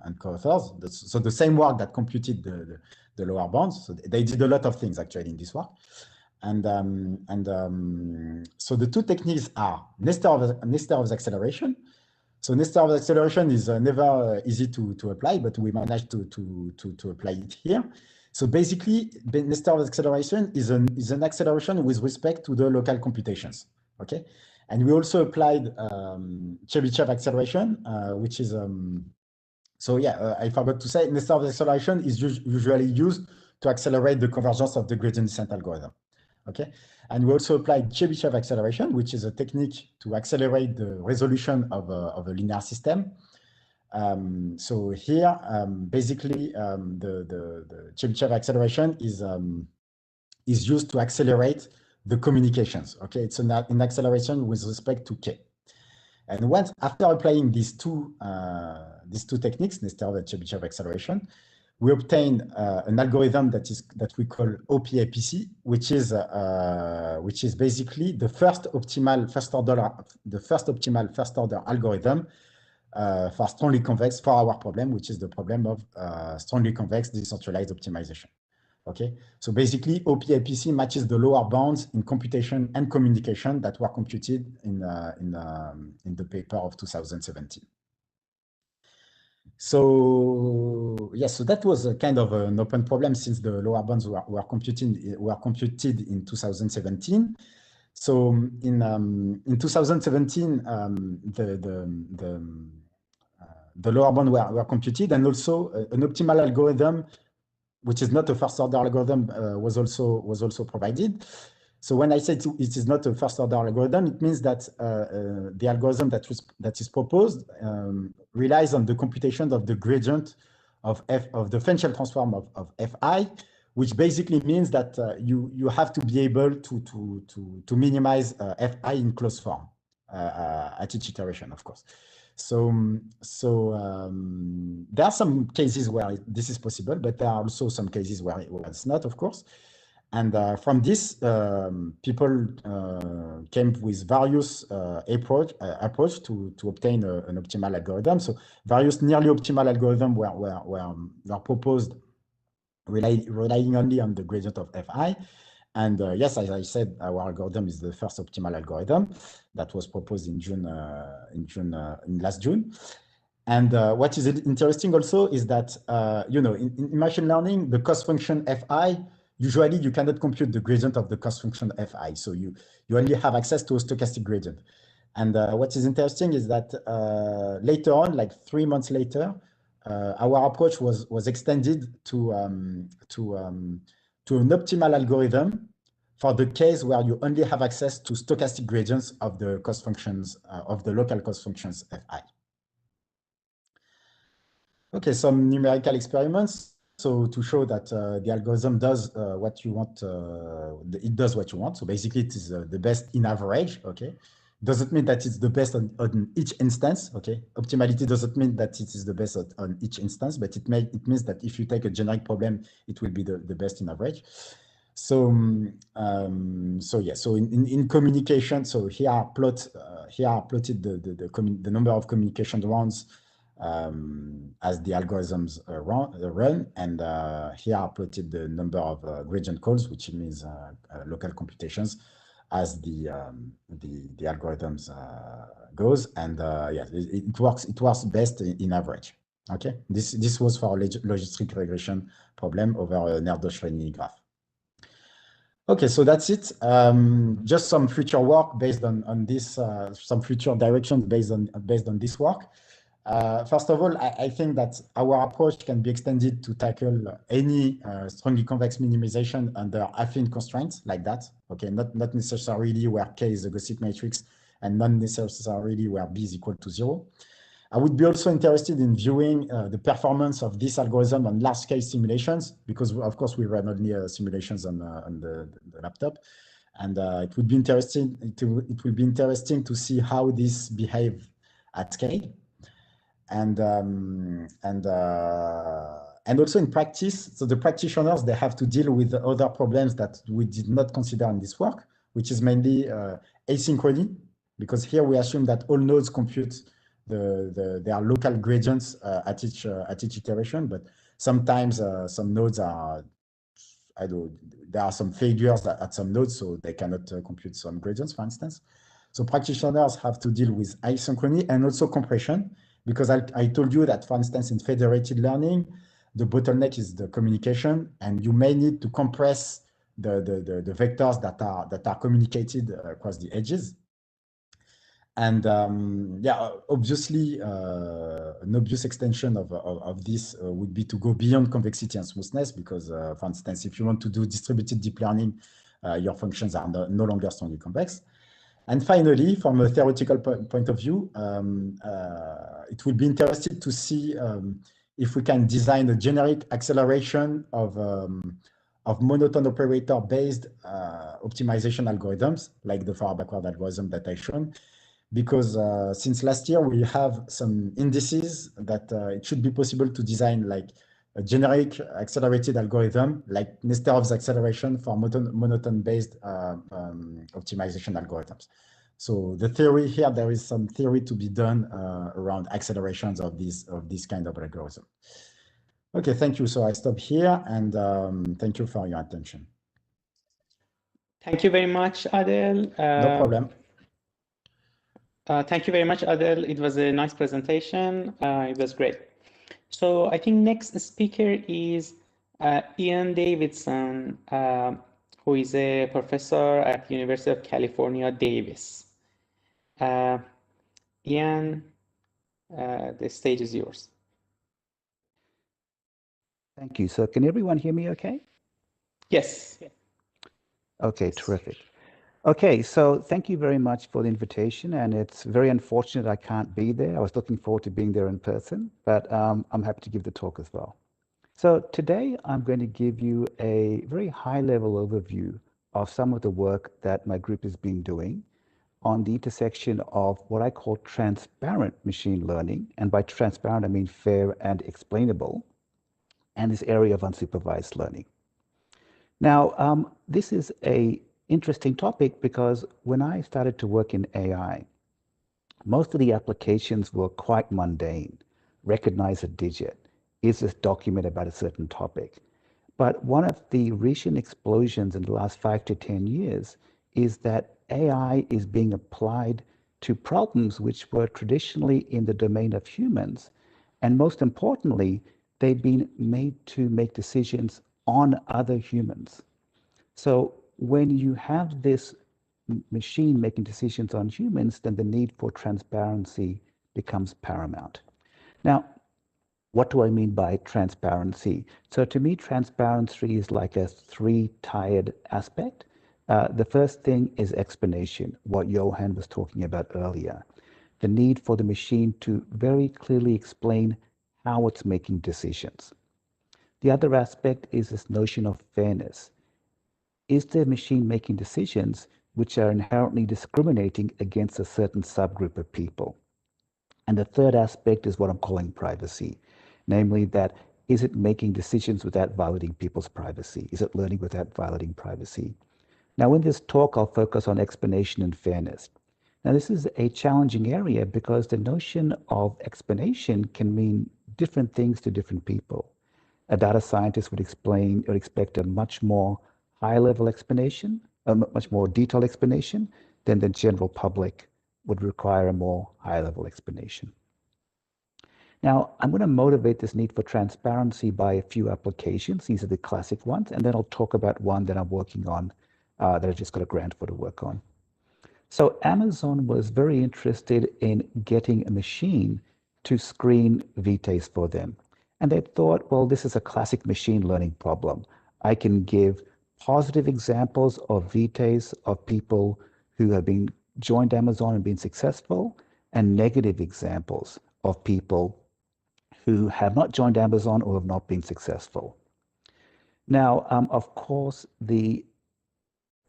and co-authors. So the same work that computed the lower bounds. So they did a lot of things actually in this work. And so the two techniques are Nesterov acceleration. So Nesterov acceleration is never easy to apply, but we managed to apply it here. So basically, Nesterov acceleration is an acceleration with respect to the local computations. Okay, and we also applied Chebyshev acceleration, which is so yeah, I forgot to say Nesterov acceleration is usually used to accelerate the convergence of the gradient descent algorithm. Okay, and we also applied Chebyshev acceleration, which is a technique to accelerate the resolution of a linear system. So here, basically, the Chebyshev acceleration is used to accelerate the communications. Okay, it's an acceleration with respect to K. And once after applying these two techniques, Nesterov and Chebyshev acceleration, we obtain an algorithm that we call OPAPC, which is basically the first optimal first order algorithm for strongly convex for our problem, which is the problem of strongly convex decentralized optimization. Okay, so basically OPAPC matches the lower bounds in computation and communication that were computed in the paper of 2017. So yes, so that was a kind of an open problem since the lower bounds were computed in 2017. So in 2017, the lower bound were computed, and also an optimal algorithm, which is not a first order algorithm, was also provided. So when I say it is not a first order algorithm, it means that the algorithm that is proposed relies on the computation of the gradient of the Fenchel transform of Fi, which basically means that you have to be able to minimize Fi in closed form at each iteration, of course. So there are some cases where this is possible, but there are also some cases where it's not, of course. And from this, people came with various approach to obtain an optimal algorithm. So various nearly optimal algorithms were proposed, relying only on the gradient of Fi. And yes, as I said, our algorithm is the first optimal algorithm that was proposed in last June. And what is interesting also is that in machine learning, the cost function Fi, usually you cannot compute the gradient of the cost function Fi. So you only have access to a stochastic gradient. And what is interesting is that later on, like 3 months later, our approach was extended to an optimal algorithm for the case where you only have access to stochastic gradients of the cost functions of the local cost functions Fi. Okay, some numerical experiments. So to show that the algorithm does what you want, it does what you want. So basically, it is the best in average. Okay, Doesn't mean that it's the best on each instance, okay? Optimality doesn't mean that it is the best on each instance, but it means that if you take a generic problem, it will be the best in average. So, so in communication, so here are plotted the number of communication rounds as the algorithms run, and here are plotted the number of gradient calls, which means local computations, as the algorithms goes, and yeah, it works best in average. Okay, this was for a logistic regression problem over a Nerdosh-Renyi graph. Okay, so that's it. Just some future work based on this, some future directions based on this work. First of all, I think that our approach can be extended to tackle any strongly convex minimization under affine constraints like that. Okay, not necessarily where K is a Gaussian matrix and not necessarily where B is equal to 0. I would be also interested in viewing the performance of this algorithm on large-scale simulations, because of course we run only simulations on the laptop, and it would be interesting. It will be interesting to see how this behave at scale, and also in practice. So the practitioners, they have to deal with the other problems that we did not consider in this work, which is mainly asynchrony, because here we assume that all nodes compute their local gradients at each iteration, but sometimes some nodes are, there are some failures at some nodes, so they cannot compute some gradients, for instance. So practitioners have to deal with asynchrony and also compression, because I told you that, for instance, in federated learning, the bottleneck is the communication, and you may need to compress the vectors that are communicated across the edges. And yeah, obviously, an obvious extension of this would be to go beyond convexity and smoothness, because, for instance, if you want to do distributed deep learning, your functions are no longer strongly convex. And finally, from a theoretical point of view, it would be interesting to see if we can design a generic acceleration of monotone operator-based optimization algorithms, like the forward-backward algorithm that I've shown. Because since last year, we have some indices that it should be possible to design like a generic accelerated algorithm, like Nesterov's acceleration for monotone-based optimization algorithms. So the theory here, there is some theory to be done around accelerations of this kind of algorithm. Okay, thank you. So I stop here, and thank you for your attention. Thank you very much, Adil. No problem. Thank you very much, Adil. It was a nice presentation. It was great. So I think next speaker is Ian Davidson, who is a professor at University of California, Davis. Ian, the stage is yours. Thank you. So can everyone hear me okay? Yes. Okay, terrific. Okay, so thank you very much for the invitation, and it's very unfortunate I can't be there. I was looking forward to being there in person, but I'm happy to give the talk as well. So today I'm going to give you a very high-level overview of some of the work that my group has been doing on the intersection of what I call transparent machine learning, and by transparent I mean fair and explainable, and this area of unsupervised learning. Now, this is an interesting topic because when I started to work in AI, most of the applications were quite mundane. Recognize a digit. Is this document about a certain topic? But one of the recent explosions in the last 5 to 10 years is that AI is being applied to problems which were traditionally in the domain of humans. And most importantly, they've been made to make decisions on other humans. So when you have this machine making decisions on humans, then the need for transparency becomes paramount. Now, what do I mean by transparency? So to me, transparency is like a three-tiered aspect. The first thing is explanation, what Johan was talking about earlier. The need for the machine to very clearly explain how it's making decisions. The other aspect is this notion of fairness. Is the machine making decisions which are inherently discriminating against a certain subgroup of people. And the third aspect is what I'm calling privacy, namely that is it making decisions without violating people's privacy? Is it learning without violating privacy? Now, in this talk, I'll focus on explanation and fairness. Now, this is a challenging area because the notion of explanation can mean different things to different people. A data scientist would explain or expect a much more high-level explanation, a much more detailed explanation than the general public would require a more high-level explanation. Now, I'm going to motivate this need for transparency by a few applications. These are the classic ones, and then I'll talk about one that I'm working on that I just got a grant for to work on. So Amazon was very interested in getting a machine to screen VTAs for them. And they thought, well, this is a classic machine learning problem. I can give positive examples of VTAs of people who have been joined Amazon and been successful, and negative examples of people who have not joined Amazon or have not been successful. Now, of course, the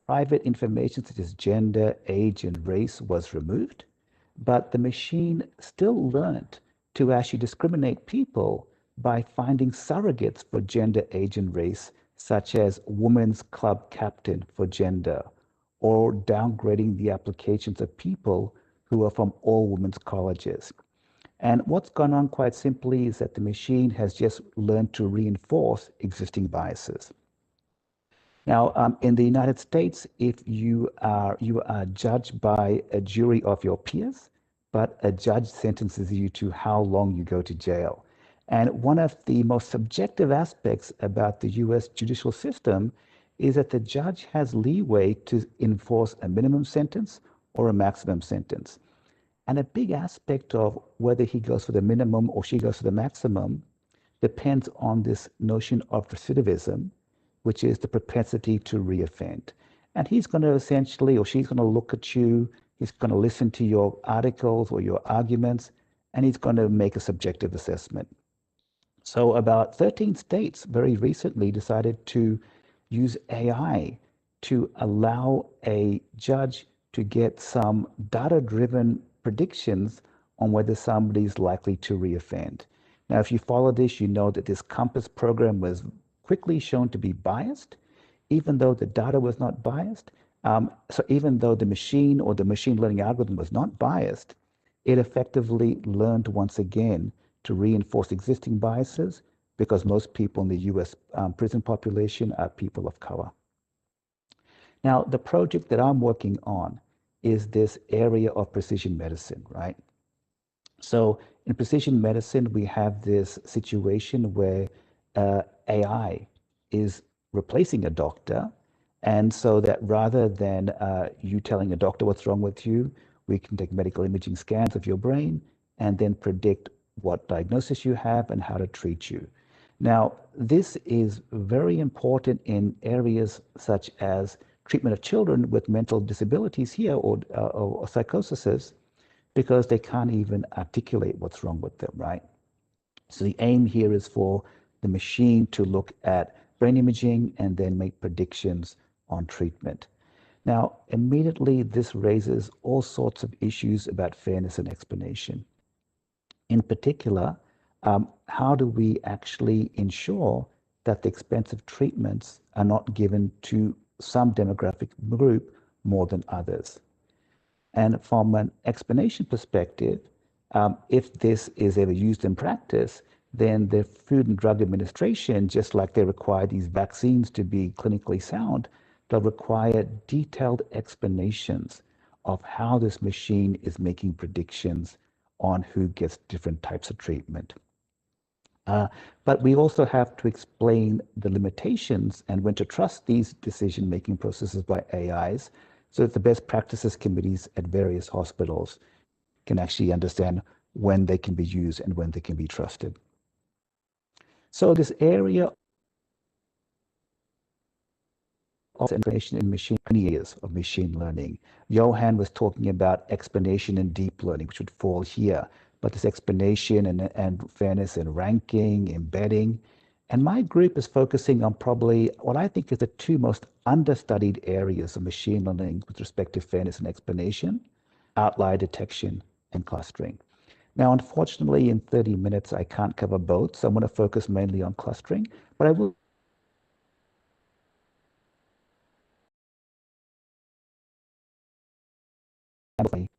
private information such as gender, age, and race was removed, but the machine still learned to actually discriminate people by finding surrogates for gender, age, and race, such as women's club captain for gender, or downgrading the applications of people who are from all women's colleges. And what's gone on quite simply is that the machine has just learned to reinforce existing biases. Now, in the United States, if you are judged by a jury of your peers, but a judge sentences you to how long you go to jail. And one of the most subjective aspects about the US judicial system is that the judge has leeway to enforce a minimum sentence or a maximum sentence. And a big aspect of whether he goes for the minimum or she goes for the maximum depends on this notion of recidivism, which is the propensity to reoffend. And he's going to essentially, or she's going to look at you, he's going to listen to your articles or your arguments, and he's going to make a subjective assessment. So about 13 states very recently decided to use AI to allow a judge to get some data-driven predictions on whether somebody is likely to reoffend. Now, if you follow this, you know that this COMPASS program was quickly shown to be biased, even though the data was not biased. So even though the machine or the machine learning algorithm was not biased, it effectively learned once again to reinforce existing biases because most people in the US prison population are people of color. Now, the project that I'm working on is this area of precision medicine, right? So in precision medicine, we have this situation where AI is replacing a doctor. And so that rather than you telling a doctor what's wrong with you, we can take medical imaging scans of your brain and then predict what diagnosis you have and how to treat you. Now, this is very important in areas such as treatment of children with mental disabilities here or psychosis, because they can't even articulate what's wrong with them, right? So the aim here is for the machine to look at brain imaging and then make predictions on treatment. Now, immediately this raises all sorts of issues about fairness and explanation. In particular, how do we actually ensure that the expensive treatments are not given to some demographic group more than others? And from an explanation perspective, if this is ever used in practice, then the Food and Drug Administration, just like they require these vaccines to be clinically sound, they'll require detailed explanations of how this machine is making predictions on who gets different types of treatment. But we also have to explain the limitations and when to trust these decision-making processes by AIs, so that the best practices committees at various hospitals can actually understand when they can be used and when they can be trusted. So this area of explanation in machine years of machine learning. Johan was talking about explanation and deep learning, which would fall here. But this explanation and fairness and ranking, embedding, And my group is focusing on probably what I think is the two most understudied areas of machine learning with respect to fairness and explanation: outlier detection and clustering. Now, unfortunately, in 30 minutes, I can't cover both, so I'm going to focus mainly on clustering, but I will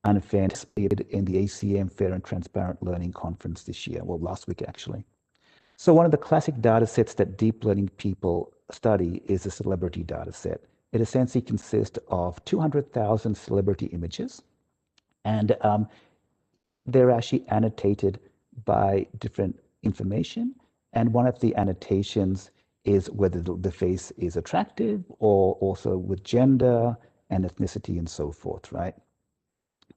unfairness in the ACM Fair and Transparent Learning Conference this year, well, last week actually. So one of the classic data sets that deep learning people study is the celebrity data set. It essentially consists of 200,000 celebrity images, and they're actually annotated by different information. And one of the annotations is whether the face is attractive, or also with gender and ethnicity and so forth, right?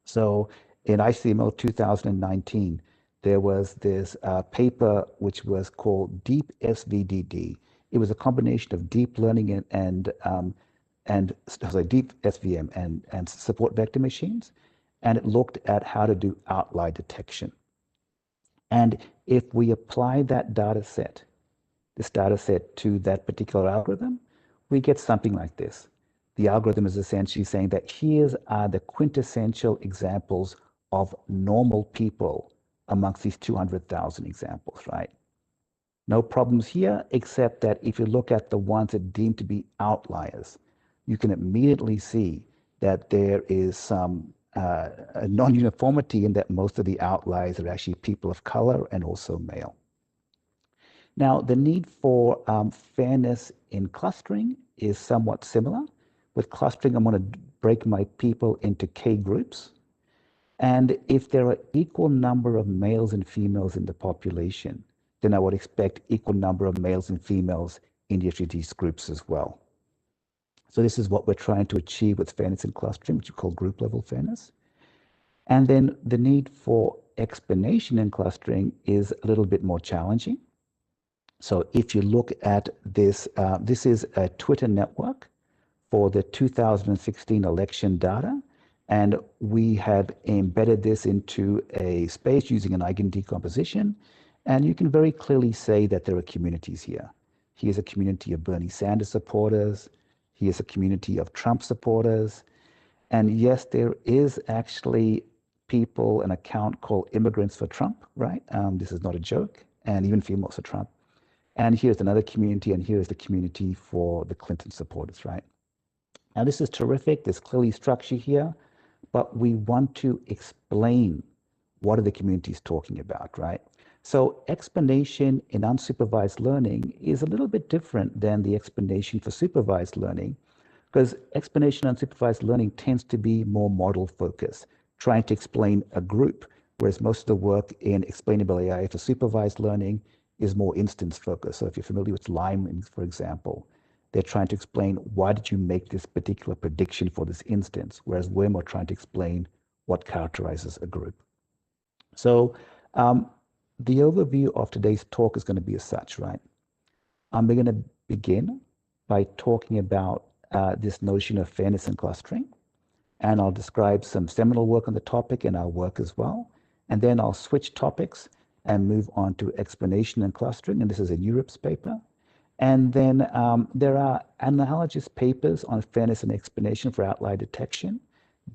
So in ICML 2019, there was this paper which was called Deep SVDD. It was a combination of deep learning and deep SVM and support vector machines, and it looked at how to do outlier detection. And if we apply that data set, this data set, to that particular algorithm, we get something like this. The algorithm is essentially saying that here's the quintessential examples of normal people amongst these 200,000 examples, right? No problems here, except that if you look at the ones that deem to be outliers, you can immediately see that there is some a non-uniformity in that most of the outliers are actually people of color and also male. Now, the need for fairness in clustering is somewhat similar. With clustering, I'm going to break my people into K groups. And if there are equal number of males and females in the population, then I would expect equal number of males and females in each of these groups as well. So this is what we're trying to achieve with fairness in clustering, which we call group level fairness. And then the need for explanation in clustering is a little bit more challenging. So if you look at this, this is a Twitter network for the 2016 election data. And we have embedded this into a space using an eigen decomposition. And you can very clearly say that there are communities here. Here's a community of Bernie Sanders supporters. Here's a community of Trump supporters. And yes, there is actually people, an account called Immigrants for Trump, right? This is not a joke. And even females for Trump. And here's another community, and here's the community for the Clinton supporters, right? Now, this is terrific. There's clearly structure here, but we want to explain what are the communities talking about, right? So explanation in unsupervised learning is a little bit different than the explanation for supervised learning, because explanation unsupervised learning tends to be more model focused, trying to explain a group, whereas most of the work in explainable AI for supervised learning is more instance focused. So if you're familiar with Leuven, for example, they're trying to explain why did you make this particular prediction for this instance, whereas we're more trying to explain what characterizes a group. So the overview of today's talk is going to be as such, right? I'm going to begin by talking about this notion of fairness and clustering, and I'll describe some seminal work on the topic and our work as well. And then I'll switch topics and move on to explanation and clustering, and this is in Europe's paper. And then there are analogous papers on fairness and explanation for outlier detection,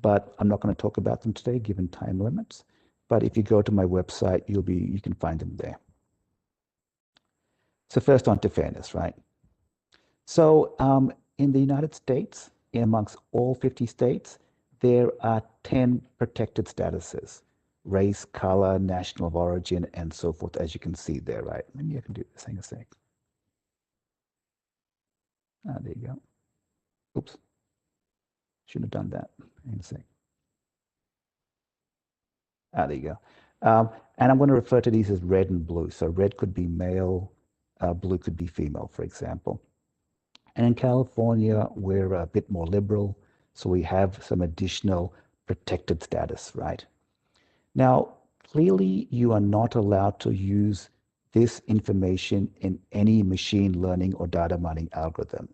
but I'm not going to talk about them today given time limits. But if you go to my website, you can find them there. So first on to fairness, right? So in the United States, amongst all 50 states, there are 10 protected statuses: race, color, national of origin, and so forth, as you can see there, right? Maybe I can do this, hang a sec. There you go. Oops. Shouldn't have done that. Hang a sec. There you go. And I'm going to refer to these as red and blue. So red could be male, blue could be female, for example. And in California, we're a bit more liberal, so we have some additional protected status, right? Now, clearly, you are not allowed to use this information in any machine learning or data mining algorithm.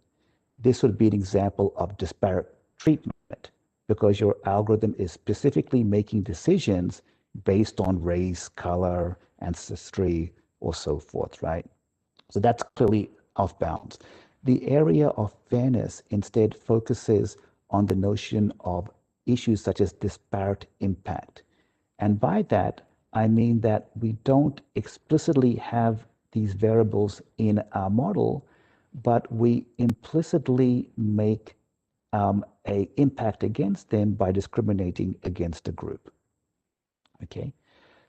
This would be an example of disparate treatment because your algorithm is specifically making decisions based on race, color, ancestry, or so forth, right? So that's clearly off bounds. The area of fairness instead focuses on the notion of issues such as disparate impact. And by that, I mean that we don't explicitly have these variables in our model, but we implicitly make a impact against them by discriminating against a group. Okay,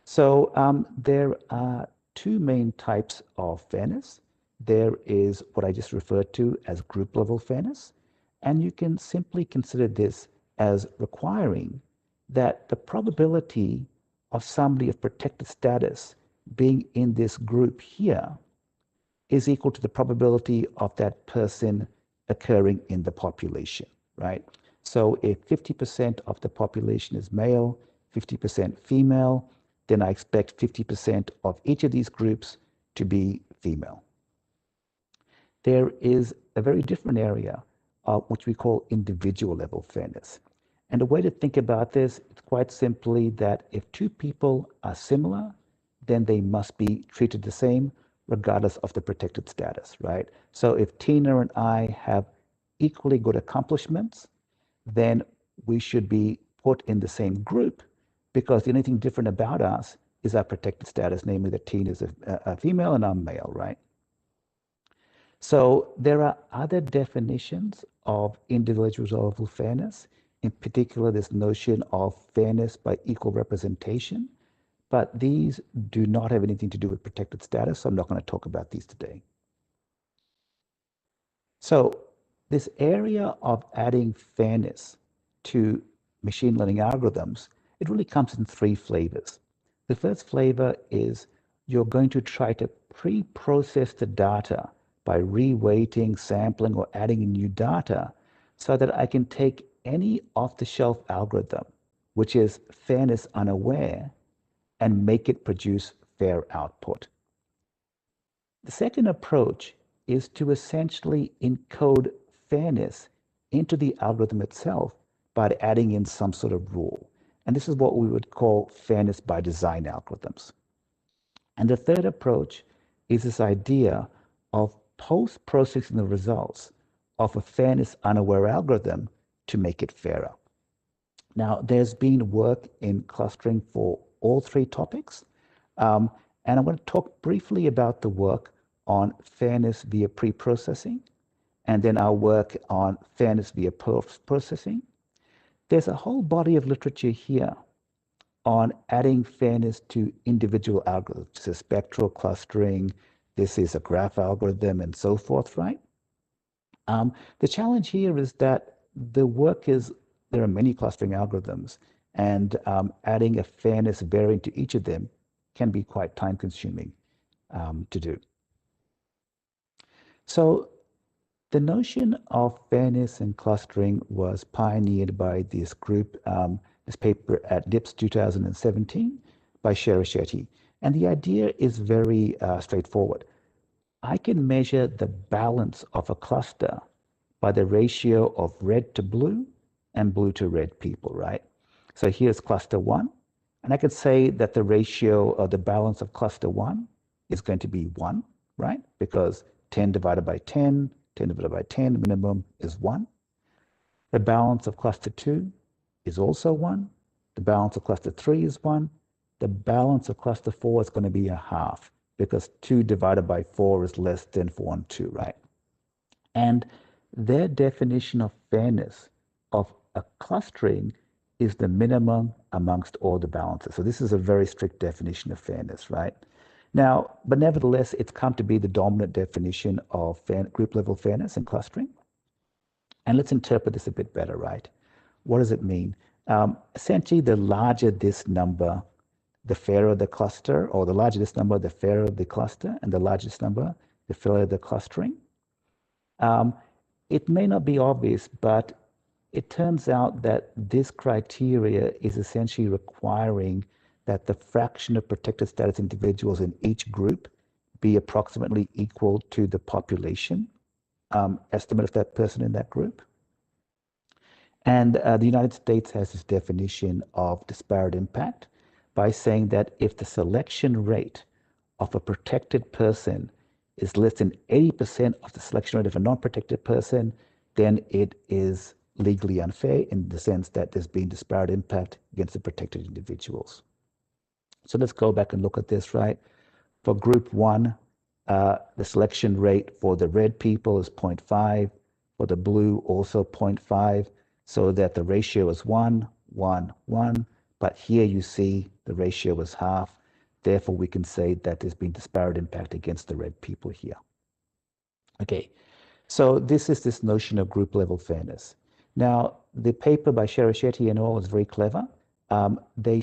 so there are two main types of fairness. There is what I just referred to as group level fairness, and you can simply consider this as requiring that the probability of somebody of protected status being in this group here is equal to the probability of that person occurring in the population, right? So if 50% of the population is male, 50% female, then I expect 50% of each of these groups to be female. There is a very different area, which we call individual level fairness. And the way to think about this is quite simply that if two people are similar, then they must be treated the same regardless of the protected status, right? So if Tina and I have equally good accomplishments, then we should be put in the same group, because the only thing different about us is our protected status, namely that Tina is a female and I'm male, right? So there are other definitions of individual level fairness, in particular this notion of fairness by equal representation, but these do not have anything to do with protected status, so I'm not going to talk about these today. So this area of adding fairness to machine learning algorithms, it really comes in three flavors. The first flavor is you're going to try to pre-process the data by reweighting, sampling, or adding in new data so that I can take any off-the-shelf algorithm, which is fairness unaware, and make it produce fair output. The second approach is to essentially encode fairness into the algorithm itself by adding in some sort of rule. And this is what we would call fairness by design algorithms. And the third approach is this idea of post-processing the results of a fairness unaware algorithm to make it fairer. Now, there's been work in clustering for all three topics. And I'm going to talk briefly about the work on fairness via pre-processing, and then I'll work on fairness via post-processing. There's a whole body of literature here on adding fairness to individual algorithms. This is spectral clustering, this is a graph algorithm, and so forth, right? The challenge here is that the work is, there are many clustering algorithms, and adding a fairness variant to each of them can be quite time-consuming to do. So the notion of fairness and clustering was pioneered by this group, this paper at DIPS 2017 by Shetty. And the idea is very straightforward. I can measure the balance of a cluster by the ratio of red to blue and blue to red people, right? So here's cluster one, and I could say that the ratio of the balance of cluster one is going to be 1, right? Because 10 divided by 10, 10 divided by 10, the minimum is 1. The balance of cluster 2 is also 1. The balance of cluster 3 is 1. The balance of cluster 4 is going to be a half, because 2 divided by 4 is less than 4 and 2, right? And their definition of fairness of a clustering is the minimum amongst all the balances. So this is a very strict definition of fairness, right? Now, but nevertheless, it's come to be the dominant definition of group level fairness and clustering. And let's interpret this a bit better, right? What does it mean? Essentially, the larger this number, the fairer the cluster, or the larger this number, the fairer the cluster, and the largest number, the fairer the clustering. It may not be obvious, but it turns out that this criteria is essentially requiring that the fraction of protected status individuals in each group be approximately equal to the population estimate of that person in that group. And the United States has this definition of disparate impact by saying that if the selection rate of a protected person is less than 80% of the selection rate of a non-protected person, then it is legally unfair in the sense that there's been disparate impact against the protected individuals. So let's go back and look at this, right? For group 1, the selection rate for the red people is 0.5, for the blue also 0.5, so that the ratio is 1, 1, 1, but here you see the ratio is half. Therefore, we can say that there's been disparate impact against the red people here. Okay, so this is this notion of group level fairness. Now, the paper by Sherashetty and al. Is very clever. They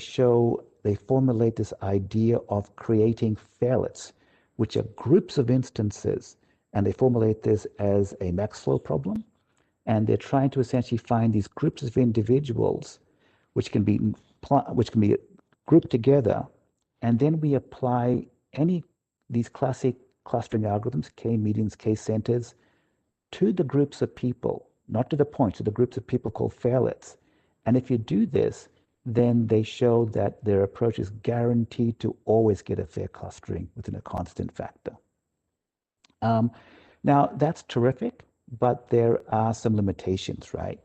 formulate this idea of creating fairlets, which are groups of instances, and they formulate this as a max flow problem. And they're trying to essentially find these groups of individuals which can be grouped together, and then we apply these classic clustering algorithms, k-medians, k-centers, to the groups of people, not to the points, to the groups of people called fairlets. And if you do this, then they show that their approach is guaranteed to always get a fair clustering within a constant factor. Now, that's terrific, but there are some limitations, right?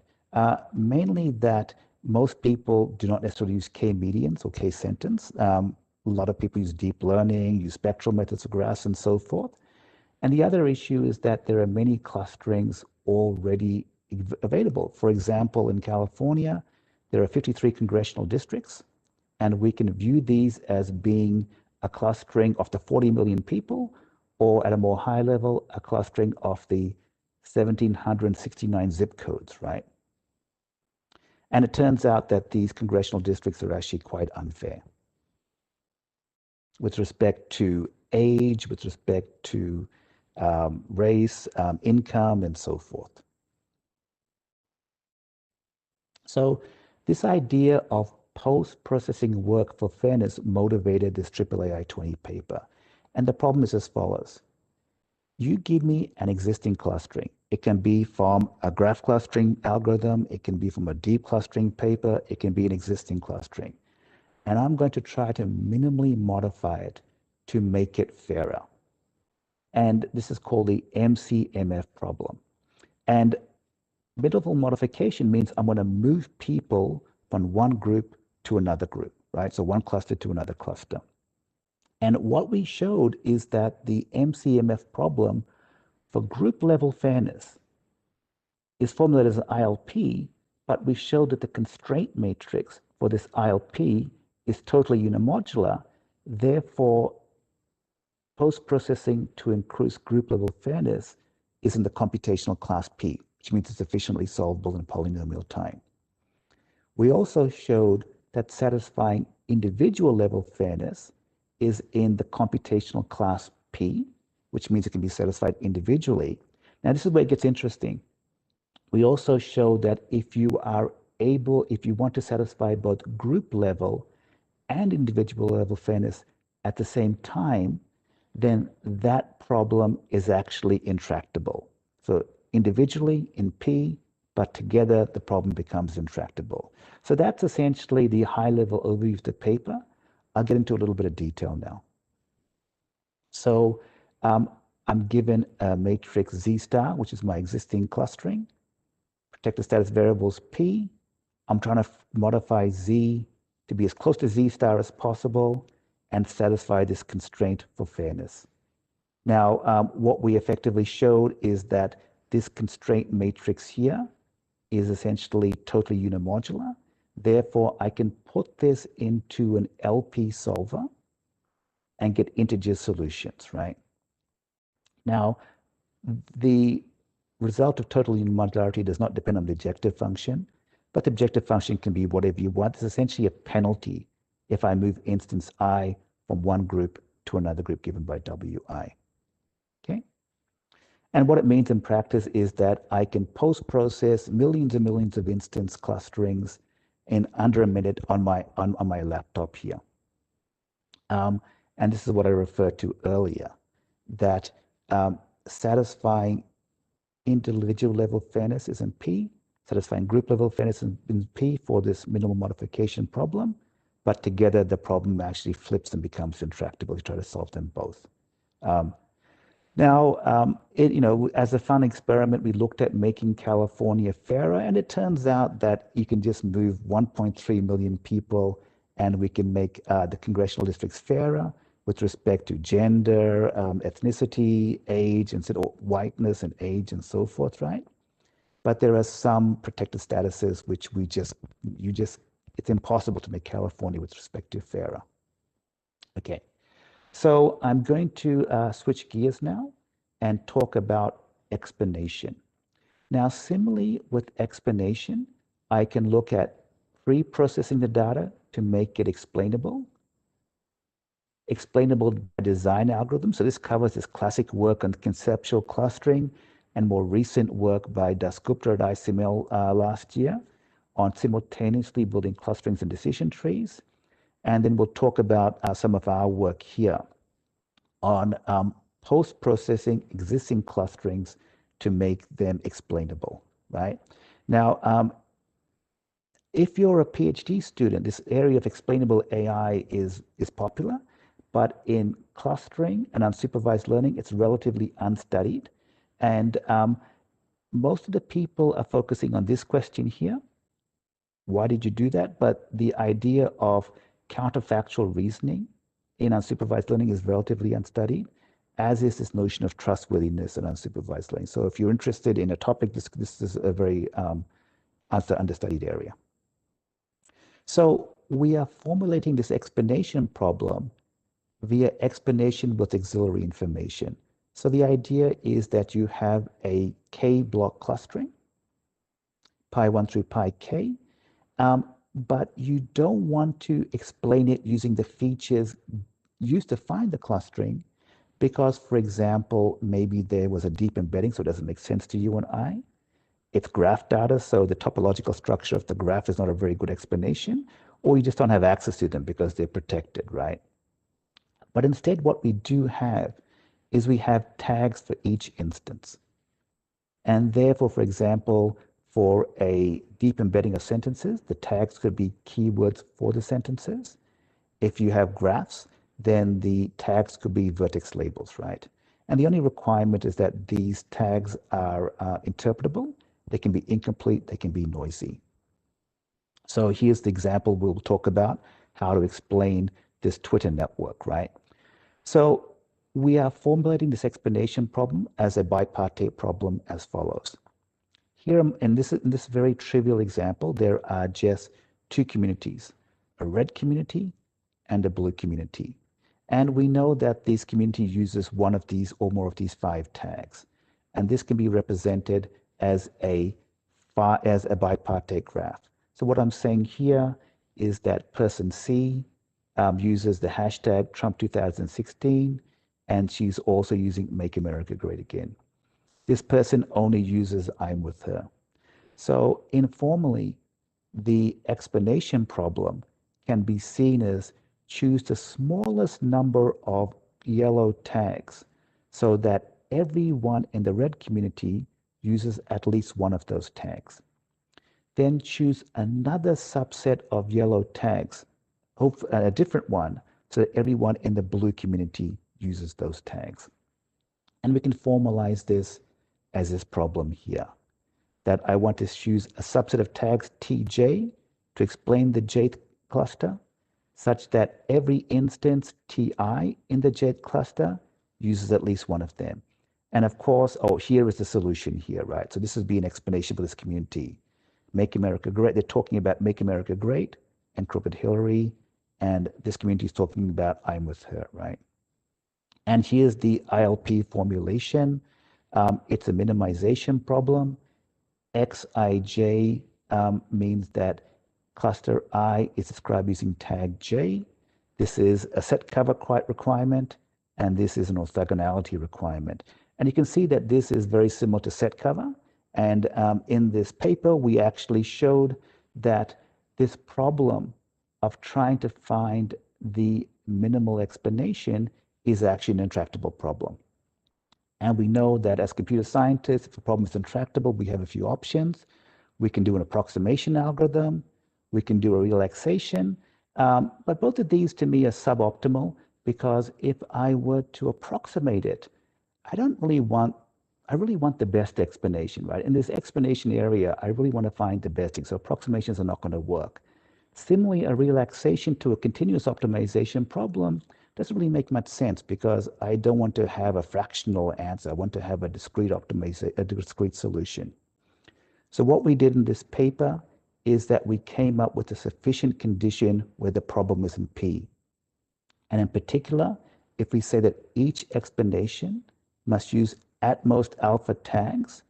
Mainly that most people do not necessarily use k-medians or k-centers. A lot of people use deep learning, use spectral methods of graphs, and so forth. And the other issue is that there are many clusterings already available. For example, in California, there are 53 congressional districts, and we can view these as being a clustering of the 40 million people, or at a more high level, a clustering of the 1,769 zip codes, right? And it turns out that these congressional districts are actually quite unfair with respect to age, with respect to race, income, and so forth. So this idea of post-processing work for fairness motivated this AAAI-20 paper. And the problem is as follows. You give me an existing clustering. It can be from a graph clustering algorithm. It can be from a deep clustering paper. It can be an existing clustering. And I'm going to try to minimally modify it to make it fairer. And this is called the MCMF problem. And minimal modification means I'm going to move people from one group to another group, right? So one cluster to another cluster. And what we showed is that the MCMF problem for group level fairness is formulated as an ILP, but we showed that the constraint matrix for this ILP is totally unimodular. Therefore, post-processing to increase group level fairness is in the computational class P, which means it's efficiently solvable in polynomial time. We also showed that satisfying individual level fairness is in the computational class P, which means it can be satisfied individually. Now, this is where it gets interesting. We also show that if you want to satisfy both group level and individual level fairness at the same time, then that problem is actually intractable. So individually in P, but together the problem becomes intractable. So that's essentially the high-level overview of the paper. I'll get into a little bit of detail now. So I'm given a matrix Z star, which is my existing clustering. Protected status variables P. I'm trying to modify Z to be as close to Z star as possible and satisfy this constraint for fairness. Now, what we effectively showed is that this constraint matrix here is essentially totally unimodular. Therefore, I can put this into an LP solver and get integer solutions, right? Now, the result of total unimodularity does not depend on the objective function, but the objective function can be whatever you want. It's essentially a penalty if I move instance I from one group to another group given by WI. Okay? And what it means in practice is that I can post-process millions and millions of instance clusterings in under a minute on my laptop here. And this is what I referred to earlier, that satisfying individual level fairness is in P, satisfying group level fairness in P for this minimal modification problem, but together the problem actually flips and becomes intractable. You try to solve them both. Now, as a fun experiment, we looked at making California fairer, and it turns out that you can just move 1.3 million people, and we can make the congressional districts fairer with respect to gender, ethnicity, age, and whiteness and age and so forth, right? But there are some protected statuses which it's impossible to make California with respect to fairer. Okay, so I'm going to switch gears now and talk about explanation. Now, similarly with explanation, I can look at pre-processing the data to make it explainable by design algorithms. So this covers this classic work on conceptual clustering and more recent work by Dasgupta at ICML last year on simultaneously building clusterings and decision trees. And then we'll talk about some of our work here on post-processing existing clusterings to make them explainable, right? Now, if you're a PhD student, this area of explainable AI is popular, but in clustering and unsupervised learning, it's relatively unstudied. And most of the people are focusing on this question here. Why did you do that? But the idea of counterfactual reasoning in unsupervised learning is relatively unstudied, as is this notion of trustworthiness in unsupervised learning. So if you're interested in a topic, this is a very understudied area. So we are formulating this explanation problem via explanation with auxiliary information. So the idea is that you have a k-block clustering, pi 1 through pi k, but you don't want to explain it using the features used to find the clustering because, for example, maybe there was a deep embedding, so it doesn't make sense to you and I. It's graph data, so the topological structure of the graph is not a very good explanation, or you just don't have access to them because they're protected, right? But instead, what we do have is we have tags for each instance. And therefore, for example, for a deep embedding of sentences, the tags could be keywords for the sentences. If you have graphs, then the tags could be vertex labels, right? And the only requirement is that these tags are interpretable. They can be incomplete, they can be noisy. So here's the example we'll talk about how to explain this Twitter network, right? So we are formulating this explanation problem as a bipartite problem as follows. Here in this very trivial example, there are just two communities, a red community and a blue community. And we know that this community uses one of these or more of these 5 tags. And this can be represented as a bipartite graph. So what I'm saying here is that person C uses the hashtag Trump 2016, and she's also using Make America Great Again. This person only uses I'm with her. So informally, the explanation problem can be seen as choose the smallest number of yellow tags so that everyone in the red community uses at least one of those tags. Then choose another subset of yellow tags, a different one, so that everyone in the blue community uses those tags. And we can formalize this as this problem here, that I want to choose a subset of tags Tj to explain the jth cluster, such that every instance Ti in the jth cluster uses at least one of them. And of course, here is the solution here, right? So this would be an explanation for this community. Make America Great. They're talking about Make America Great and Crooked Hillary, and this community is talking about I'm with her, right? And here's the ILP formulation. It's a minimization problem. Xij means that cluster I is described using tag J. This is a set cover requirement, and this is an orthogonality requirement. And you can see that this is very similar to set cover. And in this paper, we actually showed that this problem of trying to find the minimal explanation is actually an intractable problem. And we know that as computer scientists, if a problem is intractable, we have a few options. We can do an approximation algorithm. We can do a relaxation. But both of these to me are suboptimal because if I were to approximate it, I really want the best explanation, right? In this explanation area, I really want to find the best thing. So approximations are not going to work. Similarly, a relaxation to a continuous optimization problem doesn't really make much sense because I don't want to have a fractional answer. I want to have a discrete solution. So what we did in this paper is that we came up with a sufficient condition where the problem is in P. And in particular, if we say that each explanation must use at most alpha tags,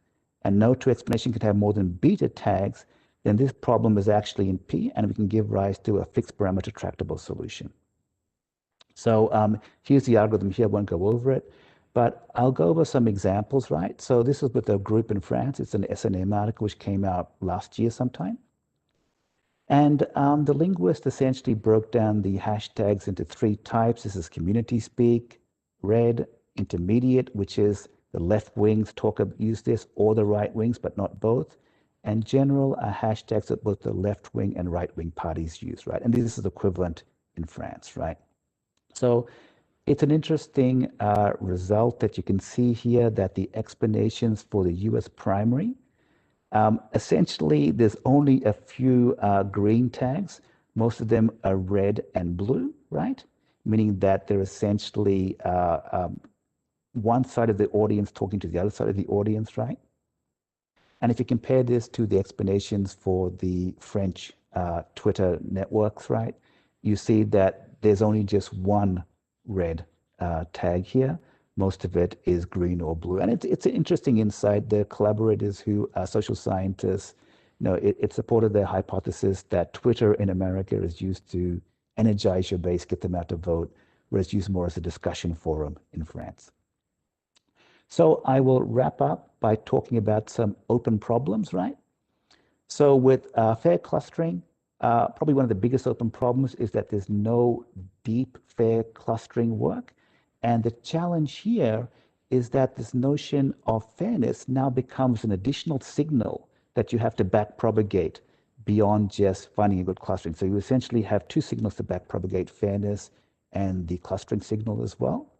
and no two explanation can have more than beta tags, then this problem is actually in P, and we can give rise to a fixed parameter tractable solution. So here's the algorithm here. I won't go over it, but I'll go over some examples, right? So this is with a group in France. It's an SNM article which came out last year sometime. And the linguist essentially broke down the hashtags into 3 types. This is community speak, red, intermediate, which is the left wings use this, or the right wings, but not both. And general are hashtags that both the left wing and right wing parties use, right? And this is equivalent in France, right? So it's an interesting result that you can see here that the explanations for the US primary, essentially there's only a few green tags. Most of them are red and blue, right? Meaning that they're essentially one side of the audience talking to the other side of the audience, right? And if you compare this to the explanations for the French Twitter networks, right, you see that there's only just one red tag here. Most of it is green or blue. And it's an interesting insight. The collaborators who are social scientists, it supported their hypothesis that Twitter in America is used to energize your base, get them out to vote, whereas it's used more as a discussion forum in France. So I will wrap up by talking about some open problems, right? So with fair clustering, probably one of the biggest open problems is that there's no deep fair clustering work. And the challenge here is that this notion of fairness now becomes an additional signal that you have to backpropagate beyond just finding a good clustering. So you essentially have 2 signals to backpropagate, fairness and the clustering signal as well.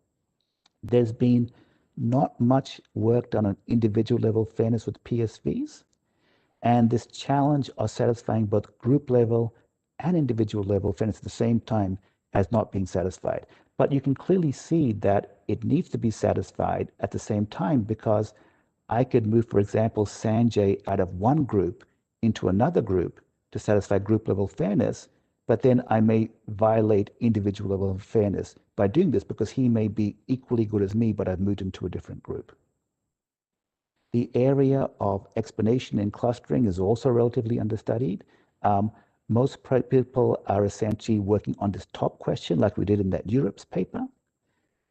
There's been not much work done on individual level fairness with PSVs. And this challenge of satisfying both group level and individual level fairness at the same time has not been satisfied. But you can clearly see that it needs to be satisfied at the same time, because I could move, for example, Sanjay out of one group into another group to satisfy group level fairness, but then I may violate individual level of fairness by doing this because he may be equally good as me, but I've moved into a different group. The area of explanation and clustering is also relatively understudied. Most people are essentially working on this top question like we did in that Europe's paper,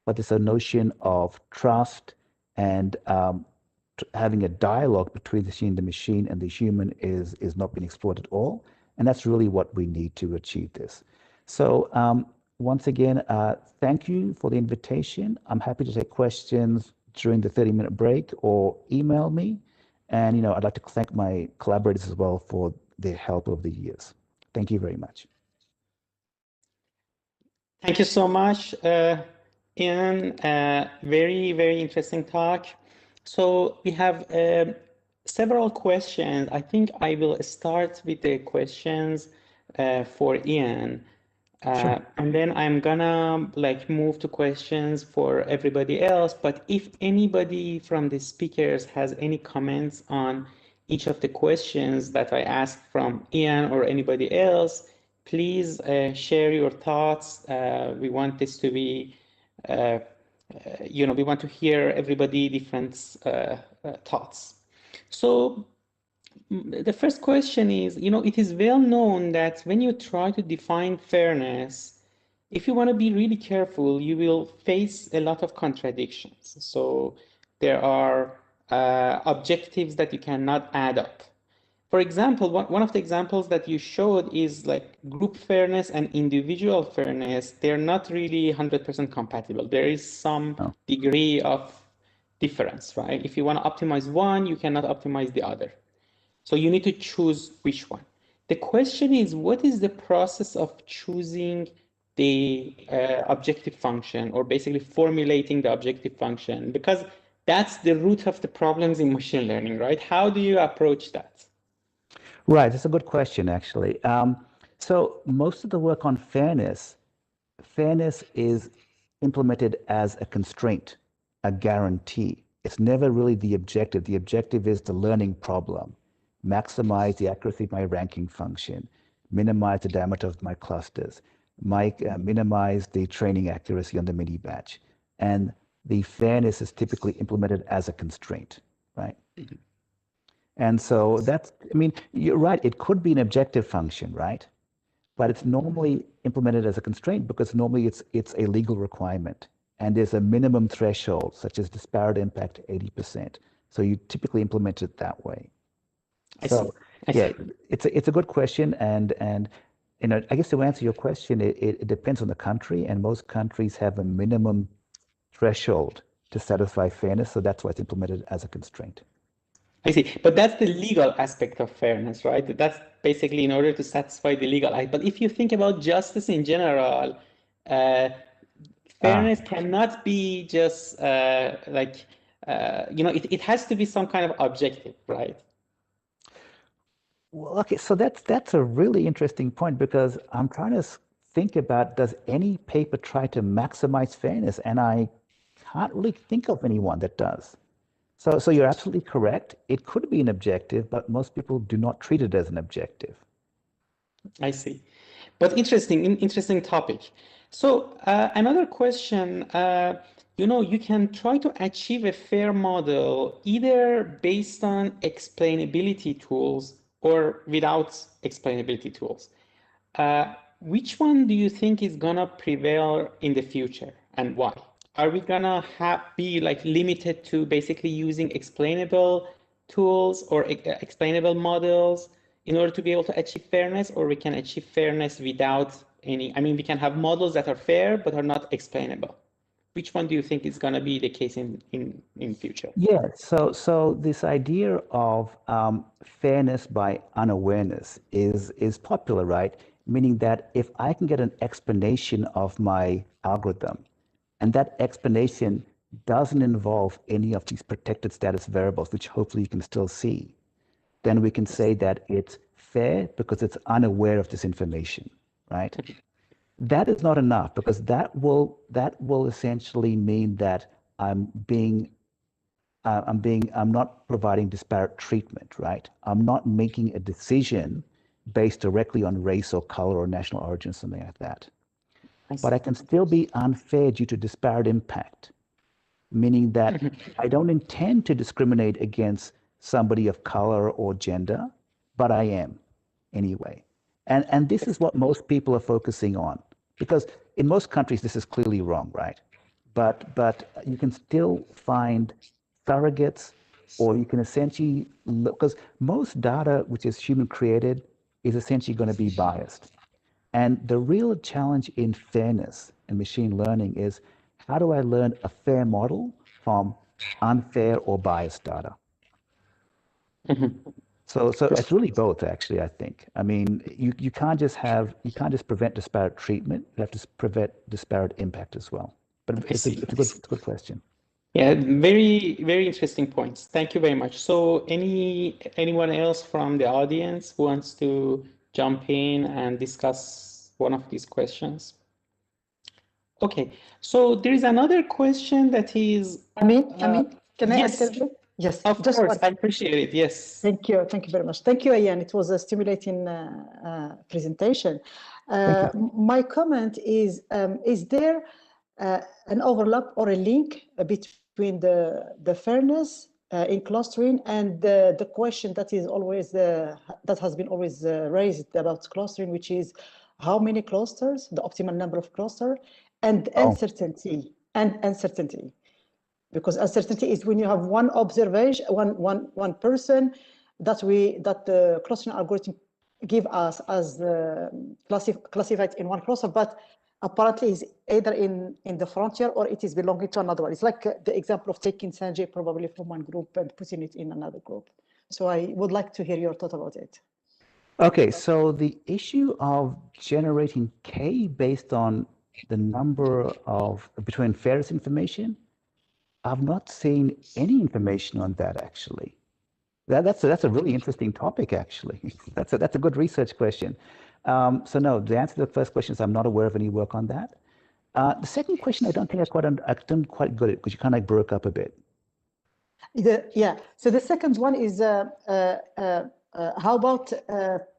but there's a notion of trust and having a dialogue between the machine and the human is not being explored at all. And that's really what we need to achieve this. So once again, thank you for the invitation. I'm happy to take questions during the 30-minute break or email me. And I'd like to thank my collaborators as well for their help over the years. Thank you very much. Thank you so much, Ian. Very, very interesting talk. So we have several questions. I think I will start with the questions for Ian. Sure. And then I'm gonna move to questions for everybody else. But if anybody from the speakers has any comments on each of the questions that I asked from Ian or anybody else, please share your thoughts. We want this to be, we want to hear everybody different thoughts. So the first question is, it is well known that when you try to define fairness, if you want to be really careful, you will face a lot of contradictions. So there are objectives that you cannot add up. For example, one of the examples that you showed is group fairness and individual fairness. They're not really 100% compatible. There is some degree of difference, right? If you want to optimize one, you cannot optimize the other. So you need to choose which one. The question is, what is the process of choosing the objective function, or basically formulating the objective function? Because that's the root of the problems in machine learning, right? How do you approach that? Right, that's a good question, actually. So most of the work on fairness is implemented as a constraint, a guarantee. It's never really the objective. The objective is the learning problem. Maximize the accuracy of my ranking function, minimize the diameter of my clusters, minimize the training accuracy on the mini batch. And the fairness is typically implemented as a constraint, right? And so that's, I mean, you're right, it could be an objective function, right? But it's normally implemented as a constraint because normally it's a legal requirement. And there's a minimum threshold, such as disparate impact 80%. So you typically implement it that way. I see. It's a good question, and you know, I guess to answer your question, it depends on the country, and most countries have a minimum threshold to satisfy fairness, so that's why it's implemented as a constraint. I see, but that's the legal aspect of fairness, right? That's basically in order to satisfy the legal aspect. But if you think about justice in general, fairness cannot be just you know, it has to be some kind of objective, right? Well, okay, so that's a really interesting point, because I'm trying to think about, does any paper try to maximize fairness? And I can't really think of anyone that does. So you're absolutely correct. It could be an objective, but most people do not treat it as an objective. I see. But interesting topic. So another question, you know, you can try to achieve a fair model either based on explainability tools or without explainability tools. Which one do you think is gonna prevail in the future, and why? Are we gonna be like limited to basically using explainable tools or explainable models in order to be able to achieve fairness, or we can achieve fairness without any? I mean, we can have models that are fair but are not explainable. Which one do you think is gonna be the case in future? Yeah, so this idea of fairness by unawareness is popular, right? Meaning that if I can get an explanation of my algorithm, and that explanation doesn't involve any of these protected status variables, which hopefully you can still see, then we can say that it's fair because it's unaware of this information, right? That is not enough, because that will essentially mean that I'm not providing disparate treatment, right? I'm not making a decision based directly on race or color or national origin, something like that. But I can still be unfair due to disparate impact, meaning that I don't intend to discriminate against somebody of color or gender, but I am anyway. And this is what most people are focusing on, because in most countries, this is clearly wrong, right? But you can still find surrogates, or you can essentially look, because most data which is human created is essentially going to be biased. And the real challenge in fairness and machine learning is, how do I learn a fair model from unfair or biased data? So it's really both, actually, I think. I mean, you can't just prevent disparate treatment. You have to prevent disparate impact as well. But it's a good question. Yeah, very interesting points. Thank you very much. So anyone else from the audience who wants to jump in and discuss one of these questions? Okay, so there is another question that is... Amin, can I yes, answer? Yes, of course, I appreciate it, yes. Thank you very much. Thank you, Ian. It was a stimulating presentation. My comment is there an overlap or a link between the fairness in clustering and the question that is always that has been always raised about clustering, which is how many clusters, the optimal number of clusters, and uncertainty because uncertainty is when you have one observation, one person that the clustering algorithm give us as classified in one cluster, but apparently is either in the frontier or it is belonging to another one. It's like the example of taking Sanjay probably from one group and putting it in another group. So I would like to hear your thought about it. Okay, so the issue of generating K based on the number of between fairness information, I've not seen any information on that actually. That's a really interesting topic actually. That's a good research question. So no, the answer to the first question is I'm not aware of any work on that. The second question I don't think I didn't quite get it because you kind of broke up a bit. Yeah. So the second one is how about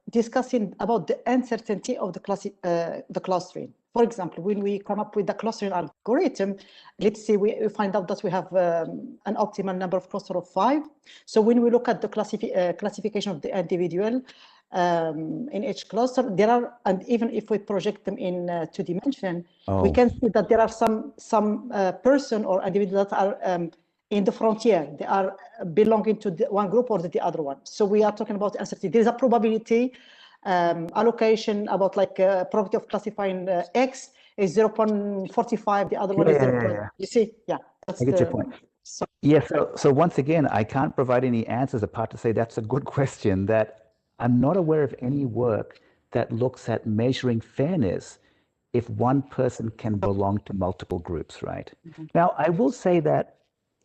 discussing about the uncertainty of the clustering. For example, when we come up with the clustering algorithm, let's say we find out that we have an optimal number of cluster of 5. So when we look at the classification of the individual in each cluster, there are, and even if we project them in 2 dimension, we can see that there are some person or individuals that are in the frontier. They are belonging to one group or the other one. So we are talking about uncertainty. There is a probability allocation about like probability of classifying X is 0.45. The other one is 0. You see, that's I get your point. So once again, I can't provide any answers apart to say that's a good question. That I'm not aware of any work that looks at measuring fairness if one person can belong to multiple groups, right? Now, I will say that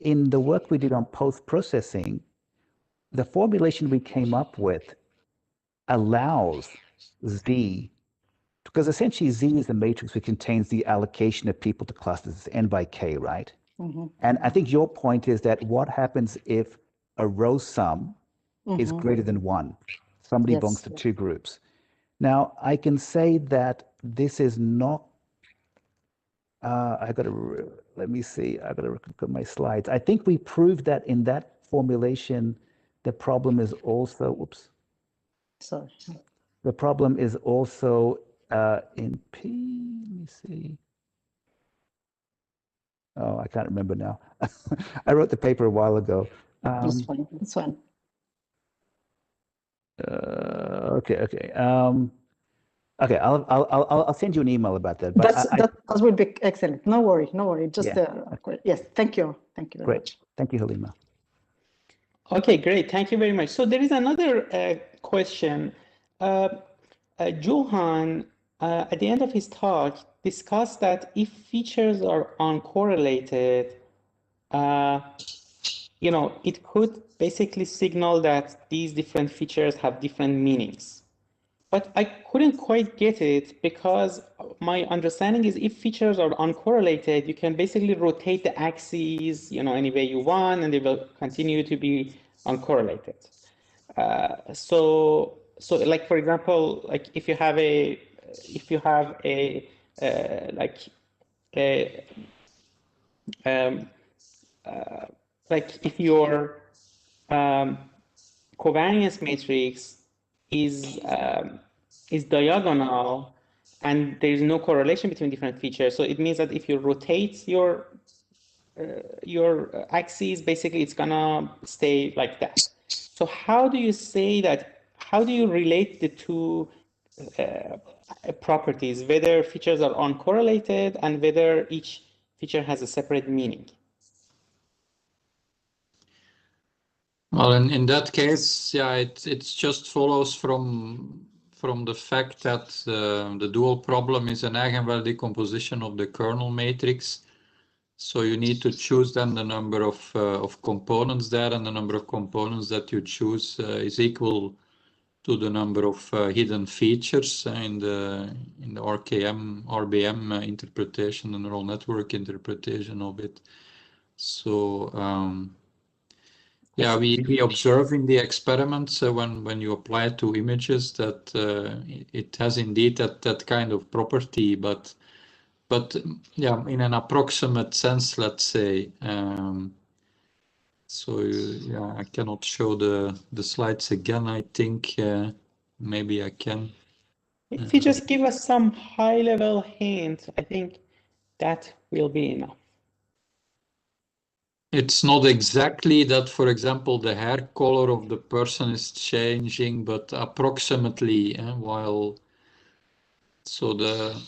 in the work we did on post-processing, the formulation we came up with allows Z, because essentially Z is the matrix which contains the allocation of people to clusters, it's N by K, right? And I think your point is that what happens if a row sum is greater than 1? Somebody belongs to 2 groups. Now, I can say that this is not let me see, I gotta look at my slides. I think we proved that in that formulation, the problem is also, Sorry. The problem is also in P, let me see. Oh, I can't remember now. I wrote the paper a while ago. That's fine, that's fine. Okay. Okay, I'll send you an email about that. But that would be excellent. No worry. Just yes, thank you very much. Thank you, Halima. Okay, great. Thank you very much. So there is another question. Johan, at the end of his talk, discussed that if features are uncorrelated, it could basically signal that these different features have different meanings. But I couldn't quite get it because my understanding is if features are uncorrelated, you can basically rotate the axes, any way you want, and they will continue to be uncorrelated. So like, for example, like if you have like if your covariance matrix is diagonal and there is no correlation between different features, so it means that if you rotate your axes, basically it's gonna stay like that. So how do you say that? How do you relate the two properties, whether features are uncorrelated and whether each feature has a separate meaning? Well, in that case, it just follows from the fact that the dual problem is an eigenvalue decomposition of the kernel matrix. So you need to choose then the number of components there, and the number of components that you choose is equal to the number of hidden features in the Rbm interpretation, the neural network interpretation of it. So we observe in the experiments when you apply it to images that it has indeed that kind of property, but in an approximate sense, let's say. So I cannot show the slides again. I think maybe I can. If you just give us some high-level hint, I think that will be enough. It's not exactly that, for example, the hair color of the person is changing, but approximately, so the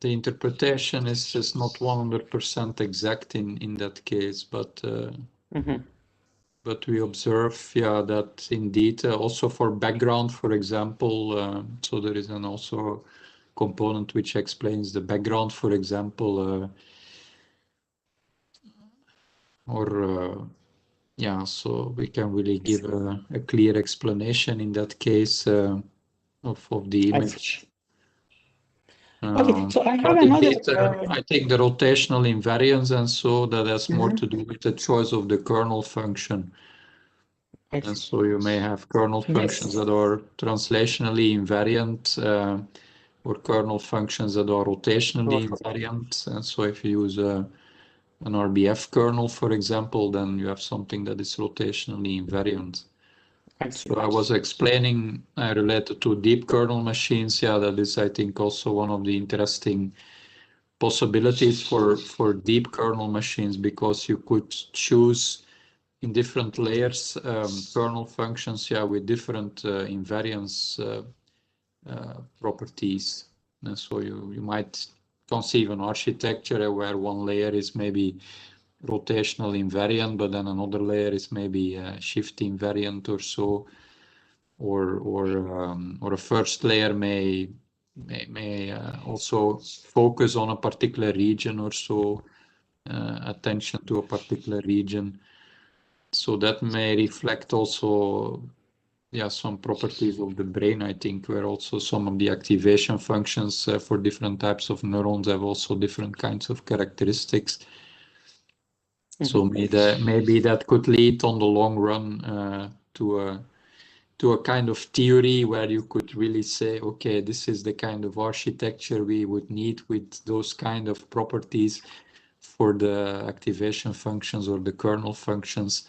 interpretation is just not 100% exact in that case, but but we observe, yeah, that indeed also for background, for example, so there is an also component which explains the background, for example, yeah, so we can really give a clear explanation in that case of the image. Okay, so I have But another. indeed, I think the rotational invariance and so that has more to do with the choice of the kernel function. And so you may have kernel functions that are translationally invariant or kernel functions that are rotationally invariant. And so if you use an RBF kernel, for example, then you have something that is rotationally invariant. So I was explaining related to deep kernel machines. Yeah, that is, I think, also one of the interesting possibilities for deep kernel machines, because you could choose in different layers kernel functions, yeah, with different invariance properties. And so you might conceive an architecture where one layer is maybe rotational invariant, but then another layer is maybe shift invariant or so, or a first layer may also focus on a particular region or so, attention to a particular region. So that may reflect also, yeah, some properties of the brain, I think, where also some of the activation functions for different types of neurons have also different kinds of characteristics. So maybe that could lead on the long run to a kind of theory where you could really say, okay, this is the kind of architecture we would need with those kind of properties for the activation functions or the kernel functions.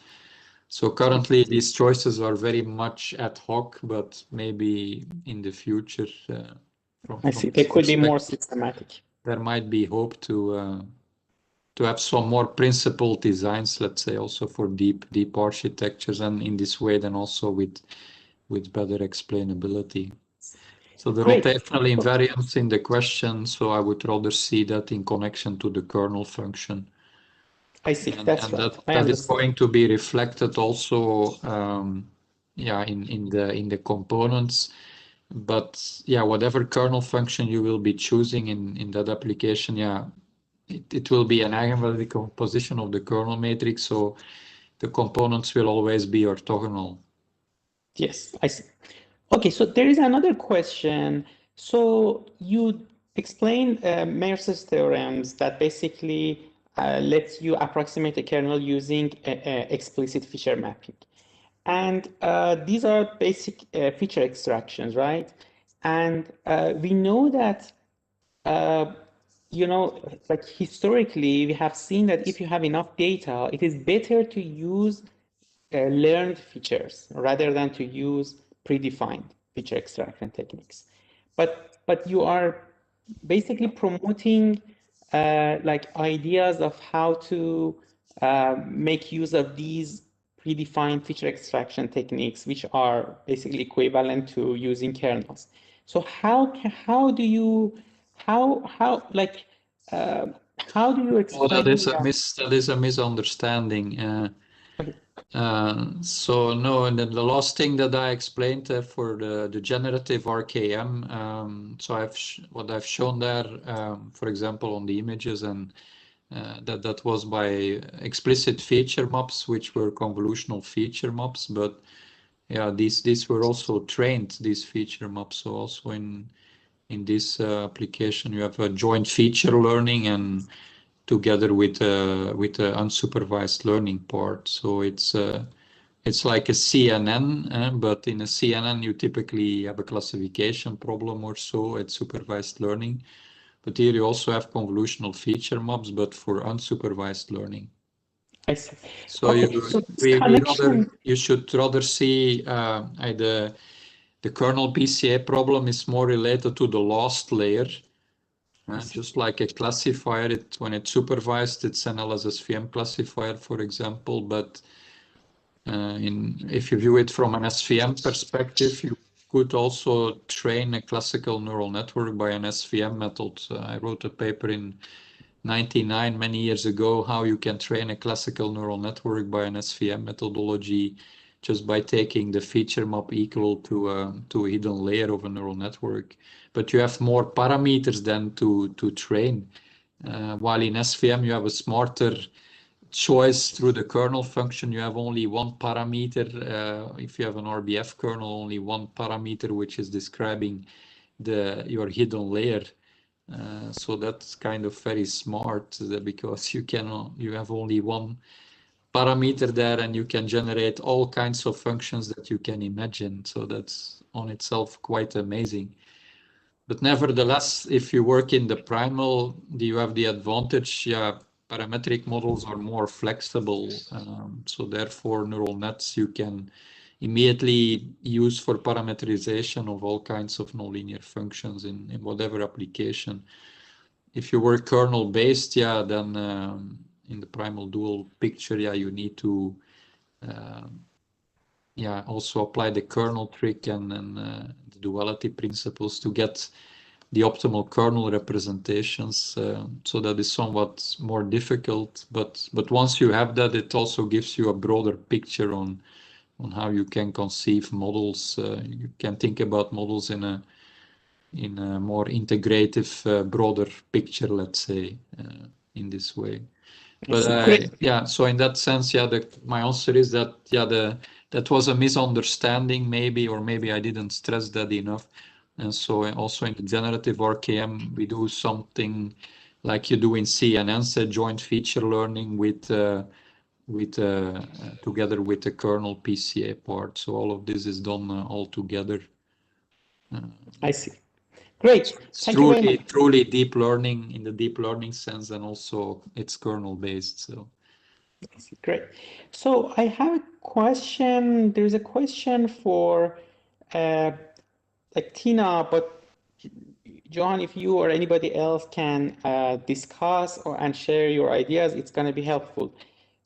So currently these choices are very much ad hoc, but maybe in the future, I see, they could be more systematic. There might be hope to have some more principled designs, let's say, also for deep architectures, and in this way then also with better explainability. So the rotational invariance in the question, so I would rather see that in connection to the kernel function. I see, that's right. That is going to be reflected also, yeah, in the components. But yeah, whatever kernel function you will be choosing in that application, yeah, it will be an eigenvalue decomposition of the kernel matrix, so the components will always be orthogonal. Yes, I see. Okay, so there is another question. So you explained Mercer's theorems that basically lets you approximate a kernel using explicit feature mapping. And these are basic feature extractions, right? And we know that, you know, like historically, we have seen that if you have enough data, it is better to use learned features rather than to use predefined feature extraction techniques. But you are basically promoting like ideas of how to make use of these predefined feature extraction techniques, which are basically equivalent to using kernels. So how do you explain That is a misunderstanding. So no, and then the last thing that I explained for the generative RKM, so what I've shown there, for example, on the images, and that was by explicit feature maps, which were convolutional feature maps, but yeah, these were also trained, these feature maps. So also in this application, you have a joint feature learning and together with the unsupervised learning part. So it's like a CNN, but in a CNN you typically have a classification problem or so at supervised learning. But here you also have convolutional feature maps, but for unsupervised learning. I see. So okay, you should rather see the kernel Pca problem is more related to the last layer. Just like a classifier, when it's supervised, it's an LSSVM classifier, for example. But if you view it from an SVM perspective, you could also train a classical neural network by an SVM method. I wrote a paper in 99 many years ago, how you can train a classical neural network by an SVM methodology just by taking the feature map equal to a hidden layer of a neural network. But you have more parameters than to train. While in SVM you have a smarter choice through the kernel function. You have only one parameter. If you have an RBF kernel, only one parameter, which is describing your hidden layer. So that's kind of very smart because you have only one parameter there, and you can generate all kinds of functions that you can imagine. So that's on itself quite amazing. But nevertheless, if you work in the primal, you have the advantage, parametric models are more flexible. So therefore, neural nets you can immediately use for parameterization of all kinds of nonlinear functions in whatever application. If you work kernel-based, then in the primal dual picture, you need to also apply the kernel trick and the duality principles to get the optimal kernel representations. So that is somewhat more difficult, but once you have that, it also gives you a broader picture on how you can conceive models. You can think about models in a more integrative, broader picture, let's say, in this way. But so in that sense, my answer is that that was a misunderstanding, maybe, or maybe I didn't stress that enough. And so also in the generative RKM, we do something like you do in CNN, joint feature learning with together with the kernel PCA part. So all of this is done all together. I see. Great. Thank you very much. Truly deep learning in the deep learning sense, and also it's kernel based. So great. So I have a question. There's a question for like Tina, but Johan, if you or anybody else can discuss and share your ideas, it's going to be helpful.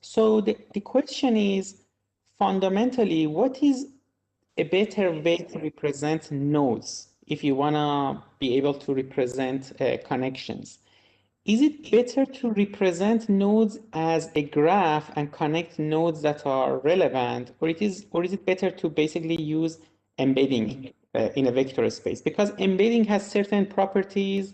So the question is, fundamentally, what is a better way to represent nodes if you want to be able to represent connections? Is it better to represent nodes as a graph and connect nodes that are relevant, or is it better to basically use embedding in a vector space? Because embedding has certain properties,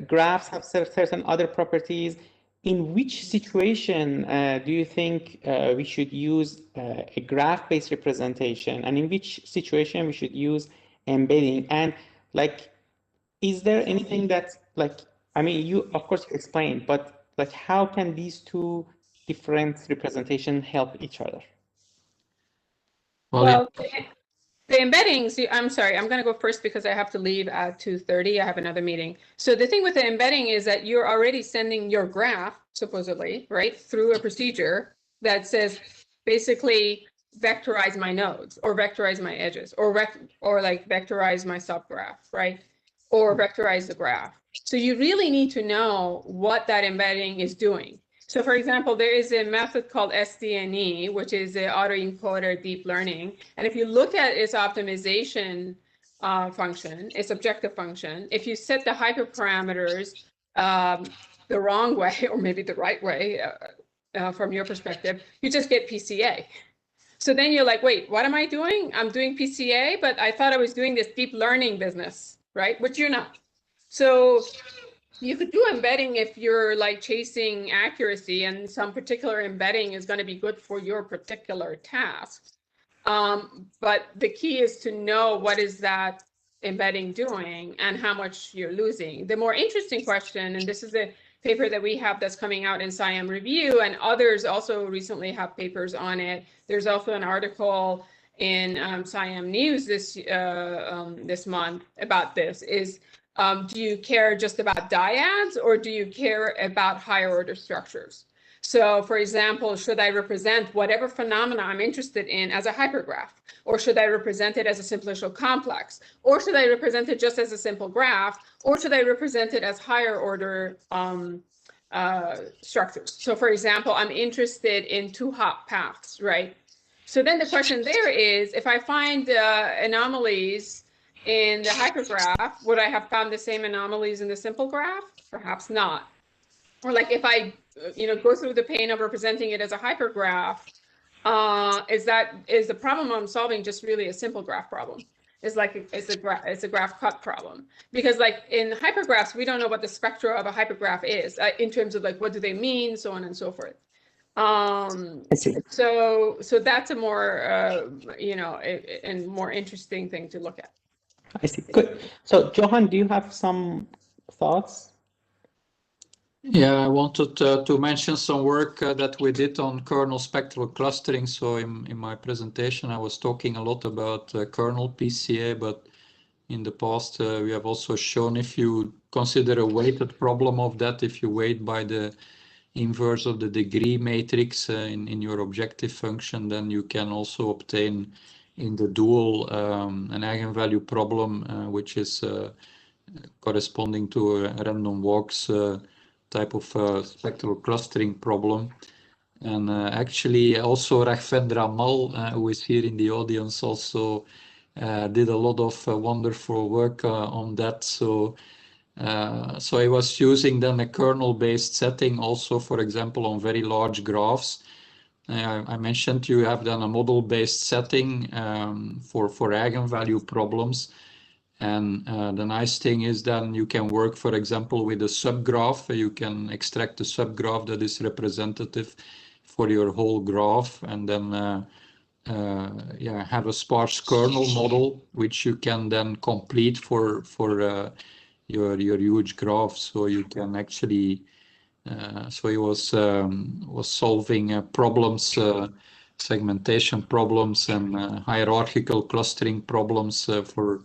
graphs have certain other properties. In which situation do you think we should use a graph-based representation, and in which situation we should use embedding? And like, is there anything that's like, I mean, you of course you explained, but like, how can these two different representations help each other? Well, the embeddings, I'm sorry, I'm going to go first because I have to leave at 2:30. I have another meeting. So the thing with the embedding is that you're already sending your graph, supposedly, right, through a procedure that says basically vectorize my nodes, or vectorize my edges, or like vectorize my subgraph, right, or vectorize the graph. So you really need to know what that embedding is doing. So for example, there is a method called SDNE, which is the autoencoder deep learning. And if you look at its optimization function, its objective function, if you set the hyperparameters the wrong way, or maybe the right way from your perspective, you just get PCA. So then you're like, wait, what am I doing? I'm doing PCA, but I thought I was doing this deep learning business, right? Which you're not. So you could do embedding if you're like chasing accuracy, and some particular embedding is going to be good for your particular task. But the key is to know what is that embedding doing and how much you're losing. The more interesting question, and this is a paper that we have that's coming out in SIAM Review, and others also recently have papers on it. There's also an article in SIAM News this month about this, is do you care just about dyads, or do you care about higher order structures? So for example, should I represent whatever phenomena I'm interested in as a hypergraph? Or should I represent it as a simplicial complex? Or should I represent it just as a simple graph? Or should I represent it as higher order structures? So for example, I'm interested in two-hop paths, right? So then the question there is, if I find anomalies in the hypergraph, would I have found the same anomalies in the simple graph? Perhaps not. or like if I, go through the pain of representing it as a hypergraph, is the problem I'm solving just really a simple graph problem? It's a graph cut problem, because like in hypergraphs, we don't know what the spectra of a hypergraph is in terms of like what do they mean, so on and so forth. I see. So that's a more and more interesting thing to look at. I see. Good. So Johan, do you have some thoughts? Yeah, I wanted to mention some work that we did on kernel spectral clustering. So in my presentation, I was talking a lot about kernel Pca, but in the past, we have also shown if you consider a weighted problem of that, if you weight by the inverse of the degree matrix in your objective function, then you can also obtain in the dual an eigenvalue problem, which is corresponding to a random walks type of spectral clustering problem. And actually also Raghavendra Mal, who is here in the audience, also did a lot of wonderful work on that. So I was using then a kernel-based setting also, for example, on very large graphs. I mentioned you have then a model-based setting for eigenvalue problems. And the nice thing is then you can work, for example, with a subgraph. You can extract a subgraph that is representative for your whole graph, and then have a sparse kernel model, which you can then complete for your huge graph. So you can actually, so he was solving problems, segmentation problems, and hierarchical clustering problems for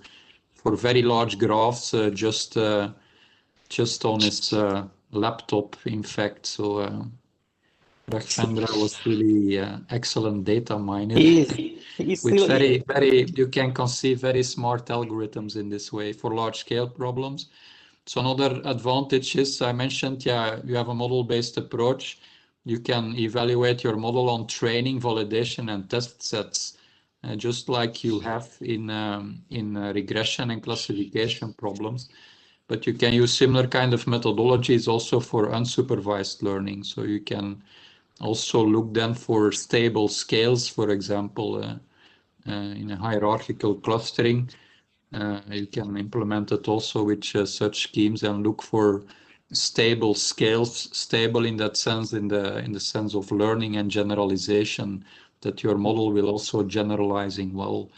very large graphs, just on his laptop, in fact. So Raghavendra was really excellent data miner. He's With still very, you can conceive very smart algorithms in this way for large scale problems. So another advantage is, I mentioned, you have a model-based approach. You can evaluate your model on training, validation, and test sets, just like you have in regression and classification problems. But you can use similar kind of methodologies also for unsupervised learning. So you can also look then for stable scales, for example, in a hierarchical clustering. You can implement it also with such schemes and look for stable scales, stable in that sense, in the sense of learning and generalization, that your model will also generalizing well.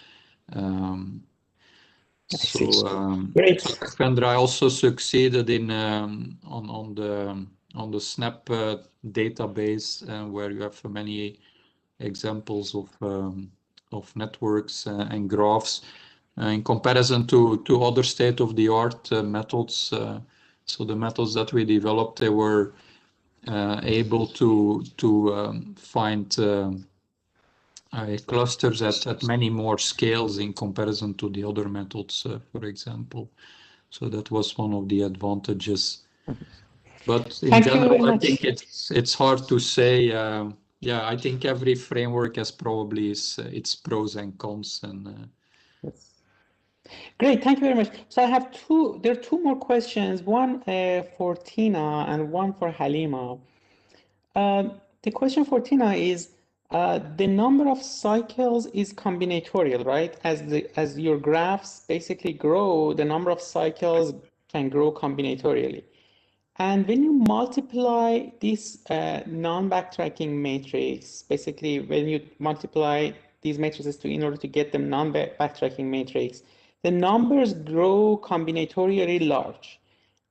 Great. So Raghavendra also succeeded in on the SNAP database, where you have many examples of networks and graphs in comparison to other state-of-the-art methods. So the methods that we developed, they were able to find clusters at many more scales in comparison to the other methods, for example. So that was one of the advantages. But in general, I think it's hard to say. I think every framework has probably its pros and cons. And yes. Great, thank you very much. So I have there are two more questions, one for Tina and one for Halima. The question for Tina is, the number of cycles is combinatorial, right? As your graphs basically grow, the number of cycles can grow combinatorially. And when you multiply this non-backtracking matrix, basically when you multiply these matrices in order to get the non-backtracking matrix, the numbers grow combinatorially large.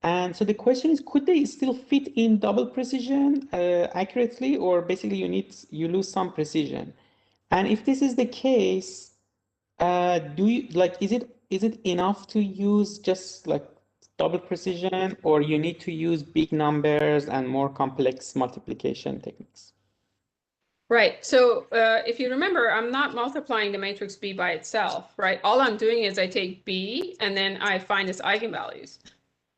And so the question is, could they still fit in double precision accurately, or basically you lose some precision? And if this is the case, is it enough to use just like double precision, or you need to use big numbers and more complex multiplication techniques? Right. So if you remember, I'm not multiplying the matrix B by itself, right? All I'm doing is I take B and then I find its eigenvalues.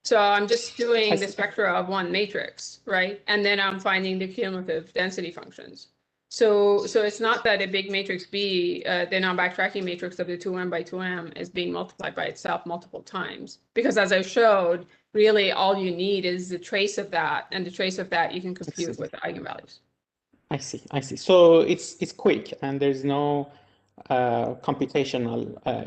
So I'm just doing the spectra of one matrix, right? And then I'm finding the cumulative density functions. So it's not that a big matrix B, the non-backtracking matrix of the 2m by 2m is being multiplied by itself multiple times. Because as I showed, really all you need is the trace of that, and the trace of that you can compute with the eigenvalues. I see. So it's quick, and there's no computational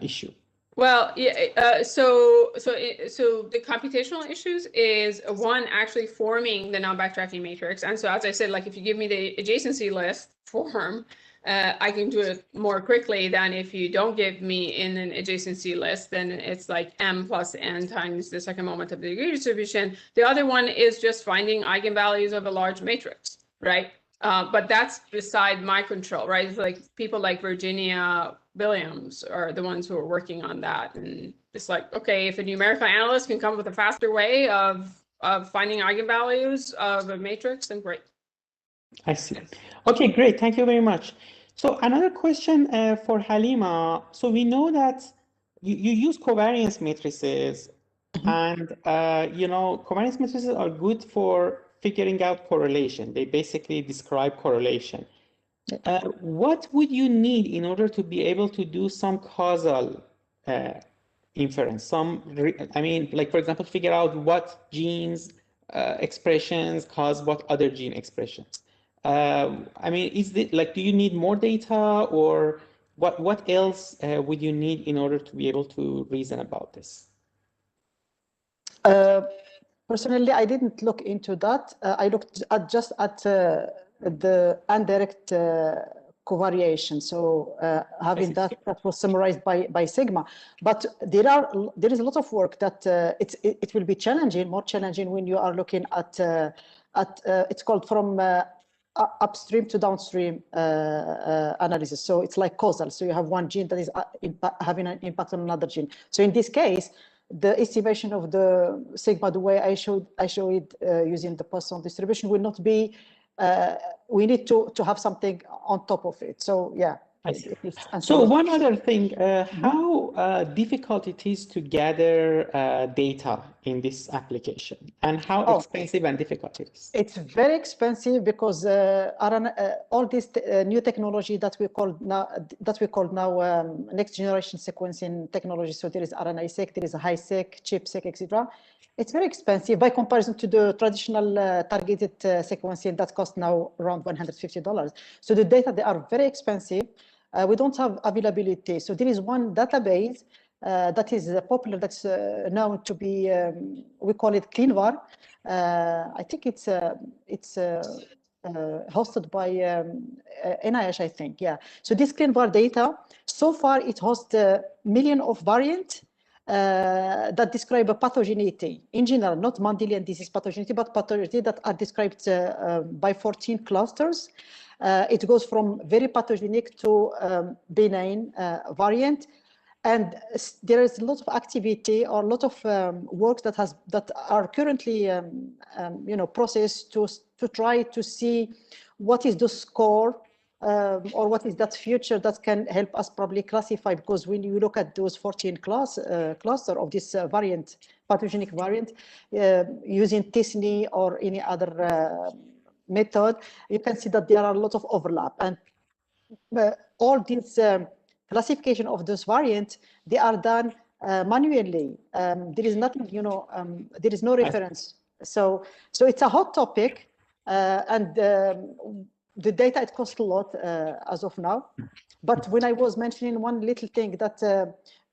issue. Well, yeah. So the computational issues is one actually forming the non-backtracking matrix, and so as I said, like if you give me the adjacency list form, I can do it more quickly than if you don't give me in an adjacency list. Then it's like m plus n times the second moment of the degree distribution. The other one is just finding eigenvalues of a large matrix, right? But that's beside my control, right? It's like people like Virginia Williams are the ones who are working on that. And it's like, okay, if a numerical analyst can come up with a faster way of finding eigenvalues of a matrix, then great. I see. Okay, great. Thank you very much. So another question for Halima. So we know that you use covariance matrices, and covariance matrices are good for figuring out correlation. They basically describe correlation. What would you need in order to be able to do some causal inference? Like for example, figure out what genes expressions cause what other gene expressions. Is it like, do you need more data, or what else would you need in order to be able to reason about this? Personally, I didn't look into that. I looked just at the indirect covariation. So having that was summarized by Sigma. But there is a lot of work that it will be challenging, more challenging when you are looking at it's called from upstream to downstream analysis. So it's like causal. So you have one gene that is having an impact on another gene. So in this case, the estimation of the sigma, the way I show it using the Poisson distribution, will not be. We need to have something on top of it. So yeah. So one other thing, how difficult it is to gather data in this application, and how expensive and difficult it is? It's very expensive because all this new technology that we call now next generation sequencing technology. So there is RNA-seq, there is a high-seq, chip-seq, etc. It's very expensive by comparison to the traditional targeted sequencing that costs now around $150. So the data, they are very expensive. We don't have availability. So there is one database that is popular, that's known to be, we call it CleanVar. I think it's hosted by NIH, I think, yeah. So this CleanVar data, so far it hosts a million of variants that describe a pathogeneity in general, not Mendelian disease pathogeneity, but pathogeneity that are described by 14 clusters. It goes from very pathogenic to benign variant, and there is a lot of activity or a lot of work that are currently processed to try to see what is the score or what is that future that can help us probably classify, because when you look at those 14 cluster of this variant, pathogenic variant, using t-SNE or any other method, you can see that there are a lot of overlap, and all these classification of those variants, they are done manually. There is nothing, there is no reference. So it's a hot topic, and the data, it costs a lot as of now. But when I was mentioning one little thing that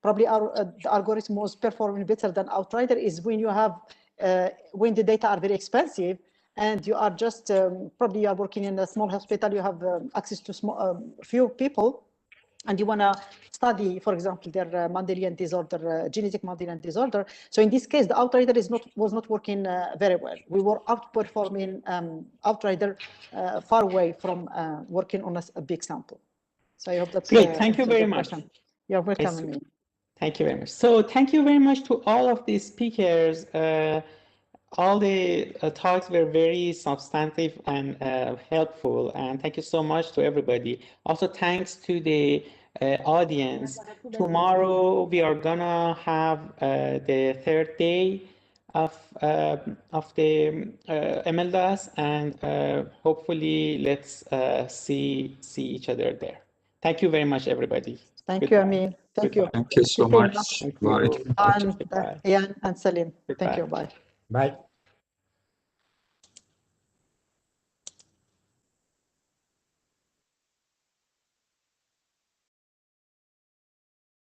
probably the algorithm was performing better than Outrider is when you have, when the data are very expensive, and you are just, probably you are working in a small hospital, you have access to few people, and you want to study, for example, their Mendelian disorder, genetic Mendelian disorder. So in this case, the Outrider was not working very well. We were outperforming Outrider far away from working on a big sample. So I hope that's great. Thank you very much. You're welcome. Thank you very much. So thank you very much to all of these speakers. All the talks were very substantive and helpful, and thank you so much to everybody. Also, thanks to the audience. Tomorrow we are gonna have the third day, of the MLDAS, and hopefully let's see each other there. Thank you very much, everybody. Thank you, Amin. Thank you. Thank you so very much. Thank Bye. you. And Goodbye. Ian and Salim. Thank Goodbye. you. Bye. Bye.